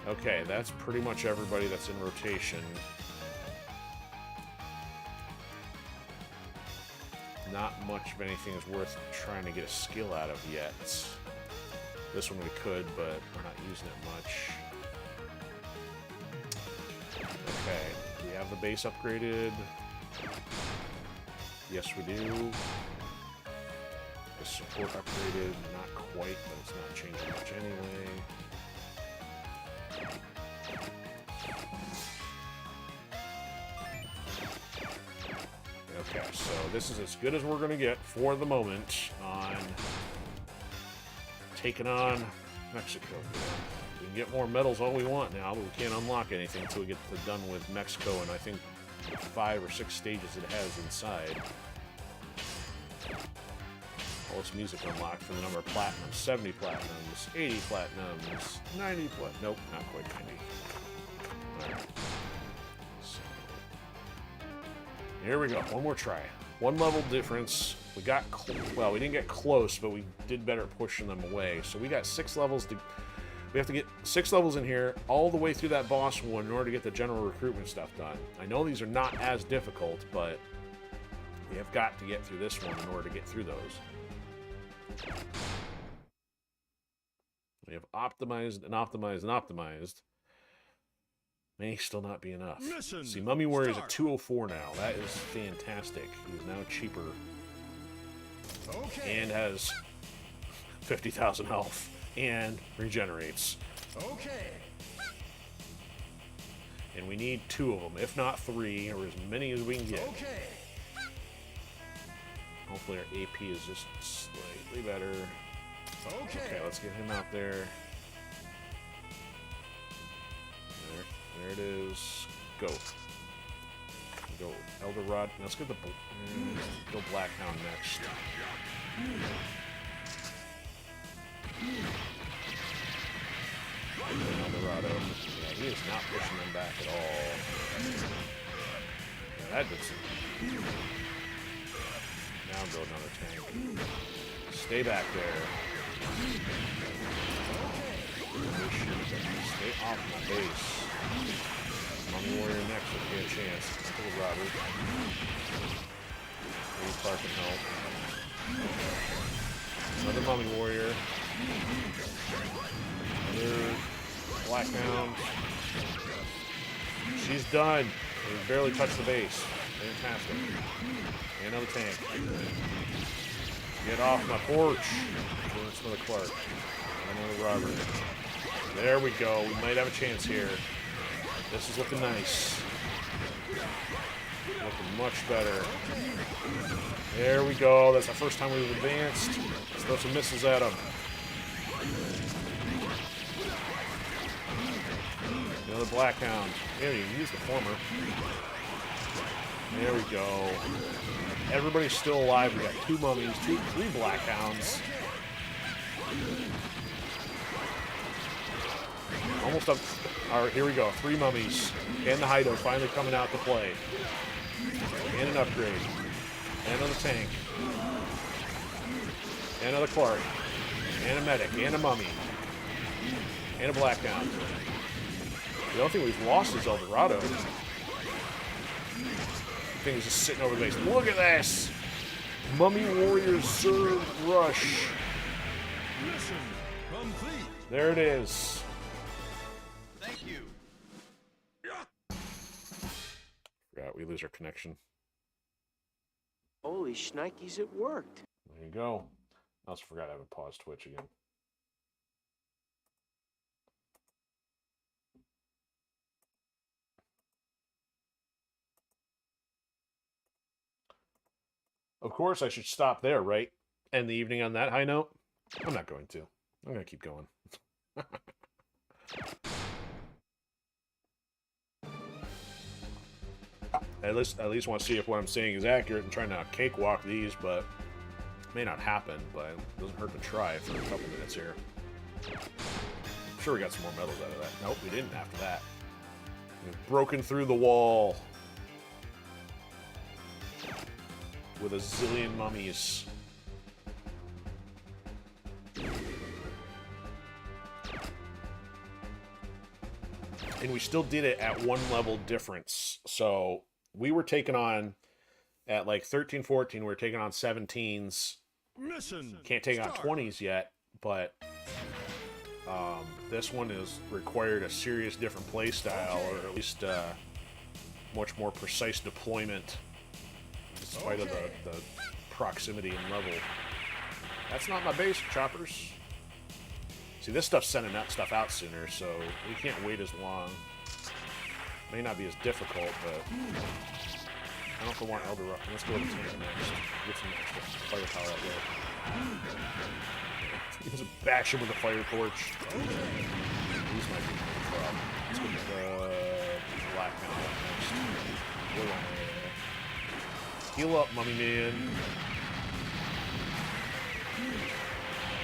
Speaker 1: Okay, that's pretty much everybody that's in rotation. Not much of anything is worth trying to get a skill out of yet. This one we could, but we're not using it much. Okay, do we have the base upgraded? Yes, we do. The support upgraded, not quite, but it's not changing much anyway. Okay, so this is as good as we're going to get for the moment on taking on Mexico. We can get more medals all we want now, but we can't unlock anything until we get done with Mexico, and I think 5 or 6 stages it has inside. All this music unlocked for the number of platinums. 70 platinums, 80 platinums, 90 nope, not quite 90. Alright. So, here we go, one more try. One level difference. We got, well, we didn't get close, but we did better at pushing them away. So we got 6 levels to, we have to get 6 levels in here all the way through that boss one in order to get the general recruitment stuff done. I know these are not as difficult, but we have got to get through this one in order to get through those. We have optimized and optimized and optimized. May still not be enough.
Speaker 2: Mission
Speaker 1: See, Mummy Warrior's
Speaker 2: start.
Speaker 1: at 204 now. That is fantastic. He's now cheaper
Speaker 2: Okay.
Speaker 1: and has 50,000 health and regenerates.
Speaker 2: Okay.
Speaker 1: And we need 2 of them, if not 3, or as many as we can get.
Speaker 2: Okay.
Speaker 1: Hopefully our AP is just slightly better.
Speaker 2: Okay.
Speaker 1: Okay, let's get him out there. There it is. Go. go Elder Rod. Let's go go Blackhound next. Eldorado. Yeah, he is not pushing them back at all. Yeah, that did some. Now go another tank. Stay back there. Stay off my base. Mummy Warrior next if you get a chance. Little Robert. Maybe Clark can help. Another Mummy Warrior. Another Blackhound. She's done. We barely touched the base. Fantastic. And another tank. Get off my porch. That's another Clark. Another Robert. There we go. We might have a chance here. This is looking nice. Looking much better. There we go. That's the first time we've advanced. Let's throw some missiles at them. Another Blackhound. There, you can use the former. There we go. Everybody's still alive. We got 2 mummies, 3 Blackhounds. Almost up. All right, here we go. 3 mummies. And the hideout finally coming out to play. And an upgrade. And another tank. And another Clark. And a medic. And a mummy. And a Blackhound. The only thing we've lost is Eldorado. The thing is just sitting over the base. Look at this! Mummy Warrior Zerg Rush.
Speaker 2: Mission complete.
Speaker 1: There it is.
Speaker 2: Thank you.
Speaker 1: Forgot we lose our connection.
Speaker 3: Holy shnikes, it worked.
Speaker 1: There you go. I also forgot I haven't paused Twitch again. Of course, I should stop there, right? End the evening on that high note? I'm not going to. I'm going to keep going. At least want to see if what I'm saying is accurate and trying to cakewalk these, but it may not happen, but it doesn't hurt to try for a couple minutes here. I'm sure we got some more medals out of that. Nope, we didn't after that. We've broken through the wall with a zillion mummies. And we still did it at 1 level difference. So we were taking on, at like 13, 14, we were taking on 17s.
Speaker 2: Mission.
Speaker 1: Can't take on 20s yet, but this one is required a serious different play style, or at least much more precise deployment, despite of the proximity and level. That's not my base, choppers. See, this stuff's sending that stuff out sooner, so we can't wait as long. May not be as difficult, but I don't know if I want Eldorado. Let's go to the tank next. Get some extra firepower out there. Just bash him with a fire torch. These might be a problem. Let's go with the Blackhound next. Heal up, Mummy Man.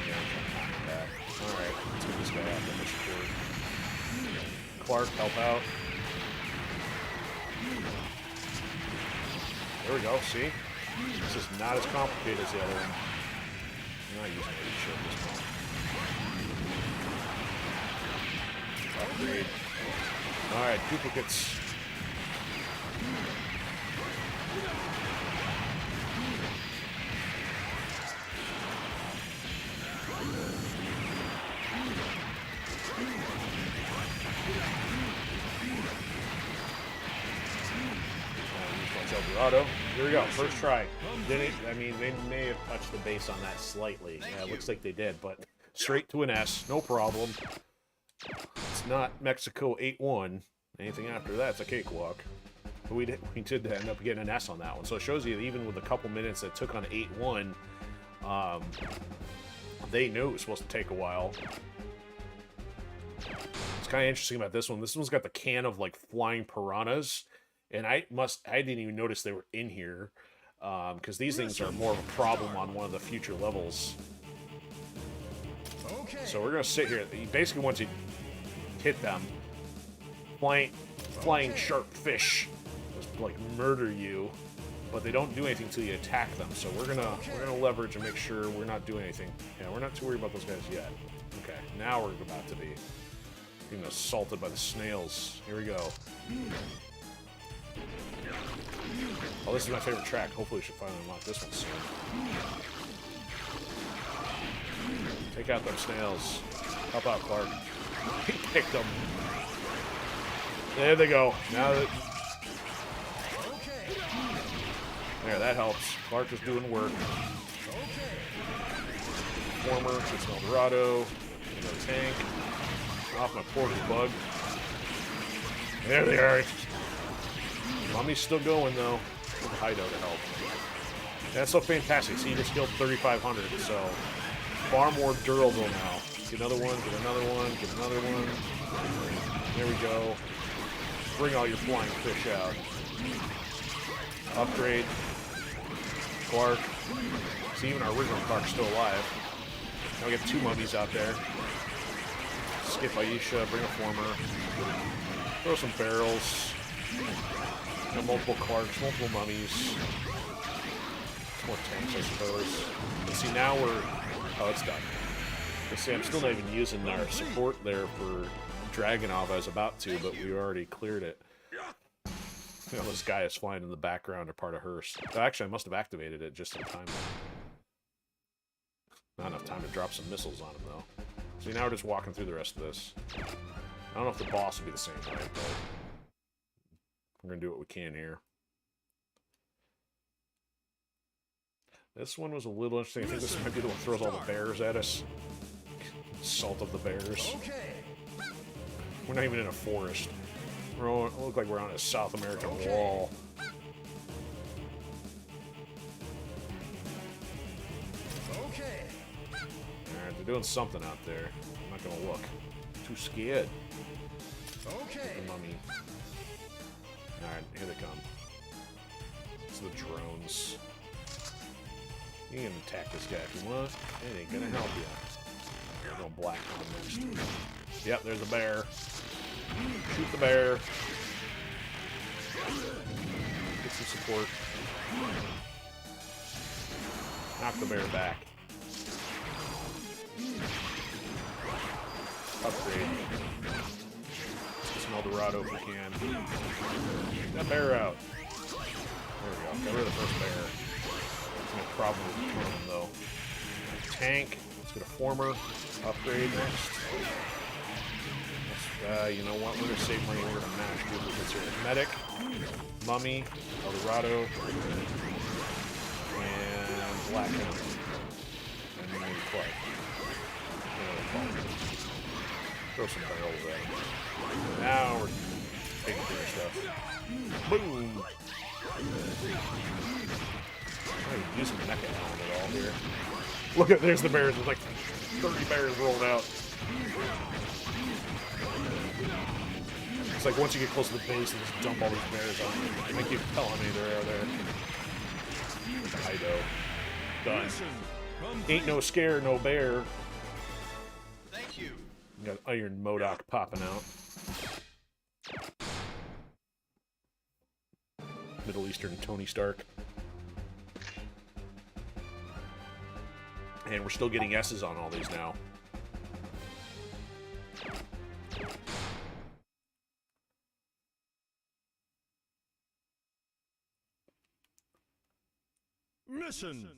Speaker 1: Yeah, I'm trying to knock him back. Alright, let's get this guy out there. Mission forward. Clark, help out. There we go, see? This is not as complicated as the other one. I'm not using any shit at this point. Upgrade. Alright, duplicates. Eldorado. Here we go. First try. Didn't, I mean, they may have touched the base on that slightly. Yeah, it looks like they did, but straight to an S. No problem. It's not Mexico 8-1. Anything after that's a cakewalk. But we did end up getting an S on that one. So it shows you that even with a couple minutes that took on 8-1, they knew it was supposed to take a while. It's kind of interesting about this one. This one's got the can of, like, flying piranhas. And I didn't even notice they were in here, because these things are more of a problem on one of the future levels.
Speaker 2: Okay.
Speaker 1: So we're gonna sit here. Basically, once you hit them, flying sharp fish just like murder you, but they don't do anything till you attack them. So we're gonna leverage and make sure we're not doing anything. Yeah, we're not too worried about those guys yet. Okay, now we're about to be being assaulted by the snails. Here we go. Oh, this is my favorite track. Hopefully we should finally unlock this one soon. Take out them snails. Help out, Clark. He picked them. There they go. Now that... There, that helps. Clark is doing work. Former, it's an Eldorado. Another tank. Off my portal bug. There they are. Mummy's still going, though. With the hideout to help. That's so fantastic. See, you just killed 3,500, so far more durable now. Get another one, get another one, get another one. There we go. Bring all your flying fish out. Upgrade. Clark. See, even our original Clark's still alive. Now we get 2 mummies out there. Skip Aisha, bring a former. Throw some barrels. Got multiple Clarks, multiple mummies. More tanks, I suppose. And see, now we're... Oh, it's done. You see, I'm still not even using our support there for Dragonov. I was about to, but we already cleared it. You know, this guy is flying in the background or part of hers. Oh, actually, I must have activated it just in time. Not enough time to drop some missiles on him, though. See, now we're just walking through the rest of this. I don't know if the boss will be the same way, but we're going to do what we can here. This one was a little interesting. I think this might be the one that throws all the bears at us. Salt of the bears. We're not even in a forest. We look like we're on a South American wall. Alright, they're doing something out there. I'm not gonna look. Too scared. The mummy. Alright, here they come. It's the drones. You can attack this guy if you want. It ain't gonna help you. You're going black on next. Yep, there's a bear. Shoot the bear. Get some support. Knock the bear back. Upgrade. Let's get some Eldorado if we can. Get that bear out. There we go. Got rid of the first bear. No problem with him, though. Tank. Let's get a former. Upgrade next. You know what? We're going to save money. We're going to mash duplicates here. Medic. Mummy. Eldorado. And Black Hound. And maybe Clark. Throw some barrels at him. Now we're taking care of stuff. Boom! I'm not even using mecha helmet at all here. Look at, there's the bears. There's like 30 bears rolled out. It's like once you get close to the base, they just dump all these bears on you. I think you can tell how many there are there. With the hideout. Done. Ain't no scare, no bear.
Speaker 2: Thank you.
Speaker 1: You got Iron Modoc popping out. Middle Eastern Tony Stark. And we're still getting S's on all these now.
Speaker 2: Mission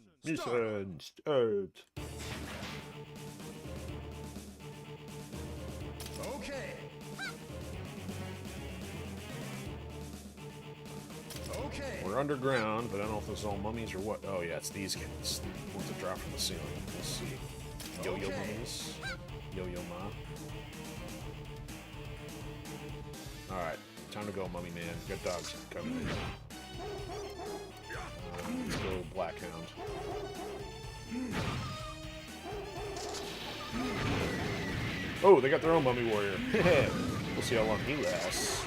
Speaker 1: start.
Speaker 2: Okay.
Speaker 1: We're underground, but I don't know if this is all mummies or what. Oh yeah, it's these guys. The ones that drop from the ceiling. We'll see. Yo-yo mummies. Yo-yo ma. Alright, time to go, mummy man. Got dogs coming in. Let's go Black Hound. Oh, they got their own mummy warrior. We'll see how long he lasts.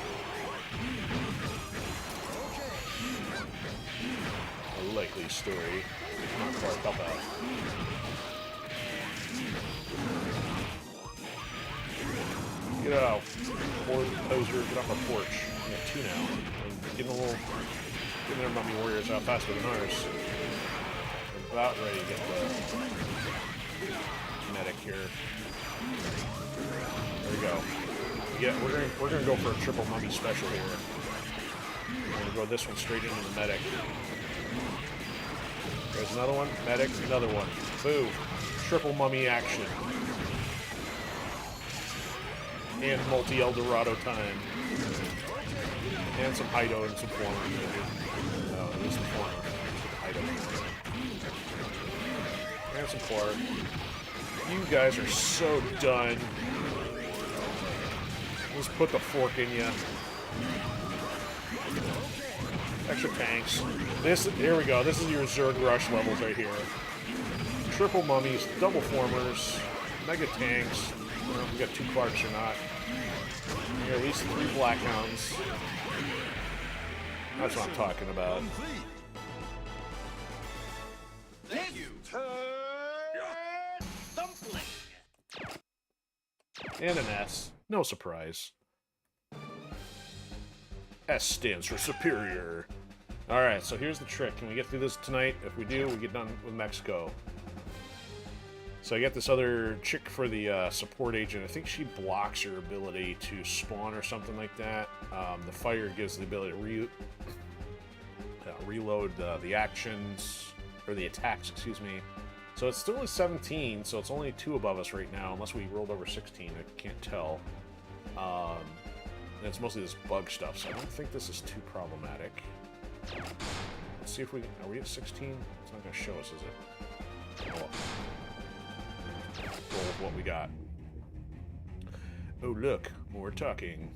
Speaker 1: unlikely story. Come on, Clark, help out. Get out. Poor poser, get off our porch. We got 2 now. Getting their mummy warriors out faster than ours. We're about ready to get the medic here. There we go. Yeah, we're gonna go for a triple mummy special here. We're gonna go this one straight into the medic. There's another one, medic, another one. Boo! Triple mummy action. And multi-Eldorado time. And some Hido and some Form. No, it is the Form. Hido. And some Clark. You guys are so done. Let's put the fork in ya. Extra tanks. Here we go. This is your Zerg Rush levels right here. Triple mummies, double formers, mega tanks. I don't know if we got 2 Clarks or not. At least 3 Blackhounds. That's what I'm talking about.
Speaker 2: Thank you.
Speaker 1: And an S. No surprise. S stands for superior. Alright, so here's the trick. Can we get through this tonight? If we do, we get done with Mexico. So I got this other chick for the support agent. I think she blocks her ability to spawn or something like that. The fire gives the ability to reload the actions, or the attacks, excuse me. So it's still at 17, so it's only 2 above us right now, unless we rolled over 16, I can't tell. And it's mostly this bug stuff, so I don't think this is too problematic. Let's see if we... Are we at 16? It's not going to show us, is it? Oh, well. Roll with what we got. Oh, look. More talking.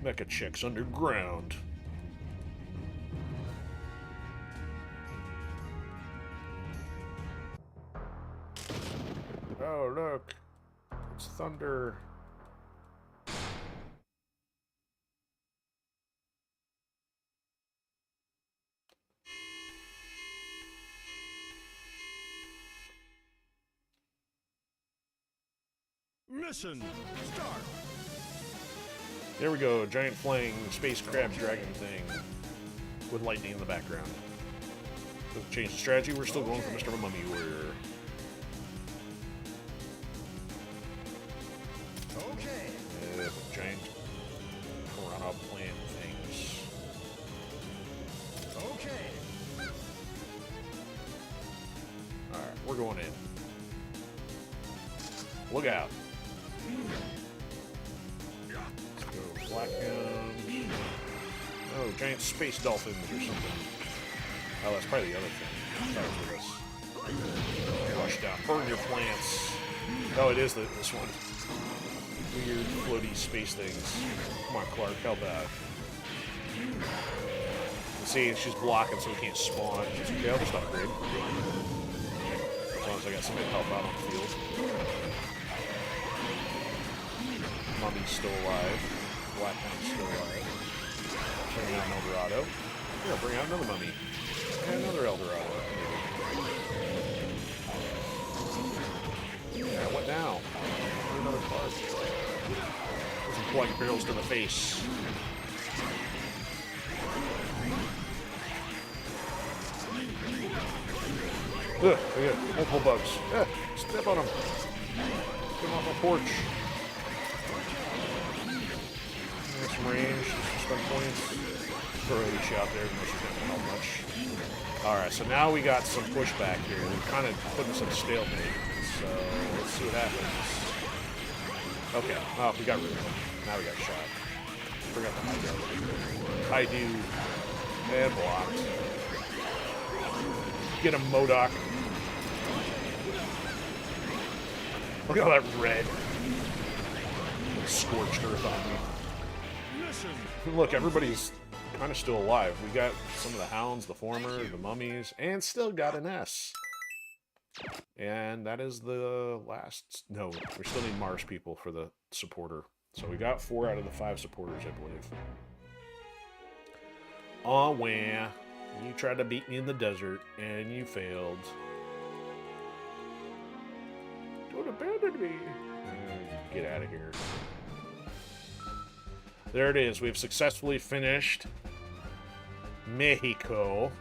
Speaker 1: Mecha checks underground. Oh, look. It's thunder.
Speaker 2: Mission start.
Speaker 1: There we go. Giant flying space crab dragon thing. With lightning in the background. Doesn't change the strategy. We're still going for Mr. Mummy Warrior.
Speaker 2: Okay.
Speaker 1: Giant piranha plant things.
Speaker 2: Okay.
Speaker 1: Alright, we're going in. Look out. Let's go Blackhounds. Oh, giant space dolphins or something. Oh, that's probably the other thing. That was with us. Flush down. Burn your plants. Oh, it is this one. Weird, floaty space things. Come on, Clark, help out. See, she's blocking so we can't spawn. Okay, I'll just upgrade. As long as I got somebody to help out on the field. Mummy's still alive. Blackhound's still alive. Bring out an Eldorado. Yeah, bring out another mummy. And another Eldorado. Yeah, what now? Another card. Put some plug barrels to the face. Ugh, I got multiple bugs. Yeah, step on them. Get them off my porch. There's some range, some stun points. Throw a out there, even though she's not going to help much. Alright, so now we got some pushback here. They're kind of putting us in a stalemate. So, let's see what happens. Okay, oh, we got rid of them. Now we got shot. Forgot the high do. And blocked. Get him, MODOK. Look at all that red. Scorched earth on me. Look, everybody's kind of still alive. We got some of the hounds, the former, the mummies, and still got an S. And that is the last... No, we still need Mars people for the supporter. So we got 4 out of the 5 supporters, I believe. Aw, wah. You tried to beat me in the desert, and you failed. Don't abandon me. Get out of here. There it is. We've successfully finished Mexico.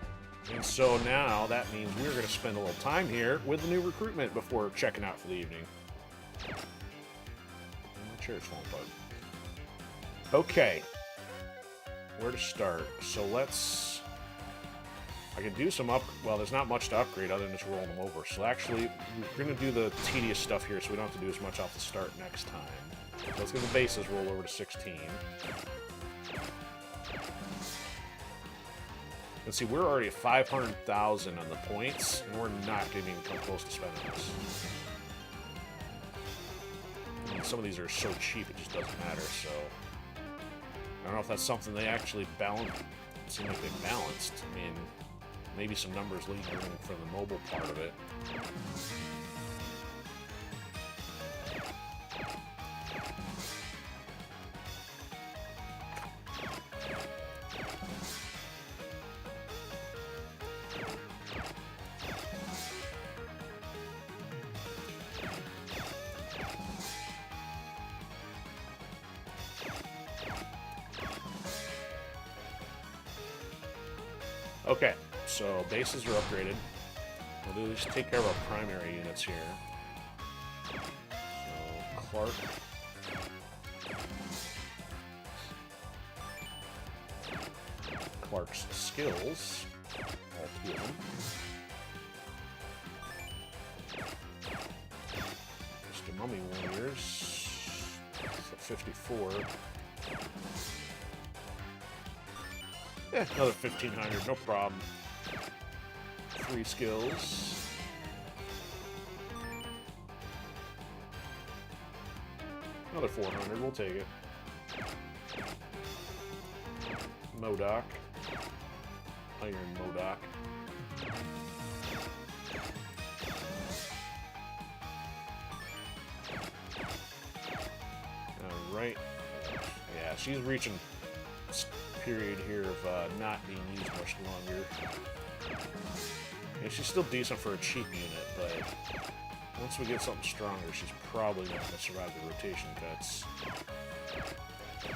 Speaker 1: And so now that means we're going to spend a little time here with the new recruitment before checking out for the evening. My chair's falling apart. Okay. Where to start? So let's... I can do some well, there's not much to upgrade other than just rolling them over. So actually, we're going to do the tedious stuff here so we don't have to do as much off the start next time. So let's get the bases roll over to 16. Let's see, we're already at 500,000 on the points, and we're not going to even come close to spending this. I mean, some of these are so cheap it just doesn't matter, so... I don't know if that's something they actually balance. It seemed like they balanced. I mean, maybe some numbers leading from the mobile part of it. Okay, so bases are upgraded. We'll do just take care of our primary units here. So Clark. Clark's skills. All two of them. Mr. Mummy Warriors. 54. Yeah, another 1,500, no problem. 3 skills. Another 400, we'll take it. Modoc. Iron Modoc. Alright. Yeah, she's reaching period here of not being used much longer. And she's still decent for a cheap unit, but once we get something stronger, she's probably not going to survive the rotation cuts.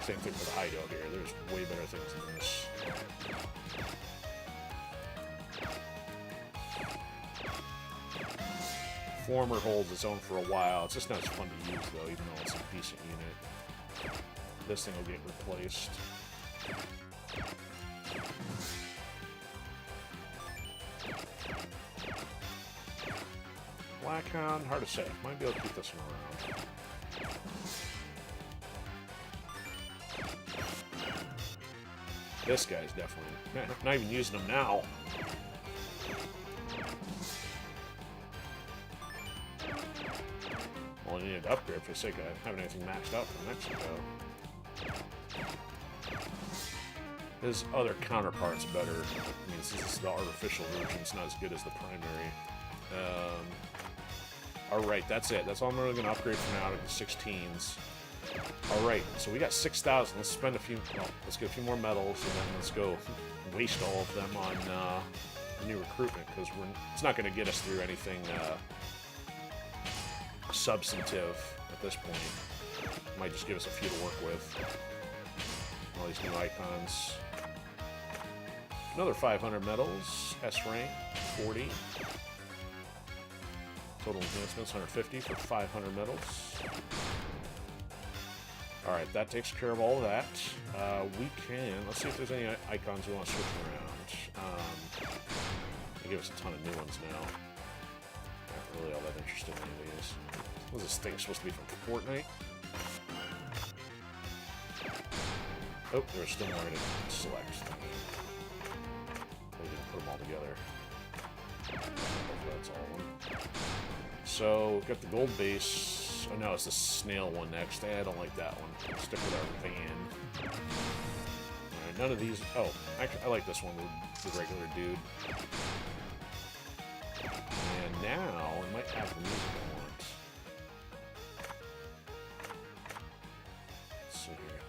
Speaker 1: Same thing for the hideout here. There's way better things than this. Former holds its own for a while. It's just not as fun to use, though, even though it's a decent unit. This thing will get replaced. Blackhound, hard to say. Might be able to keep this one around. This guy's definitely... Man, I'm not even using him now. Well, I needed to upgrade for the sake of having anything maxed out from Mexico. His other counterpart's better. I mean, this is the artificial version. It's not as good as the primary. Alright, that's it. That's all I'm really going to upgrade from now to the 16s. Alright, so we got 6,000. Let's spend a few... Well, let's get a few more medals, and then let's go waste all of them on the new recruitment, because it's not going to get us through anything substantive at this point. It might just give us a few to work with. All these new icons. Another 500 medals. S rank, 40. Total enhancements, 150 for 500 medals. Alright, that takes care of all of that. We can... Let's see if there's any icons we want to switch around. They give us a ton of new ones now. Not really all that interesting anyways. What was this thing supposed to be from Fortnite? Oh, there's still more to select. We didn't put them all together. Hopefully that's all of them. So, we've got the gold base. Oh no, it's the snail one next. I don't like that one. We'll stick with our van. Alright, none of these... Oh, I like this one with the regular dude. And now, we might have the music I want. Let's see here.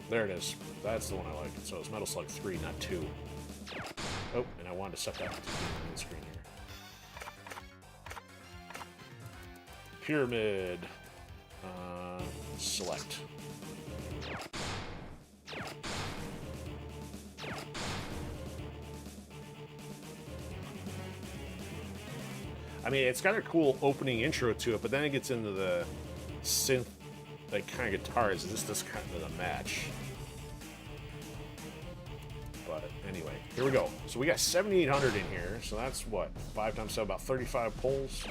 Speaker 1: There it is. That's the one I like. So it's Metal Slug 3, not 2. Oh, and I wanted to set that on the screen here. Pyramid. Select. I mean, it's got a cool opening intro to it, but then it gets into the synth, like, kind of guitars. This is kind of the match. But anyway, here we go. So we got 7,800 in here. So that's what, 5 times 7, about 35 pulls.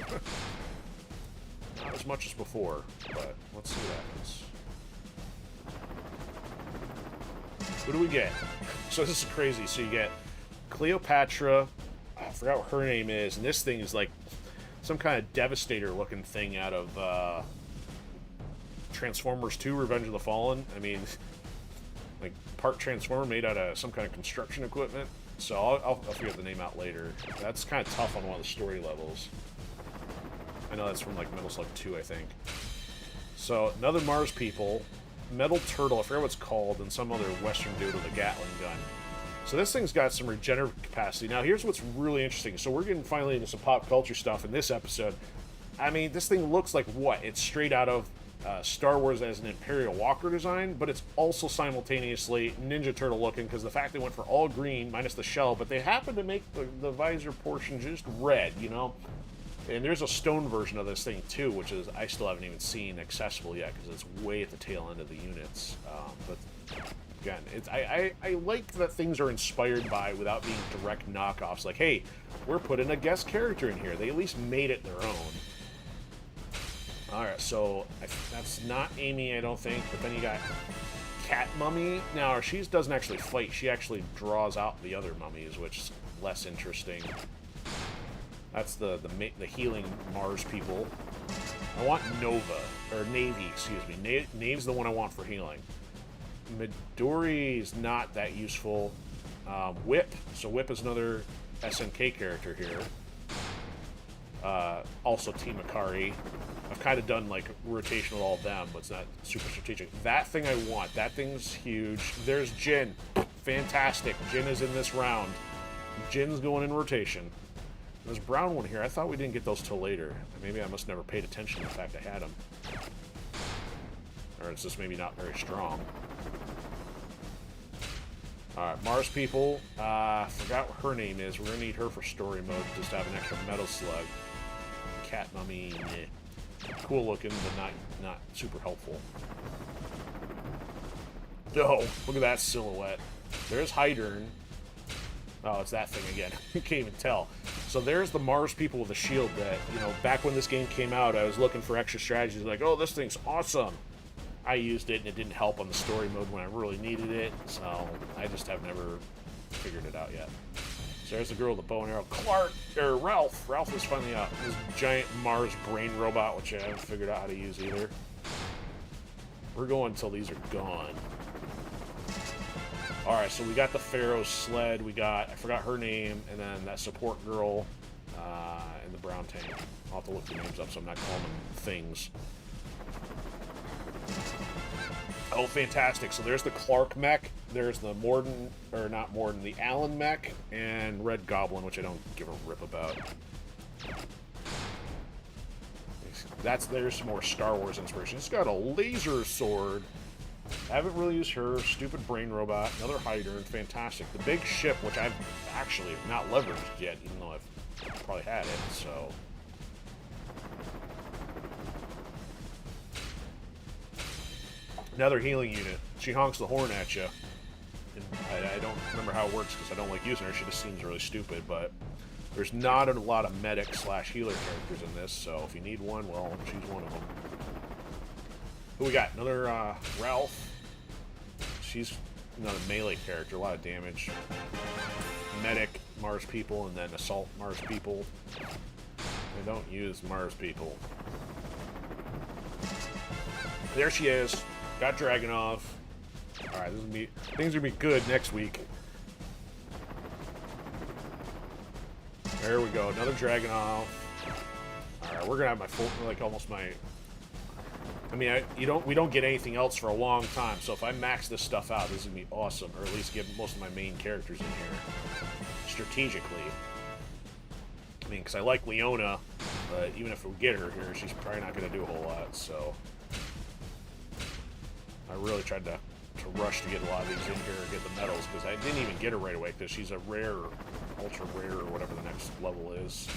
Speaker 1: Not as much as before, but let's see what happens. Who do we get? So this is crazy. So you get Cleopatra. I forgot what her name is, and this thing is like some kind of Devastator-looking thing out of Transformers 2: Revenge of the Fallen. I mean, like part Transformer made out of some kind of construction equipment. So I'll figure the name out later. That's kind of tough on one of the story levels. I know that's from like Metal Slug 2, I think. So another Mars people, Metal Turtle. I forget what it's called, and some other Western dude with a Gatling gun. So this thing's got some regenerative capacity. Now, here's what's really interesting. So we're getting finally into some pop culture stuff in this episode. I mean, this thing looks like what? It's straight out of Star Wars as an Imperial Walker design, but it's also simultaneously Ninja Turtle looking because the fact they went for all green minus the shell, but they happen to make the visor portion just red, you know? And there's a stone version of this thing too, which is I still haven't even seen accessible yet because it's way at the tail end of the units. But again, I like that things are inspired by without being direct knockoffs. Like, hey, we're putting a guest character in here. They at least made it their own. All right, so that's not Amy, I don't think. But then you got Cat Mummy. Now she doesn't actually fight. She actually draws out the other mummies, which is less interesting. That's the healing Mars people. I want Nova, or Navy, excuse me. Nave's the one I want for healing. Midori's not that useful. Whip. So Whip is another SNK character here. Also Team Akari. I've kind of done like rotation with all of them, but it's not super strategic. That thing I want. That thing's huge. There's Jin. Fantastic. Jin is in this round. Jin's going in rotation. This brown one here, I thought we didn't get those till later. Maybe I must never paid attention to the fact I had them. Or it's just maybe not very strong. Alright, Mars people. Forgot what her name is. We're going to need her for story mode just to have an extra Metal Slug. Cat Mummy, meh. Cool looking, but not super helpful. Oh, look at that silhouette. There's Hydern. Oh, it's that thing again. You can't even tell. So there's the Mars people with the shield that, you know, back when this game came out, I was looking for extra strategies. Like, oh, this thing's awesome. I used it, and it didn't help on the story mode when I really needed it. So I just have never figured it out yet. So there's the girl with the bow and arrow. Ralph. Ralph is finally out. This giant Mars brain robot, which I haven't figured out how to use either. We're going until these are gone. Alright, so we got the Pharaoh's sled, we got, I forgot her name, and then that support girl, and the brown tank. I'll have to look the names up so I'm not calling them things. Oh, fantastic. So there's the Clark mech, there's the Morden, or not Morden, the Allen mech, and Red Goblin, which I don't give a rip about. There's some more Star Wars inspiration. It's got a laser sword. Haven't really used her. Stupid brain robot. Another Hydern. Fantastic. The big ship, which I've actually not leveraged yet, even though I've probably had it, so. Another healing unit. She honks the horn at you. And I don't remember how it works because I don't like using her. She just seems really stupid, but there's not a lot of medic / healer characters in this, so if you need one, well, she's one of them. Who we got? Another Ralph. She's another melee character, a lot of damage. Medic, Mars people, and then assault Mars people. They don't use Mars people. There she is. Got Dragunov. Alright, things are gonna be good next week. There we go, another Dragunov. Alright, we're gonna have my full, like almost my I mean, we don't get anything else for a long time, so if I max this stuff out, this is going to be awesome, or at least get most of my main characters in here, strategically. I mean, because I like Leona, but even if we get her here, she's probably not going to do a whole lot, so... I really tried to rush to get a lot of these in here and get the medals, because I didn't even get her right away, because she's a rare, ultra rare, or whatever the next level is.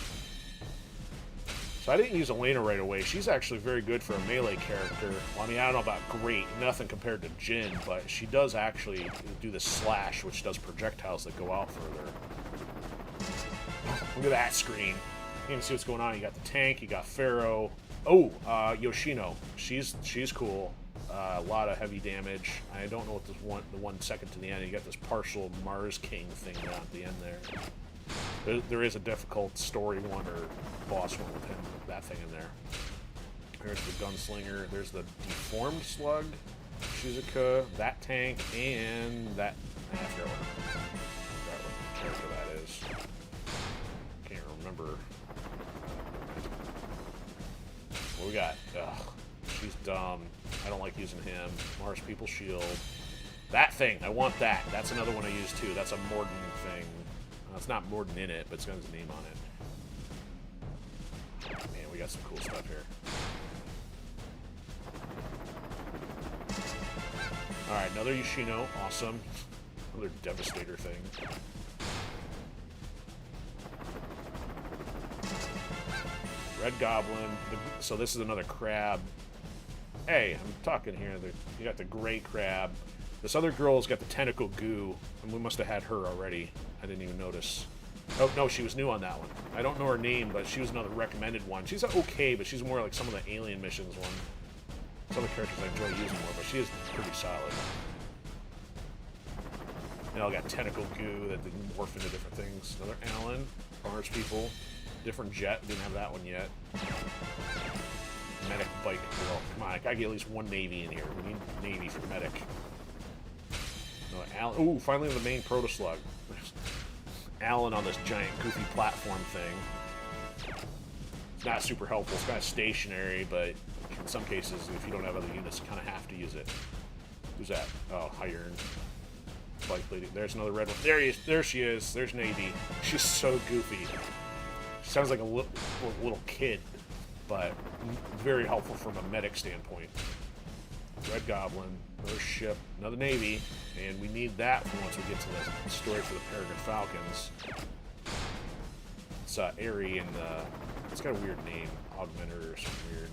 Speaker 1: So I didn't use Elena right away. She's actually very good for a melee character. Well, I mean, I don't know about great, nothing compared to Jin, but she does actually do the slash, which does projectiles that go out further. Look at that screen. You can see what's going on. You got the tank, you got Pharaoh. Oh, Yoshino. She's cool. A lot of heavy damage. I don't know what this the 1 second to the end. You got this partial Mars King thing down at the end there. There is a difficult story one or boss one with him, that thing in there. There's the gunslinger. There's the deformed slug, Shizuka, that tank, and that. I forgot what character that is. Can't remember. What we got? Ugh, she's dumb. I don't like using him. Mars People Shield. That thing, I want that. That's another one I use too. That's a Morden thing. It's not Morden in it, but it's got his name on it. Man, we got some cool stuff here. Alright, another Yoshino. Awesome. Another Devastator thing. Red Goblin. So this is another crab. Hey, I'm talking here. You got the gray crab. This other girl's got the tentacle goo, and we must have had her already. I didn't even notice. Oh, no, she was new on that one. I don't know her name, but she was another recommended one. She's okay, but she's more like some of the Alien Missions one. Some of the characters I enjoy using more, but she is pretty solid. They all got tentacle goo that they morph into different things. Another Alan, Mars People, different jet. Didn't have that one yet. Medic bike girl. Come on, I gotta get at least one Navy in here. We need Navy for medic. No, Alan. Ooh, finally the main Proto Slug. Alan on this giant goofy platform thing. It's not super helpful. It's kind of stationary, but in some cases, if you don't have other units, you kind of have to use it. Who's that? Oh, Iron. Bike lady. There's another red one. There she is. There's Navy. She's so goofy. She sounds like a little kid, but very helpful from a medic standpoint. Red Goblin, another ship, another Navy, and we need that for once we get to the story for the Peregrine Falcons. It's Aerie, and it's got a weird name, Augmenter or something weird.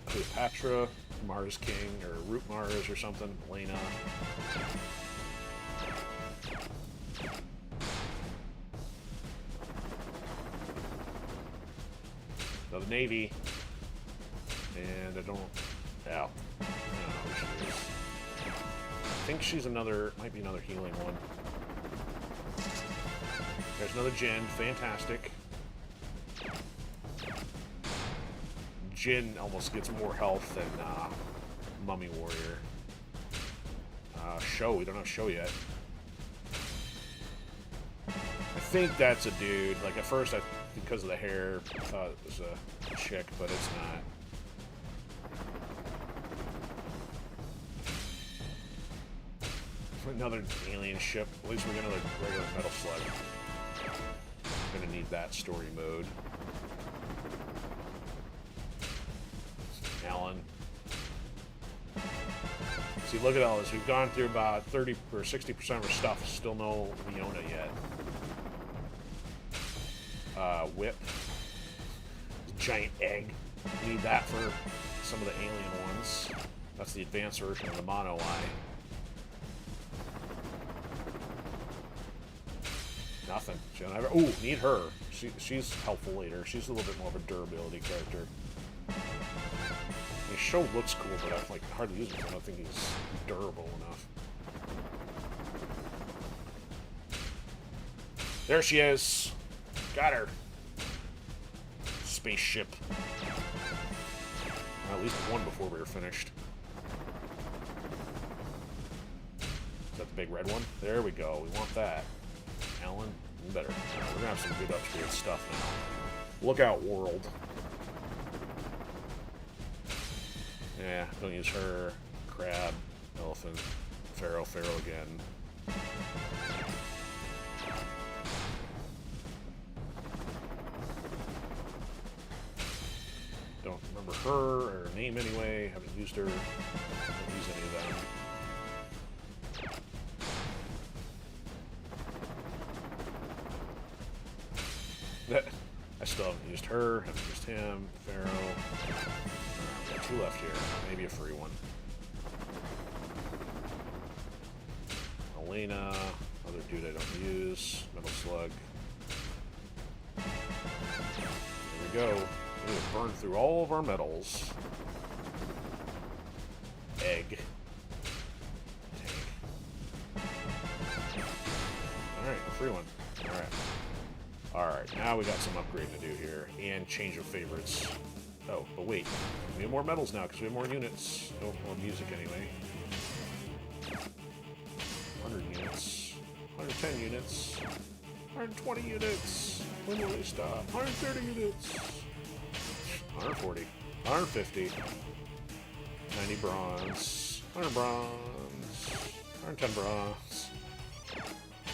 Speaker 1: Cleopatra, Mars King, or Root Mars or something, Lena. Another Navy, and I don't know who she is. I think she's might be another healing one. There's another Jin, fantastic. Jin almost gets more health than Mummy Warrior. Show, we don't have Show yet. I think that's a dude. Like at first, because of the hair, I thought it was a chick, but it's not. Another alien ship. At least we got another regular metal slug. I'm gonna need that story mode. Alan. See, look at all this. We've gone through about 30 or 60% of our stuff. Still no Leona yet. Whip. Giant egg. Need that for some of the alien ones. That's the advanced version of the Mono Eye. Nothing. Ooh, need her. She's helpful later. She's a little bit more of a durability character. I mean, Show looks cool, but I like hardly use him because I don't think he's durable enough. There she is. Got her. Spaceship. Well, at least one before we were finished. Is that the big red one? There we go. We want that. Alan, better. We're gonna have some good upgrade stuff now. Lookout World. Yeah, don't use her. Crab, elephant, pharaoh, pharaoh again. Don't remember her or her name anyway. Haven't used her. Don't use any of them. I still haven't used her. Haven't used him. Pharaoh. Got 2 left here. Maybe a free one. Elena. Other dude I don't use. Metal Slug. Here we go. We're gonna burn through all of our metals. Egg. Tank. Alright, a free one. Alright. Alright, now we got some upgrading to do here. And change of favorites. Oh, but wait. We have more metals now because we have more units. Oh, more music anyway. 100 units. 110 units. 120 units. When will they stop? 130 units. 140. 150. 90 bronze. 100 bronze. 110 bronze.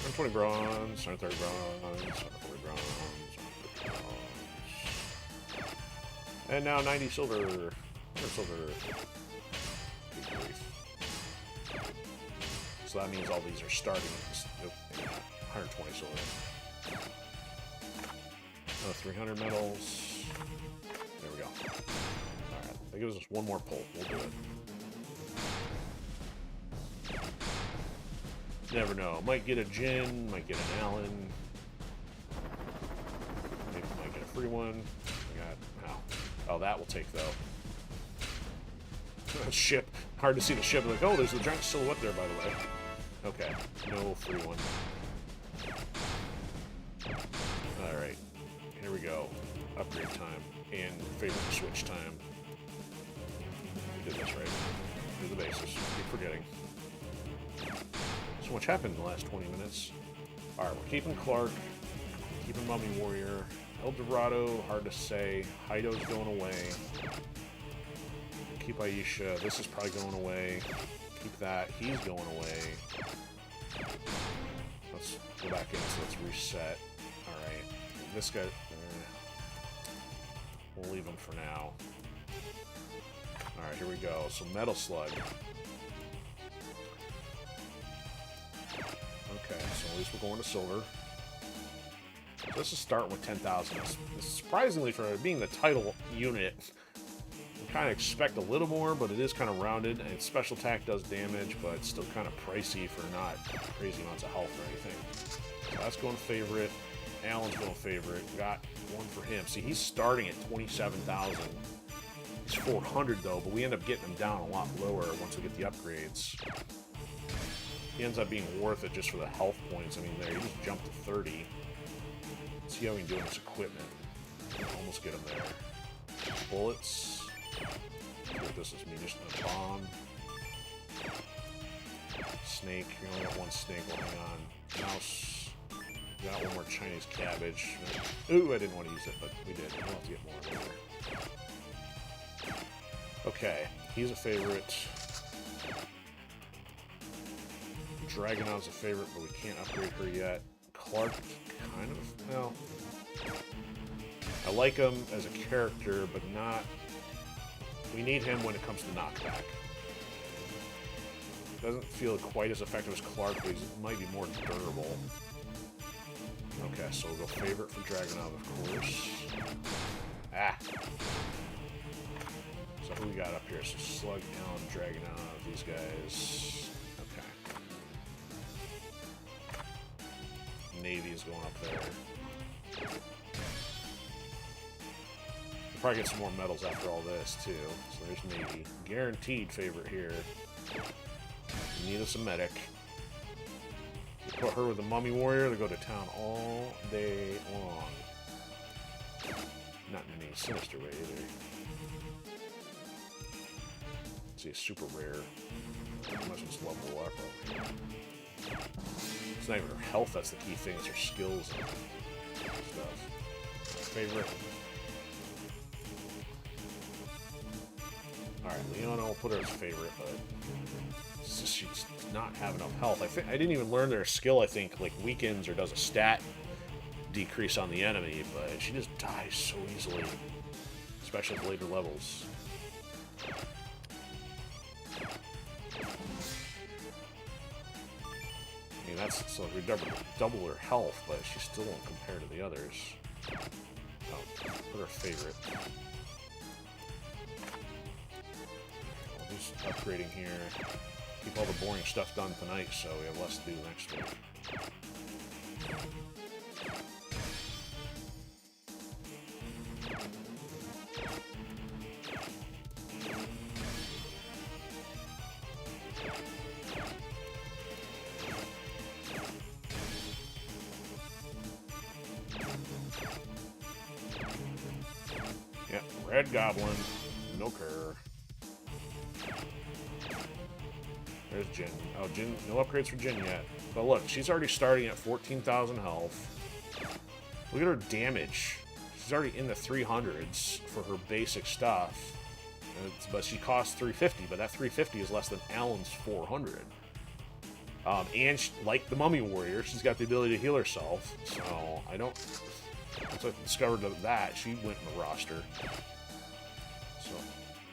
Speaker 1: 120 bronze. 130 bronze. 140 bronze. 150 bronze. And now 90 silver. 100 silver. Good grief. So that means all these are starting at 120 silver. 300 metals. There we go. Alright, that gives us one more pull. We'll do it. Never know. Might get a Jin, might get an Allen. Maybe might get a free one. We got... Oh, that will take, though. Ship. Hard to see the ship. Like, oh, there's the giant silhouette there, by the way. Okay. No free one. Alright. Here we go. Upgrade time. And favorite switch time. We did this right. Do the bases. Keep forgetting. So much happened in the last 20 minutes. Alright, we're keeping Clark. Keeping Mummy Warrior. El Dorado, hard to say. Hido's going away. Keep Aisha. This is probably going away. Keep that. He's going away. Let's go back in, so let's reset. Alright. This guy... We'll leave him for now. Alright, here we go. So, Metal Slug. Okay, so at least we're going to silver. So this is starting with 10,000. Surprisingly, for being the title unit, we kind of expect a little more, but it is kind of rounded. And special attack does damage, but it's still kind of pricey for not crazy amounts of health or anything. So that's going favorite. Alan's going favorite. Got one for him. See, he's starting at 27,000. He's 400 though, but we end up getting him down a lot lower once we get the upgrades. He ends up being worth it just for the health points. I mean, there, he just jumped to 30. Let's see how we can do with this equipment. Almost get him there. Bullets. This is munition and bomb. Snake. We only got one snake. We'll hang on. Mouse. Got one more Chinese cabbage. Ooh, I didn't want to use it, but we did. We'll have to get more later. Okay, he's a favorite. Dragonov's a favorite, but we can't upgrade her yet. Clark, kind of. Well, I like him as a character, but not... We need him when it comes to knockback. Doesn't feel quite as effective as Clark, but he might be more durable. Okay, so we'll go favorite for Dragonov, of course. Ah! So who we got up here? So Slug, Allen, Dragonov, these guys. Okay. Navy is going up there. We'll probably get some more medals after all this, too. So there's Navy. Guaranteed favorite here. We need us a medic. Put her with the Mummy Warrior, they go to town all day long. Not in any sinister way either. Let's see, a super rare. Unless it's level up. It's not even her health that's the key thing, it's her skills and stuff. Favorite. Alright, Leona will put her as favorite, but she does not have enough health. I didn't even learn their skill, I think, like weakens or does a stat decrease on the enemy, but she just dies so easily, especially at later levels. I mean, that's so we double her health, but she still won't compare to the others. Oh, put her favorite. We'll do some upgrading here. Keep all the boring stuff done tonight, so we have less to do next week. Yep, Red Goblin, milk her. There's Jin. Oh, Jin, no upgrades for Jin yet. But look, she's already starting at 14,000 health. Look at her damage. She's already in the 300s for her basic stuff. But she costs 350, but that 350 is less than Alan's 400. And she, like the Mummy Warrior, she's got the ability to heal herself. So I don't... Once I discovered that, she went in the roster. So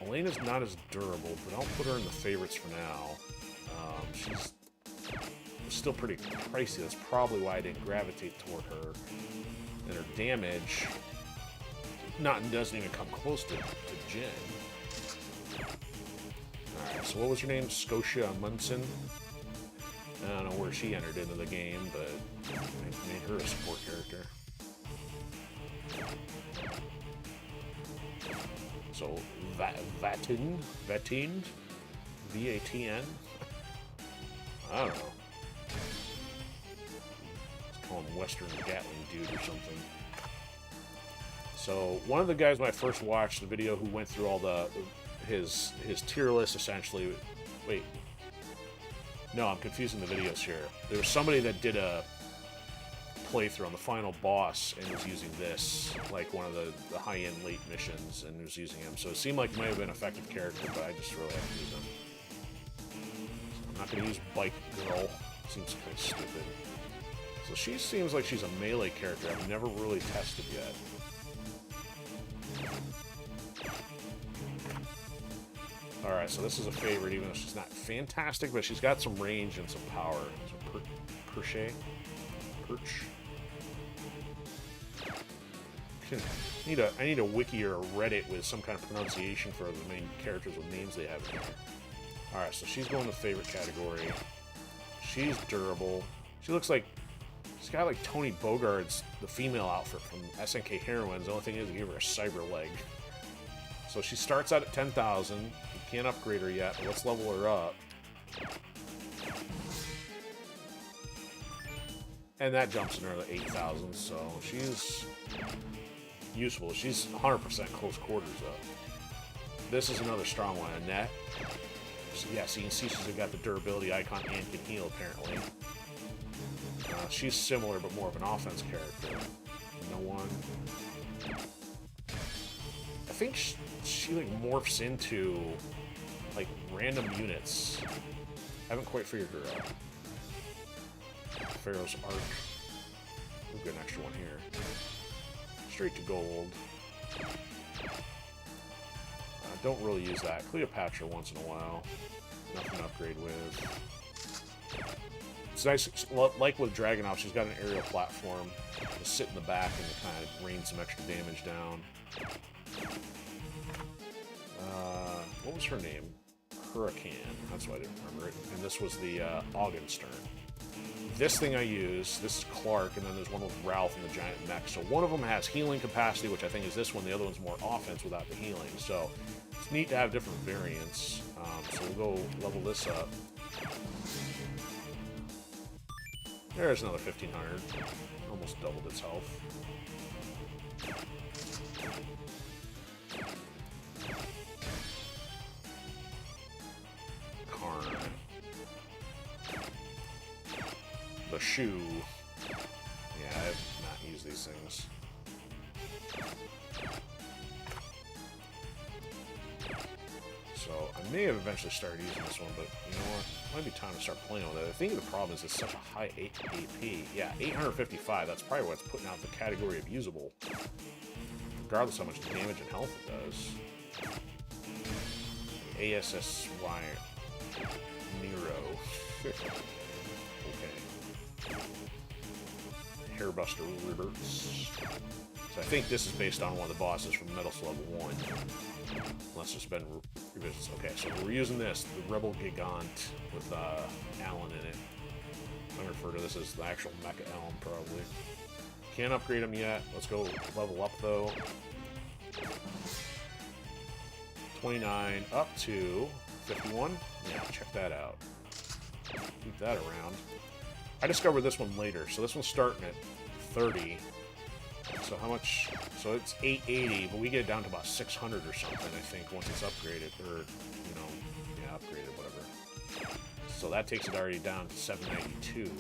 Speaker 1: Elena's not as durable, but I'll put her in the favorites for now. She's still pretty pricey. That's probably why I didn't gravitate toward her. And her damage doesn't even come close to Jin. Alright, so what was her name? Scotia Munson? I don't know where she entered into the game, but made her a support character. So, Vatn? V-A-T-N? I don't know. Let's call him Western Gatling Dude or something. So, one of the guys when I first watched the video who went through all his tier list, essentially... Wait. No, I'm confusing the videos here. There was somebody that did a playthrough on the final boss and was using this, like one of the high-end late missions, and was using him. So it seemed like it might have been an effective character, but I just really haven't used him. So I'm not going to use Bike Girl. Seems kind of stupid. So she seems like she's a melee character I've never really tested yet. Alright, so this is a favorite, even though she's not fantastic, but she's got some range and some power. So Perch. I need a wiki or a Reddit with some kind of pronunciation for the main characters with names they have in here. Alright, so she's going to favorite category. She's durable. She looks like... She's got like Tony Bogart's, the female outfit from SNK Heroines. The only thing is to give her a cyber leg. So she starts out at 10,000. You can't upgrade her yet, but let's level her up. And that jumps in her to 8,000, so she's useful. She's 100% close quarters, though. This is another strong one, Annette. So, yeah, so you can see she's got the durability icon and can heal, apparently. She's similar, but more of an offense character. No one. I think she like morphs into like random units. I haven't quite figured her out. Pharaoh's Arc. We'll get an extra one here. Straight to gold. Don't really use that. Cleopatra once in a while. Nothing to upgrade with. It's nice, like with Dragunov, she's got an aerial platform to sit in the back and to kind of rain some extra damage down. What was her name? Hurricane. That's why I didn't remember it. And this was the Augenstern. This thing I use, this is Clark, and then there's one with Ralph and the giant mech. So one of them has healing capacity, which I think is this one. The other one's more offense without the healing. So it's neat to have different variants. So we'll go level this up. There's another 1,500. Almost doubled its health. Karn. The shoe. Yeah, I have not used these things. So may have eventually started using this one, but you know what? Might be time to start playing with it. I think the problem is it's such a high AP. Yeah, 855. That's probably what's putting out the category of usable. Regardless of how much damage and health it does. ASSY Nero. Okay. Hairbuster Rivers. So I think this is based on one of the bosses from Metal Slug 1. Unless there's been revisions. Okay, so we're using this, the Rebel Gigant with Alan in it. I'm going to refer to this as the actual Mecha Alan, probably. Can't upgrade him yet. Let's go level up, though. 29 up to 51. Yeah, check that out. Keep that around. I discovered this one later, so this one's starting at 30. So how much? So it's 880, but we get it down to about 600 or something, I think, once it's upgraded, or, you know, yeah, upgraded, whatever. So that takes it already down to 792.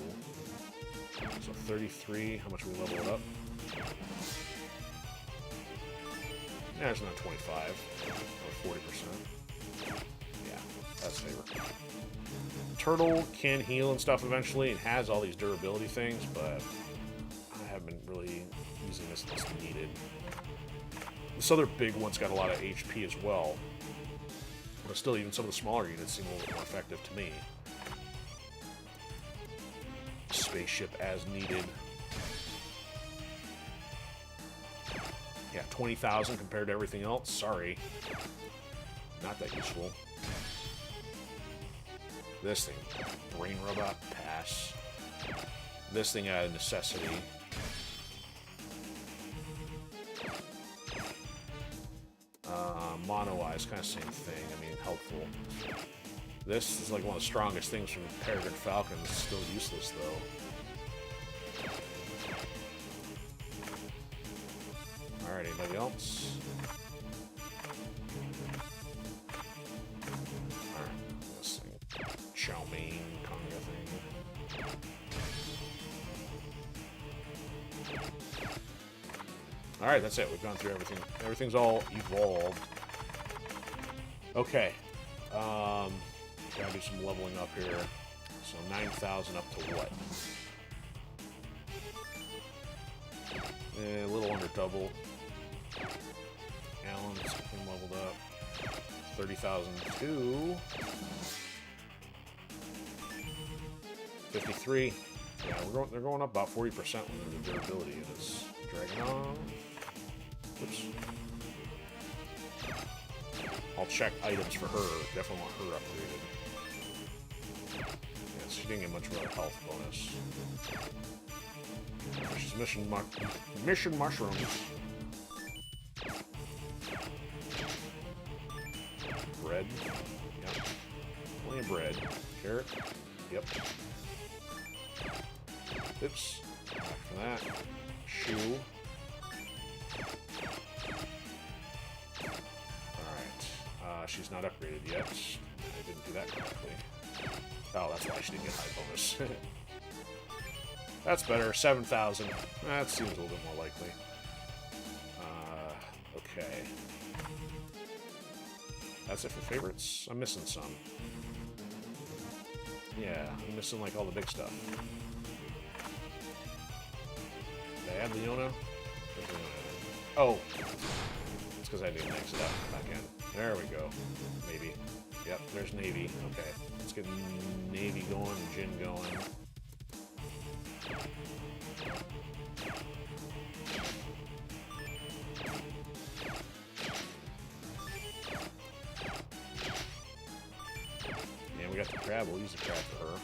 Speaker 1: So 33, how much we level it up? Yeah, it's not 25, or 40%. Yeah, that's favor. Turtle can heal and stuff eventually, and has all these durability things, but I haven't been really using this unless needed. This other big one's got a lot of HP as well. But still, even some of the smaller units seem a little bit more effective to me. Spaceship as needed. Yeah, 20,000 compared to everything else. Sorry. Not that useful. This thing. Brain robot. Pass. This thing out of necessity. Mono Eyes, kind of same thing. I mean, helpful. This is like one of the strongest things from Peregrine Falcon. It's still useless, though. Alright, anybody else? Alright, this thing. Chow mein, Conga thing. Alright, that's it. We've gone through everything. Everything's all evolved. Okay. Gotta do some leveling up here. So 9,000 up to what? A little under double. Alan's been leveled up. 30,002. 53. Yeah, they're going up about 40% with the durability of this Dragon. Oops. I'll check items for her. Definitely want her upgraded. Yeah, she didn't get much of a health bonus. She's mission mushrooms. Bread. Yep. Plenty of bread. Carrot. Yep. Oops. Back for that. Shoe. Alright. She's not upgraded yet. I didn't do that correctly. Oh, that's why she didn't get high bonus. That's better. 7,000. That seems a little bit more likely. Okay. That's it for favorites? I'm missing some. Yeah, I'm missing like all the big stuff. Did I add Leona? Oh! It's because I didn't mix it up back in. There we go. Maybe. Yep, there's Navy. Okay. Let's get Navy going, Jin going. And we got the crab. We'll use the crab for her.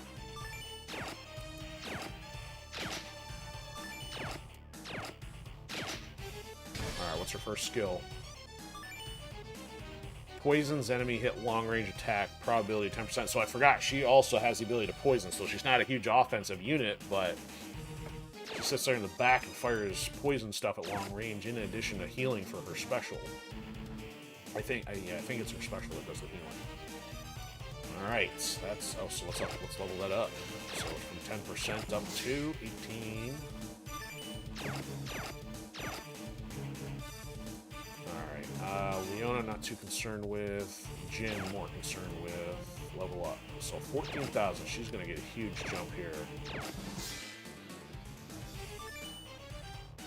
Speaker 1: Alright, what's her first skill? Poisons enemy hit long range attack, probability 10%. So I forgot, she also has the ability to poison, so she's not a huge offensive unit, but she sits there in the back and fires poison stuff at long range in addition to healing for her special. I think it's her special that does the healing. Alright, that's... Oh, so let's level that up. So from 10% up to 18. Alright, Leona not too concerned with. Jin, more concerned with. Level up. So 14,000. She's going to get a huge jump here.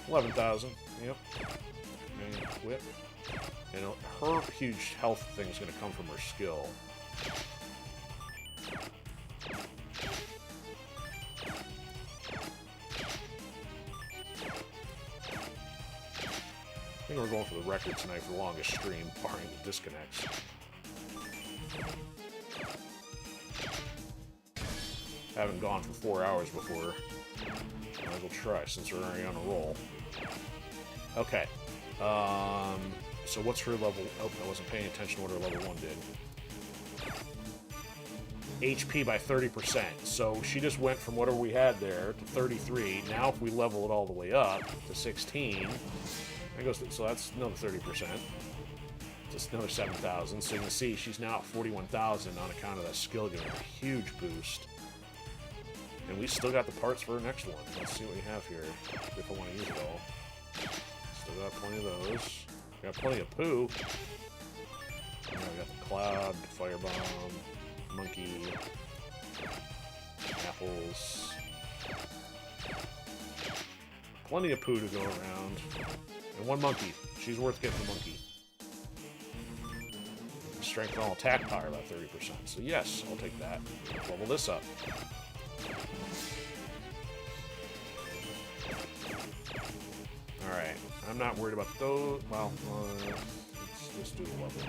Speaker 1: 11,000. Yep. And whip. And her huge health thing is going to come from her skill. I think we're going for the record tonight for the longest stream, barring the disconnects. Haven't gone for 4 hours before. Might as well try since we're already on a roll. Okay. So what's her level? Oh, I wasn't paying attention to what her level 1 did. HP by 30%. So she just went from whatever we had there to 33. Now if we level it all the way up to 16, that goes to, so that's another 30%. Just another 7,000. So you can see she's now at 41,000 on account of that skill giving her a huge boost. And we still got the parts for our next one. Let's see what we have here, if I want to use it all. Still got plenty of those. Got plenty of poo. Now we got the cloud, firebomb, monkey, apples. Plenty of poo to go around. And one monkey. She's worth getting the monkey. Strength and all attack power by 30%. So yes, I'll take that. Level this up. Alright, I'm not worried about those. Well, let's just do the level.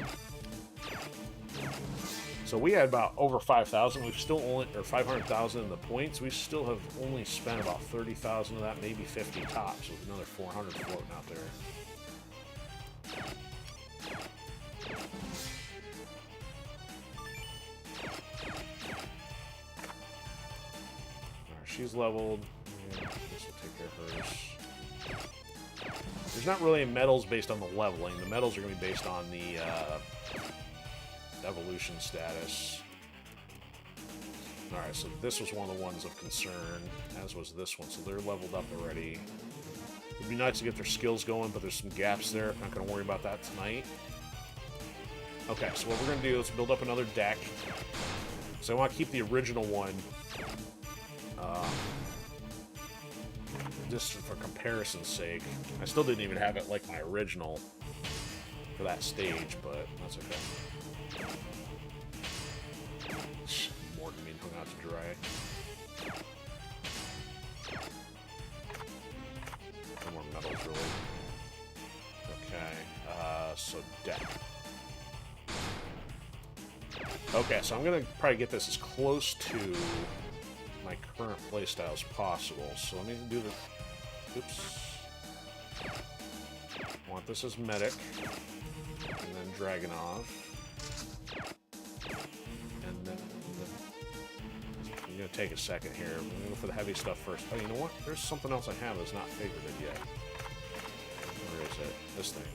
Speaker 1: So we had about over 5,000. We've still only, or 500,000 in the points. We still have only spent about 30,000 of that, maybe 50 tops, with another 400 floating out there. Alright, she's leveled. Yeah, this will take care of hers. There's not really medals based on the leveling. The medals are going to be based on the evolution status. Alright, so this was one of the ones of concern, as was this one. So they're leveled up already. It'd be nice to get their skills going, but there's some gaps there. Not going to worry about that tonight. Okay, so what we're going to do is build up another deck. So I want to keep the original one. Just for comparison's sake. I still didn't even have it like my original for that stage, but that's okay. Morgan being hung out to dry. No more medals, really. Okay, so deck. Okay, so I'm gonna probably get this as close to my current playstyle as possible. So let me do the... Oops. Want this as medic. And then Dragonov. And then... I'm gonna take a second here. I'm gonna go for the heavy stuff first. Oh, you know what? There's something else I have that's not favorited yet. Where is it? This thing.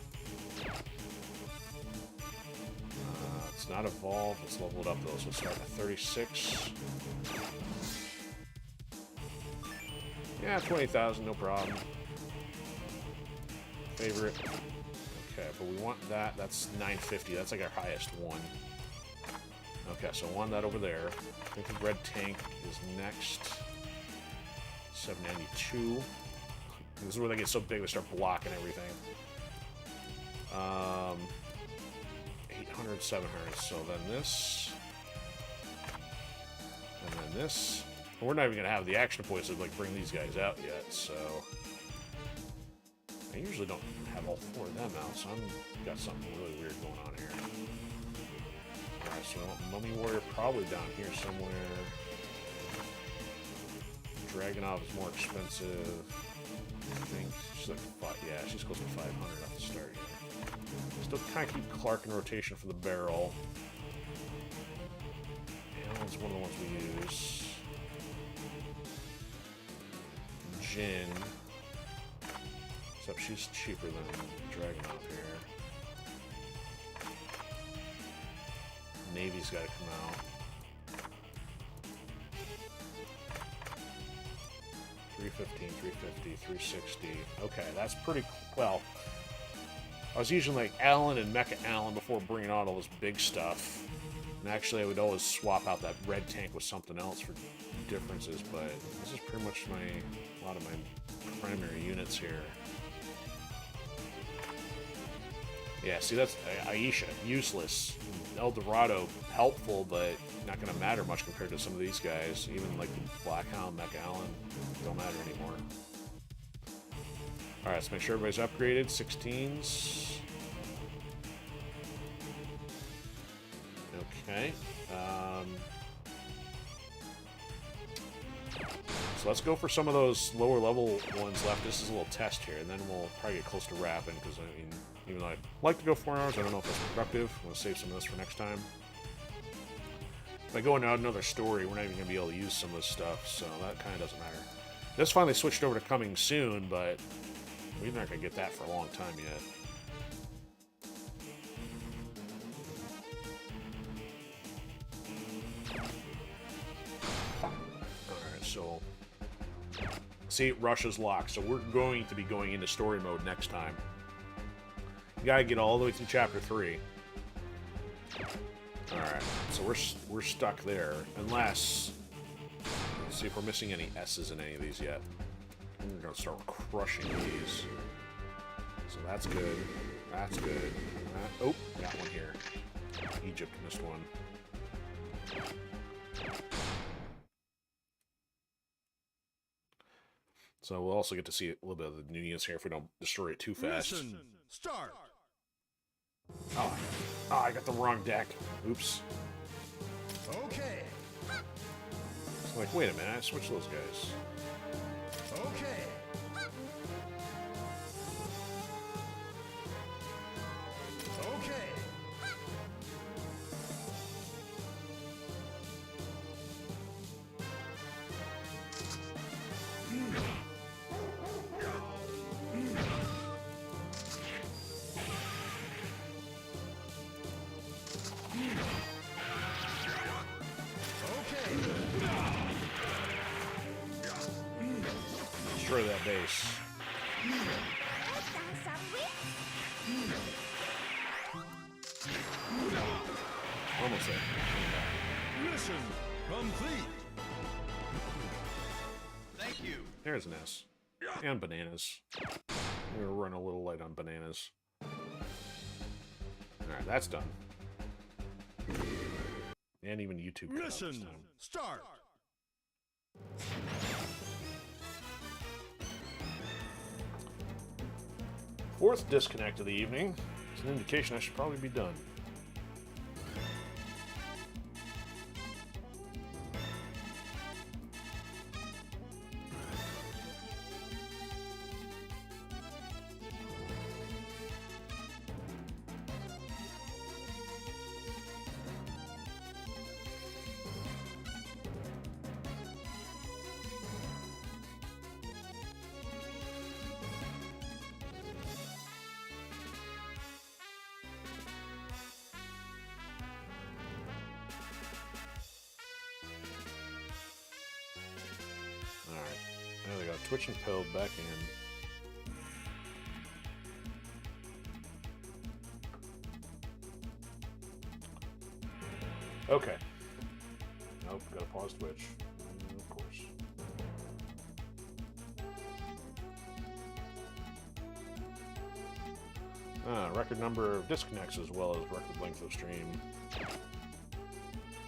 Speaker 1: It's not evolved. Let's level it up though. So let's start at 36. Yeah, 20,000, no problem. Favorite. Okay, but we want that. That's 950. That's like our highest one. Okay, so I want that over there. I think the red tank is next. 792. This is where they get so big they start blocking everything. 800, 700. So then this. And then this. We're not even going to have the action points to like bring these guys out yet, so... I usually don't have all four of them out, so I've got something really weird going on here. Alright, so Mummy Warrior probably down here somewhere. Dragonov is more expensive. I think she's like yeah, she's close to 500 off the start here. Still kind of keep Clark in rotation for the barrel. Alan's one of the ones we use. Jin. Except she's cheaper than Dragonov here. Navy's got to come out. 315, 350, 360. Okay, that's pretty well. I was using like Allen and Mecha Allen before bringing on all this big stuff. And actually, I would always swap out that red tank with something else for differences, but this is pretty much a lot of my primary units here. Yeah, see, that's Aisha, useless. El Dorado, helpful, but not going to matter much compared to some of these guys. Even like Blackhound, Mecha Allen, don't matter anymore. Alright, let's make sure everybody's upgraded. 16s. Okay. So let's go for some of those lower level ones left. This is a little test here, and then we'll probably get close to wrapping, because, I mean, even though I'd like to go 4 hours, I don't know if that's productive. I'm going to save some of this for next time. If I go into another story, we're not even going to be able to use some of this stuff, so that kind of doesn't matter. This finally switched over to coming soon, but we're not going to get that for a long time yet. Alright, so... See, Russia's locked, so we're going to be going into story mode next time. You gotta get all the way through Chapter 3. Alright, so we're stuck there, unless... Let's see if we're missing any S's in any of these yet. We're gonna start crushing these. So that's good. That's good. Oh, got one here. Egypt missed one. So we'll also get to see a little bit of the new units here if we don't destroy it too fast.
Speaker 2: Mission start.
Speaker 1: Oh, I got the wrong deck. Oops.
Speaker 2: Okay.
Speaker 1: It's like, wait a minute, I switched those guys.
Speaker 2: Okay. Okay.
Speaker 1: Destroy that base. Almost there.
Speaker 2: Mission complete. Thank you.
Speaker 1: There's an S. And bananas. We were running a little light on bananas. Alright, that's done. And even YouTube cut out this
Speaker 2: Mission
Speaker 1: time.
Speaker 2: start.
Speaker 1: Fourth disconnect of the evening. It's an indication I should probably be done. There we go. Twitch and Pill back in. Okay. Nope, gotta pause Twitch. Of course. Record number of disconnects as well as record length of stream.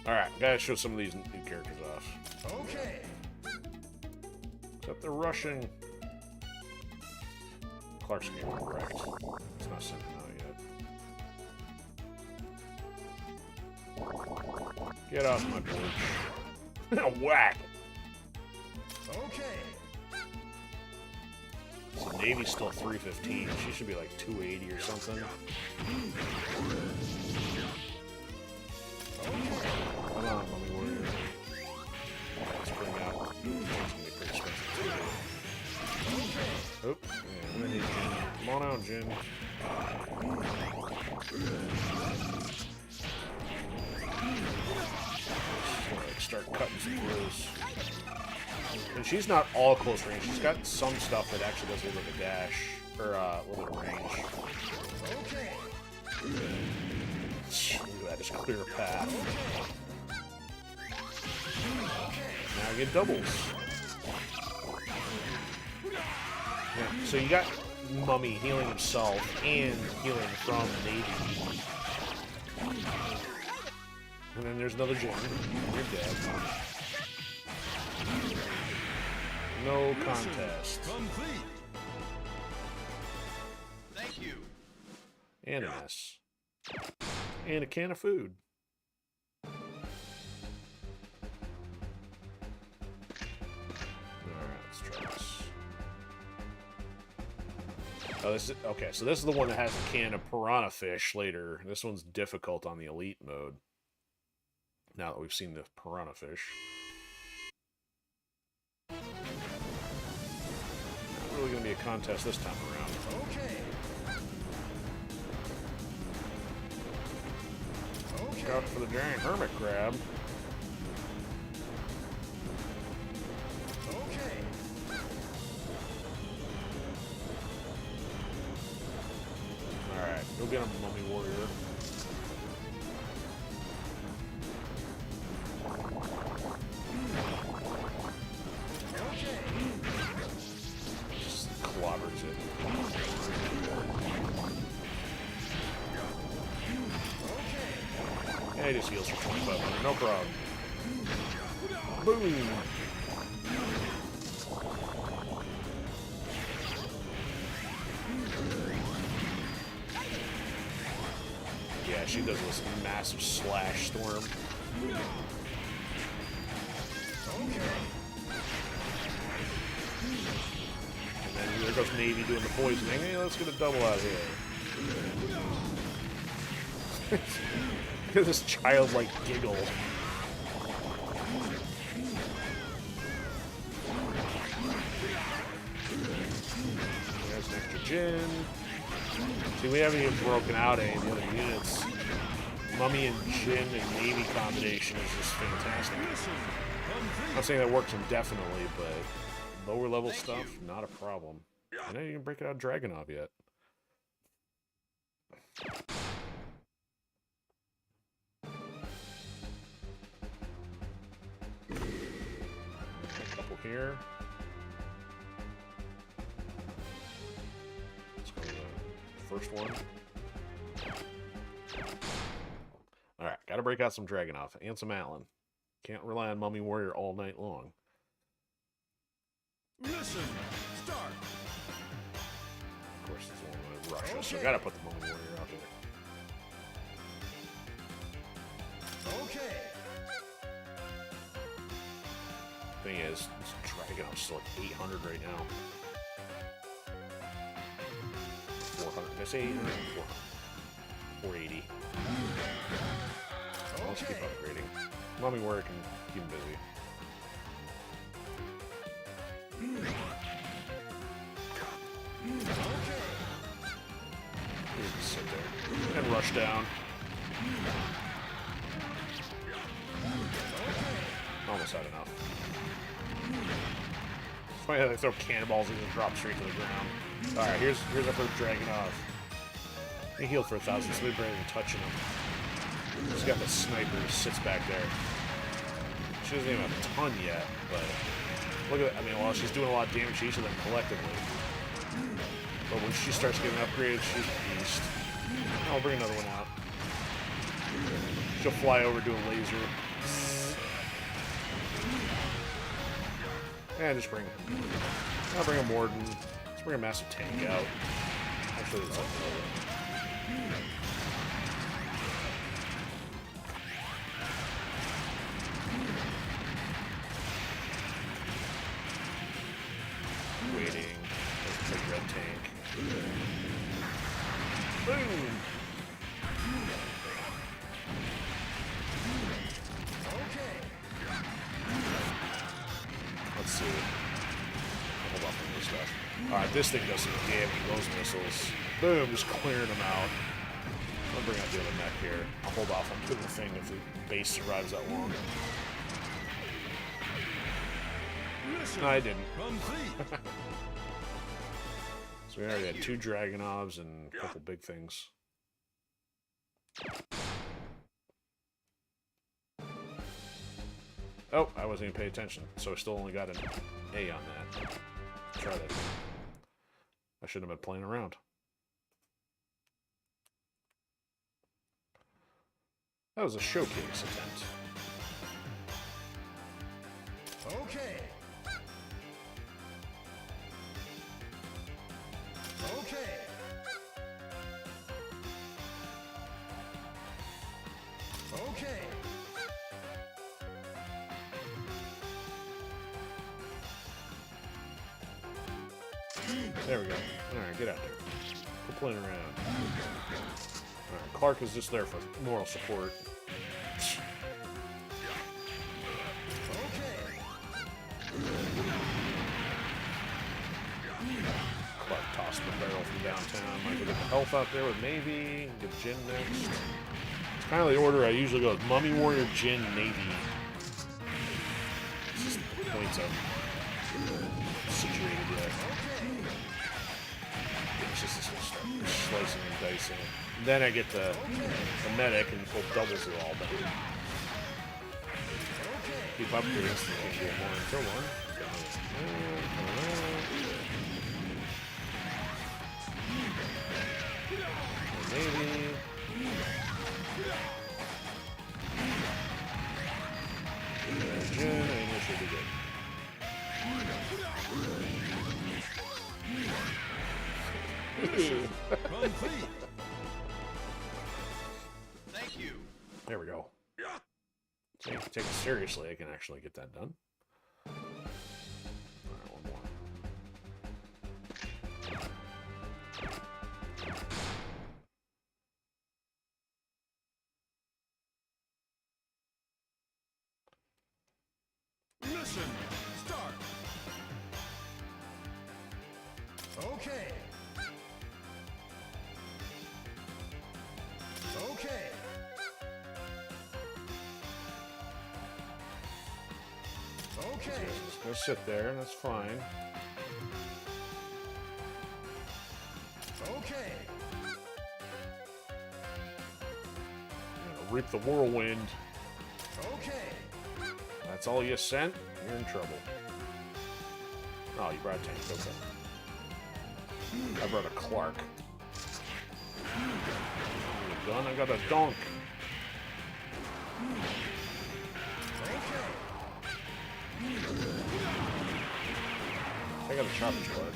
Speaker 1: Alright, gotta show some of these new characters off.
Speaker 2: Okay.
Speaker 1: Except they're Russian. Clark's game correct. It's not sent out yet. Get off my porch. Whack!
Speaker 2: Okay.
Speaker 1: So Navy's still 315. She should be like 280 or something. Come on, Mummy Warrior. Let's bring out. It's gonna be pretty expensive too. Oops. Yeah, I'm gonna need Jin. Come on out, Jin. Like start cutting some throws. And she's not all close range. She's got some stuff that actually does a little bit of dash, or a little bit of range.
Speaker 2: Okay.
Speaker 1: Look at that, just clear a path. Now I get doubles. Yeah, so you got Mummy healing himself and healing from Navy. And then there's another gem. You're dead. No contest.
Speaker 2: Complete. Thank you.
Speaker 1: And an S. And a can of food. Alright, let's try this. Oh, this is okay, so this is the one that has a can of piranha fish later. This one's difficult on the elite mode. Now that we've seen the piranha fish. Not really gonna be a contest this time around.
Speaker 2: Okay.
Speaker 1: Look out for the giant hermit crab.
Speaker 2: Okay.
Speaker 1: Alright, go get him, Mummy Warrior. Just clobbers it. Yeah, he just heals for 2,500, no problem. Boom! Yeah, she does this massive slash storm. And then there goes Navy doing the poisoning. Hey, let's get a double out here. Look at this childlike giggle. There's an extra gin. See, we haven't even broken out any of the other units. Mummy and Jin and Navy combination is just fantastic. I'm not saying that works indefinitely, but lower level stuff, not a problem. I know you can break it out of Dragonov yet. A couple here. Let's go to the first one. Alright, gotta break out some Dragonov and some Allen. Can't rely on Mummy Warrior all night long.
Speaker 2: Listen. Start.
Speaker 1: Of course, it's the one with Russia, so I gotta put the Mummy Warrior out there.
Speaker 2: Okay.
Speaker 1: Thing is, this Dragonov's still at 800 right now. 400. Did I say 800? 480. Let's keep upgrading. Mummy Warrior can keep him busy. Just sit there and rush down. Almost had enough. It's funny how they throw cannonballs and just drop straight to the ground. Alright, here's our first Dragonov. He healed for 1,000, so they're barely even touching him. She's got the sniper who sits back there. She doesn't even have a ton yet, but look at that. I mean, while she's doing a lot of damage to each of them collectively. But when she starts getting upgraded, she's a beast. I'll bring another one out. She'll fly over, do a laser. And just bring... I'll bring a Morden. Let's bring a massive tank out. Actually, it's up waiting. There's a big red tank. Boom! Let's see. Hold up on this stuff. Alright, this thing does some damage. Those missiles. Boom, just clearing them out. I'll bring out the other mech here. I'll hold off on doing the thing if the base survives that long. No, I didn't. So we already had 2 Dragonovs and a couple big things. Oh, I wasn't even paying attention, so I still only got an A on that. Try that again. I shouldn't have been playing around. That was a showcase attempt.
Speaker 2: Okay. Okay. Okay.
Speaker 1: There we go. Alright, get out there. Quit playing around. Alright, Clark is just there for moral support. Clark tossed the barrel from downtown. Might get the health out there with maybe. Get Jin next. It's kind of the order I usually go with. Mummy Warrior, Jin, Navy. It's just the points I'm situated yet. It's just slicing and dicing. And then I get the medic and pull doubles it all down. Keep up here, this thing can get more until one. Maybe. Jin, I think this should be good.
Speaker 2: Thank you.
Speaker 1: There we go. So if you take it seriously, I can actually get that done. Alright, one more.
Speaker 2: Mission start. Okay. Okay. Okay.
Speaker 1: Just go sit there, that's fine.
Speaker 2: Okay.
Speaker 1: You're gonna reap the whirlwind.
Speaker 2: Okay.
Speaker 1: That's all you sent? You're in trouble. Oh, you brought a tank, okay. I brought a Clark. Gun, I got a donk. I got a chopper Clark.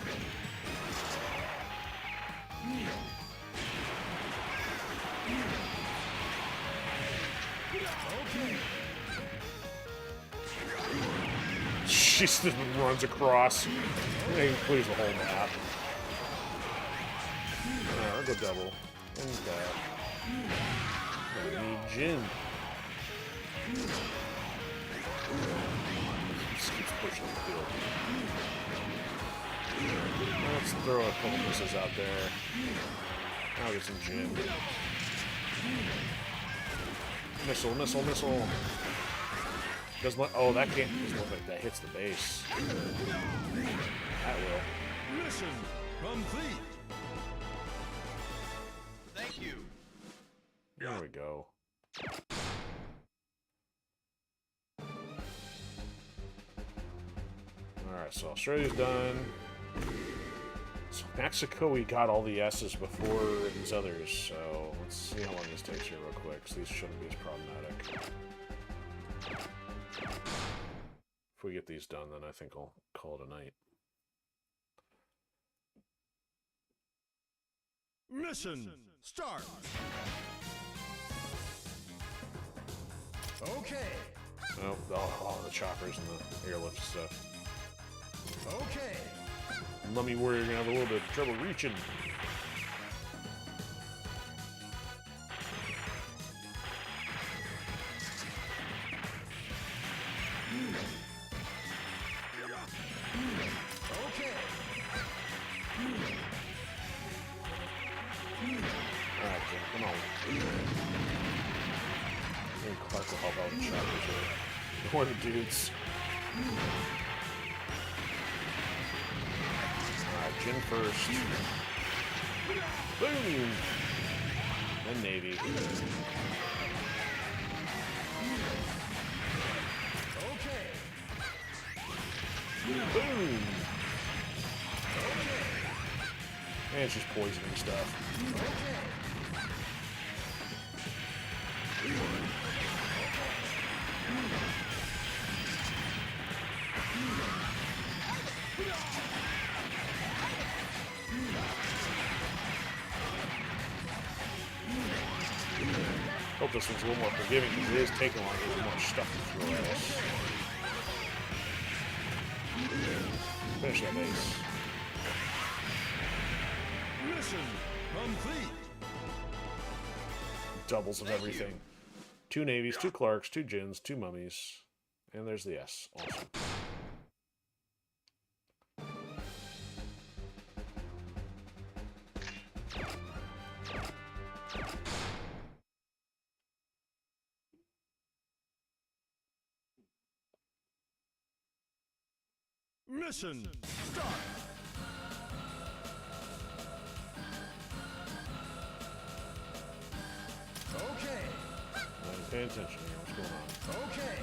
Speaker 1: She just runs across. And clears the whole map. Alright, I'll go double. Okay. I need Jin. Just keeps pushing the field. Let's throw a couple missiles out there. I'll get some Jin. Missile, missile, missile. Doesn't look. Oh, that can't. Doesn't look like that hits the base. That will.
Speaker 2: Mission complete. Thank you.
Speaker 1: There we go. Alright, so Australia's done. So Mexico, we got all the S's before these others, so let's see how long this takes here real quick, because these shouldn't be as problematic. If we get these done, then I think I'll call it a night.
Speaker 2: Mission start. Okay.
Speaker 1: Oh, the choppers and the airlift stuff.
Speaker 2: Okay.
Speaker 1: Mummy Warrior gonna have a little bit of trouble reaching.
Speaker 2: Okay.
Speaker 1: Alright, Jim, come on. Clark will help out in shoppers here. Ignore the dudes. Alright, Jin first. Boom! Then Navy.
Speaker 2: Okay.
Speaker 1: Boom! And it's just poisoning stuff. Hope this one's a little more forgiving because it is taking longer. There's more stuff to throw at us. Finish that base.
Speaker 2: Mission complete.
Speaker 1: Doubles of everything. 2 navies, 2 Clarks, 2 Jins, 2 mummies. And there's the S. Awesome.
Speaker 2: Mission start. Okay.
Speaker 1: Not paying attention here. What's going on?
Speaker 2: Okay.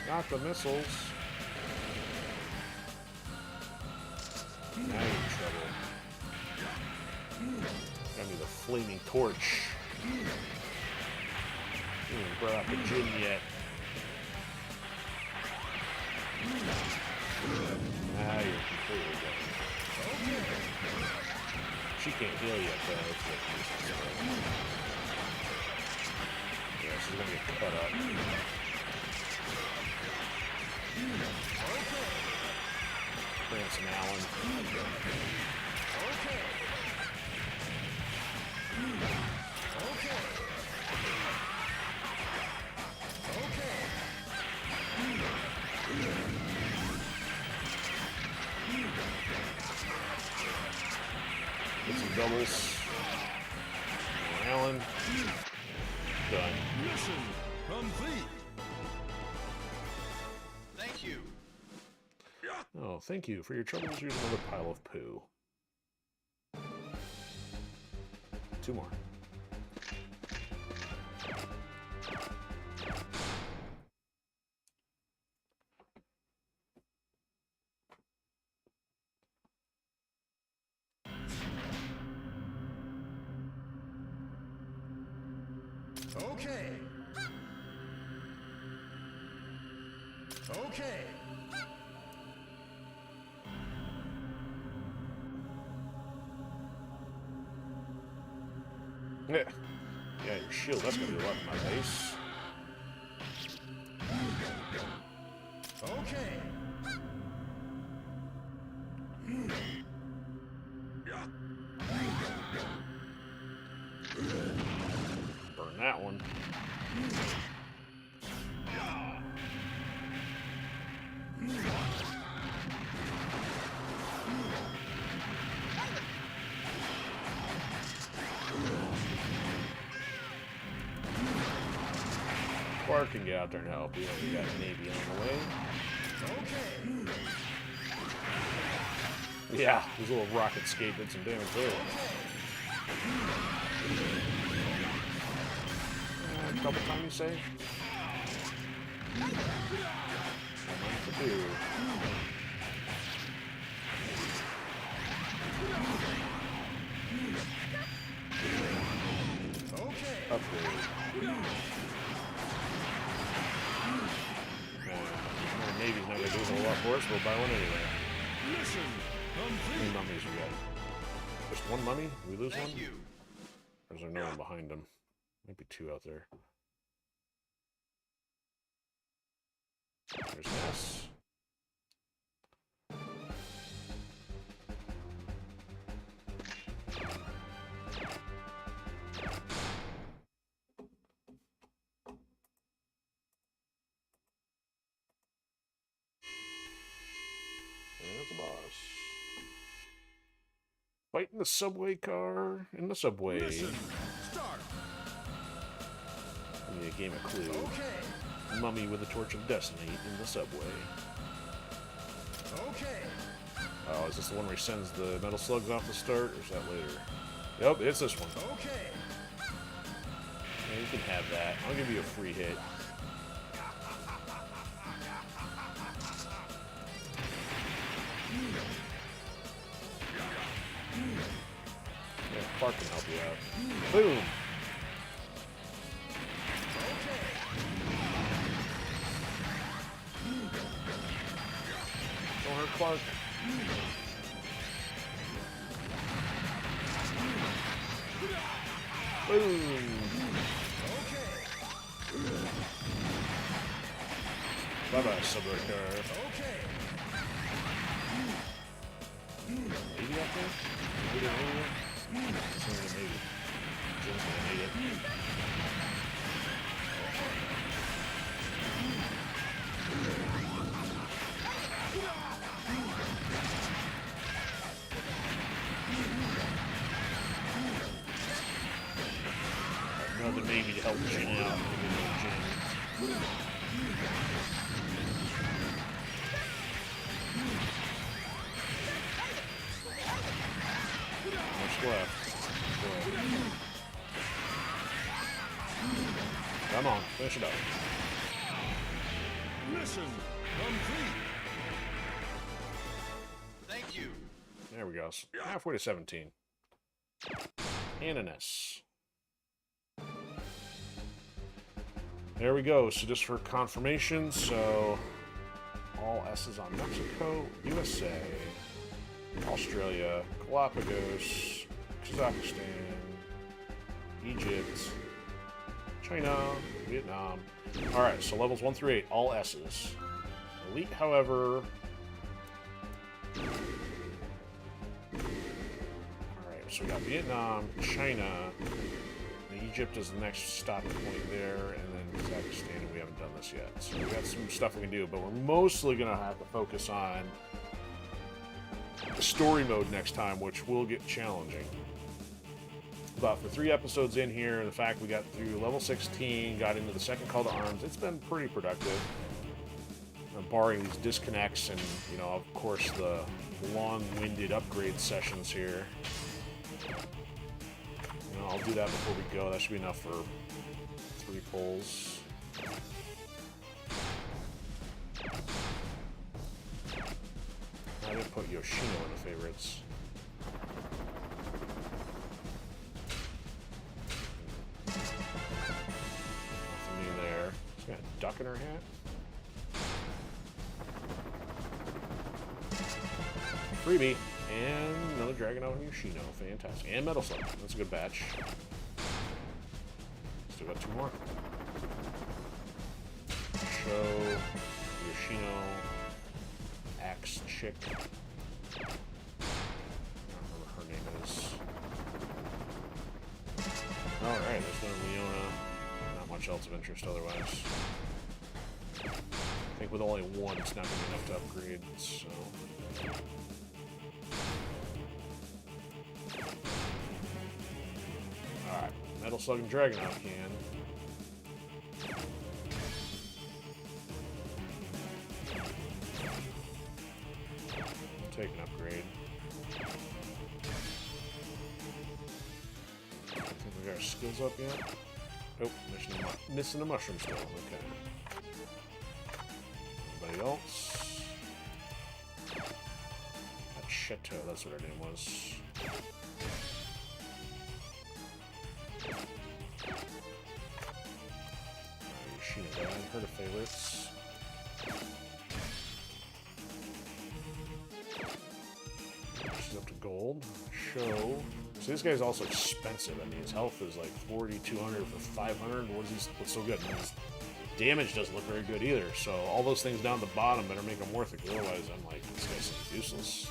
Speaker 1: Got the missiles. Now you're in trouble. Got me the flaming torch. You haven't brought out the Jin yet. Now you're completely done. She can't heal yet, though. Yeah, she's gonna get cut up. Branson Allen. Get some doubles. Allen. Done.
Speaker 2: Mission complete. Thank you.
Speaker 1: Oh, thank you for your troubles. Here's another pile of poo. 2 more.
Speaker 2: Okay. Okay.
Speaker 1: Yeah, your shield, that's gonna be a lot in my base.
Speaker 2: Okay.
Speaker 1: Burn that one. Clark can get out there and help. We already got Navy on the way. Yeah, his little rocket skate did some damage there. Double time, you say? One to do. Upgrade. Navy's not gonna do a whole lot for us. We'll buy one anyway. How many mummies we got? Just 1 mummy? Did we lose one? Or is there no one behind him? Might be 2 out there. There's Ness. fight in the subway car. In the subway.
Speaker 2: Mission start.
Speaker 1: Give me a game of Clue.
Speaker 2: Okay.
Speaker 1: Mummy with the Torch of Destiny in the subway.
Speaker 2: Okay.
Speaker 1: Oh, is this the one where he sends the metal slugs off the start, or is that later? Yep, it's this one.
Speaker 2: Okay.
Speaker 1: Yeah, you can have that. I'll give you a free hit. Yeah, Clark can help you out. Boom! Don't hurt Clark. Boom! Bye-bye, subway car.
Speaker 2: Okay.
Speaker 1: Maybe out there? Maybe out there? Maybe. Jim's gonna need it. Another maybe to help Jin out. Maybe Jin. Much left. Come on, finish it up.
Speaker 2: Mission complete. Thank you.
Speaker 1: There we go. Halfway to 17. And an S. There we go. So just for confirmation, so all S's on Mexico, USA, Australia, Galapagos, Kazakhstan, Egypt, China, Vietnam. Alright, so levels 1 through 8, all S's. Elite, however... Alright, so we got Vietnam, China, and Egypt is the next stopping point there, and then Kazakhstan, and we haven't done this yet. So we got some stuff we can do, but we're mostly going to have to focus on the story mode next time, which will get challenging. But for 3 episodes in here, and the fact we got through level 16, got into the second call to arms, it's been pretty productive. Barring these disconnects and, you know, of course, the long-winded upgrade sessions here. You know, I'll do that before we go. That should be enough for 3 pulls. I didn't put Yoshino in the favorites. Nothing new there. She's got a duck in her hat. Freebie. And another Dragonite and Yoshino. Fantastic. And Metal Slug. That's a good batch. Still got 2 more. Show, Yoshino, Axe Chick. I don't remember what her name is. Alright, there's no Leona. Not much else of interest otherwise. I think with only 1, it's not going to be enough to upgrade, so... Alright, Metal Slug and Dragonite can. Take an upgrade. I think we got our skills up yet. Nope, missing a mushroom still. Okay. Anybody else? Chateau, that's what her name was. Yoshino, I haven't heard of favorites. She's up to gold. Show. See, this guy's also expensive. I mean, his health is like 4,200 for 500. What's so good? His damage doesn't look very good either. So all those things down the bottom better make him worth it. Otherwise, I'm like, this guy seems useless.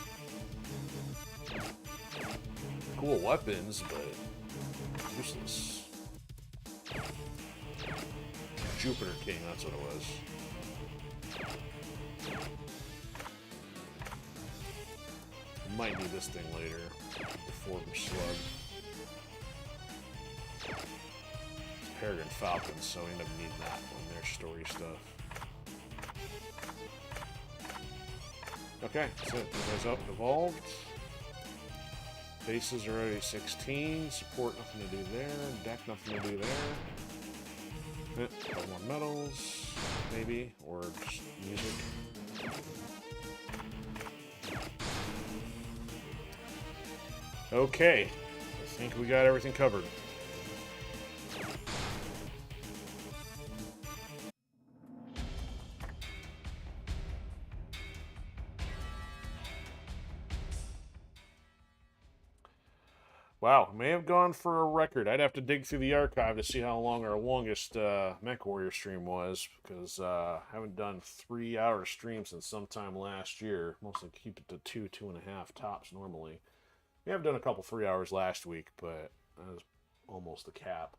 Speaker 1: Cool weapons, but useless. Jupiter King, that's what it was. might need this thing later. Before from Slug. It's Peregrine Falcons, so we end up needing that on their story stuff. Okay, that's it. You guys up evolved. Bases are already 16. Support, nothing to do there. Deck, nothing to do there. Couple more medals, maybe, or just music. Okay, I think we got everything covered. Wow, may have gone for a record. I'd have to dig through the archive to see how long our longest Mech Warrior stream was, because I haven't done 3-hour streams since sometime last year. Mostly keep it to 2.5 tops normally. We have done a couple 3 hours last week, but that was almost the cap.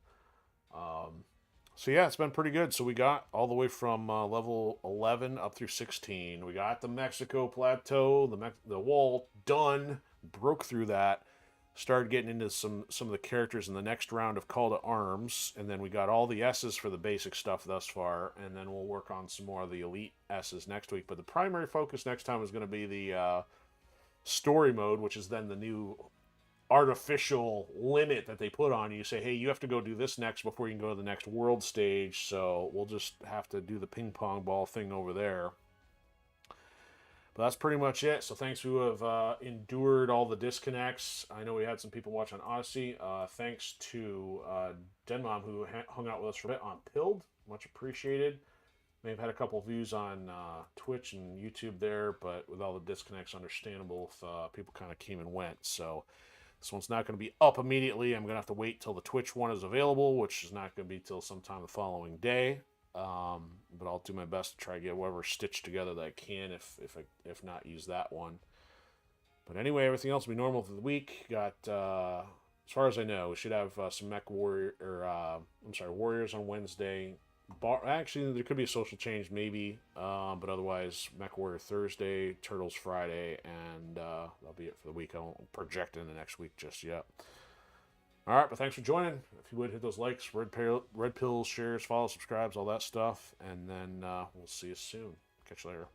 Speaker 1: So yeah, it's been pretty good. So we got all the way from level 11 up through 16. We got the Mexico Plateau, the wall done, broke through that. Started getting into some of the characters in the next round of Call to Arms, and then we got all the S's for the basic stuff thus far, and then we'll work on some more of the Elite S's next week. But the primary focus next time is going to be the story mode, which is then the new artificial limit that they put on you. Say, hey, you have to go do this next before you can go to the next world stage, so we'll just have to do the ping pong ball thing over there. But that's pretty much it. So thanks who have endured all the disconnects. I know we had some people watch on Odysee. Thanks to Denmom who hung out with us for a bit on Pilled. Much appreciated. May have had a couple views on Twitch and YouTube there, but with all the disconnects, understandable if people kind of came and went. So this one's not going to be up immediately. I'm going to have to wait till the Twitch one is available, which is not going to be till sometime the following day. But I'll do my best to try to get whatever stitched together that I can, if not use that one. But anyway, everything else will be normal for the week. Got, as far as I know, we should have some Warriors on Wednesday. Actually, there could be a social change, maybe, but otherwise, Mech Warrior Thursday, Turtles Friday, and that'll be it for the week. I won't project into next week just yet. All right, but thanks for joining. If you would, hit those likes, red pills, shares, follow, subscribes, all that stuff, and then we'll see you soon. Catch you later.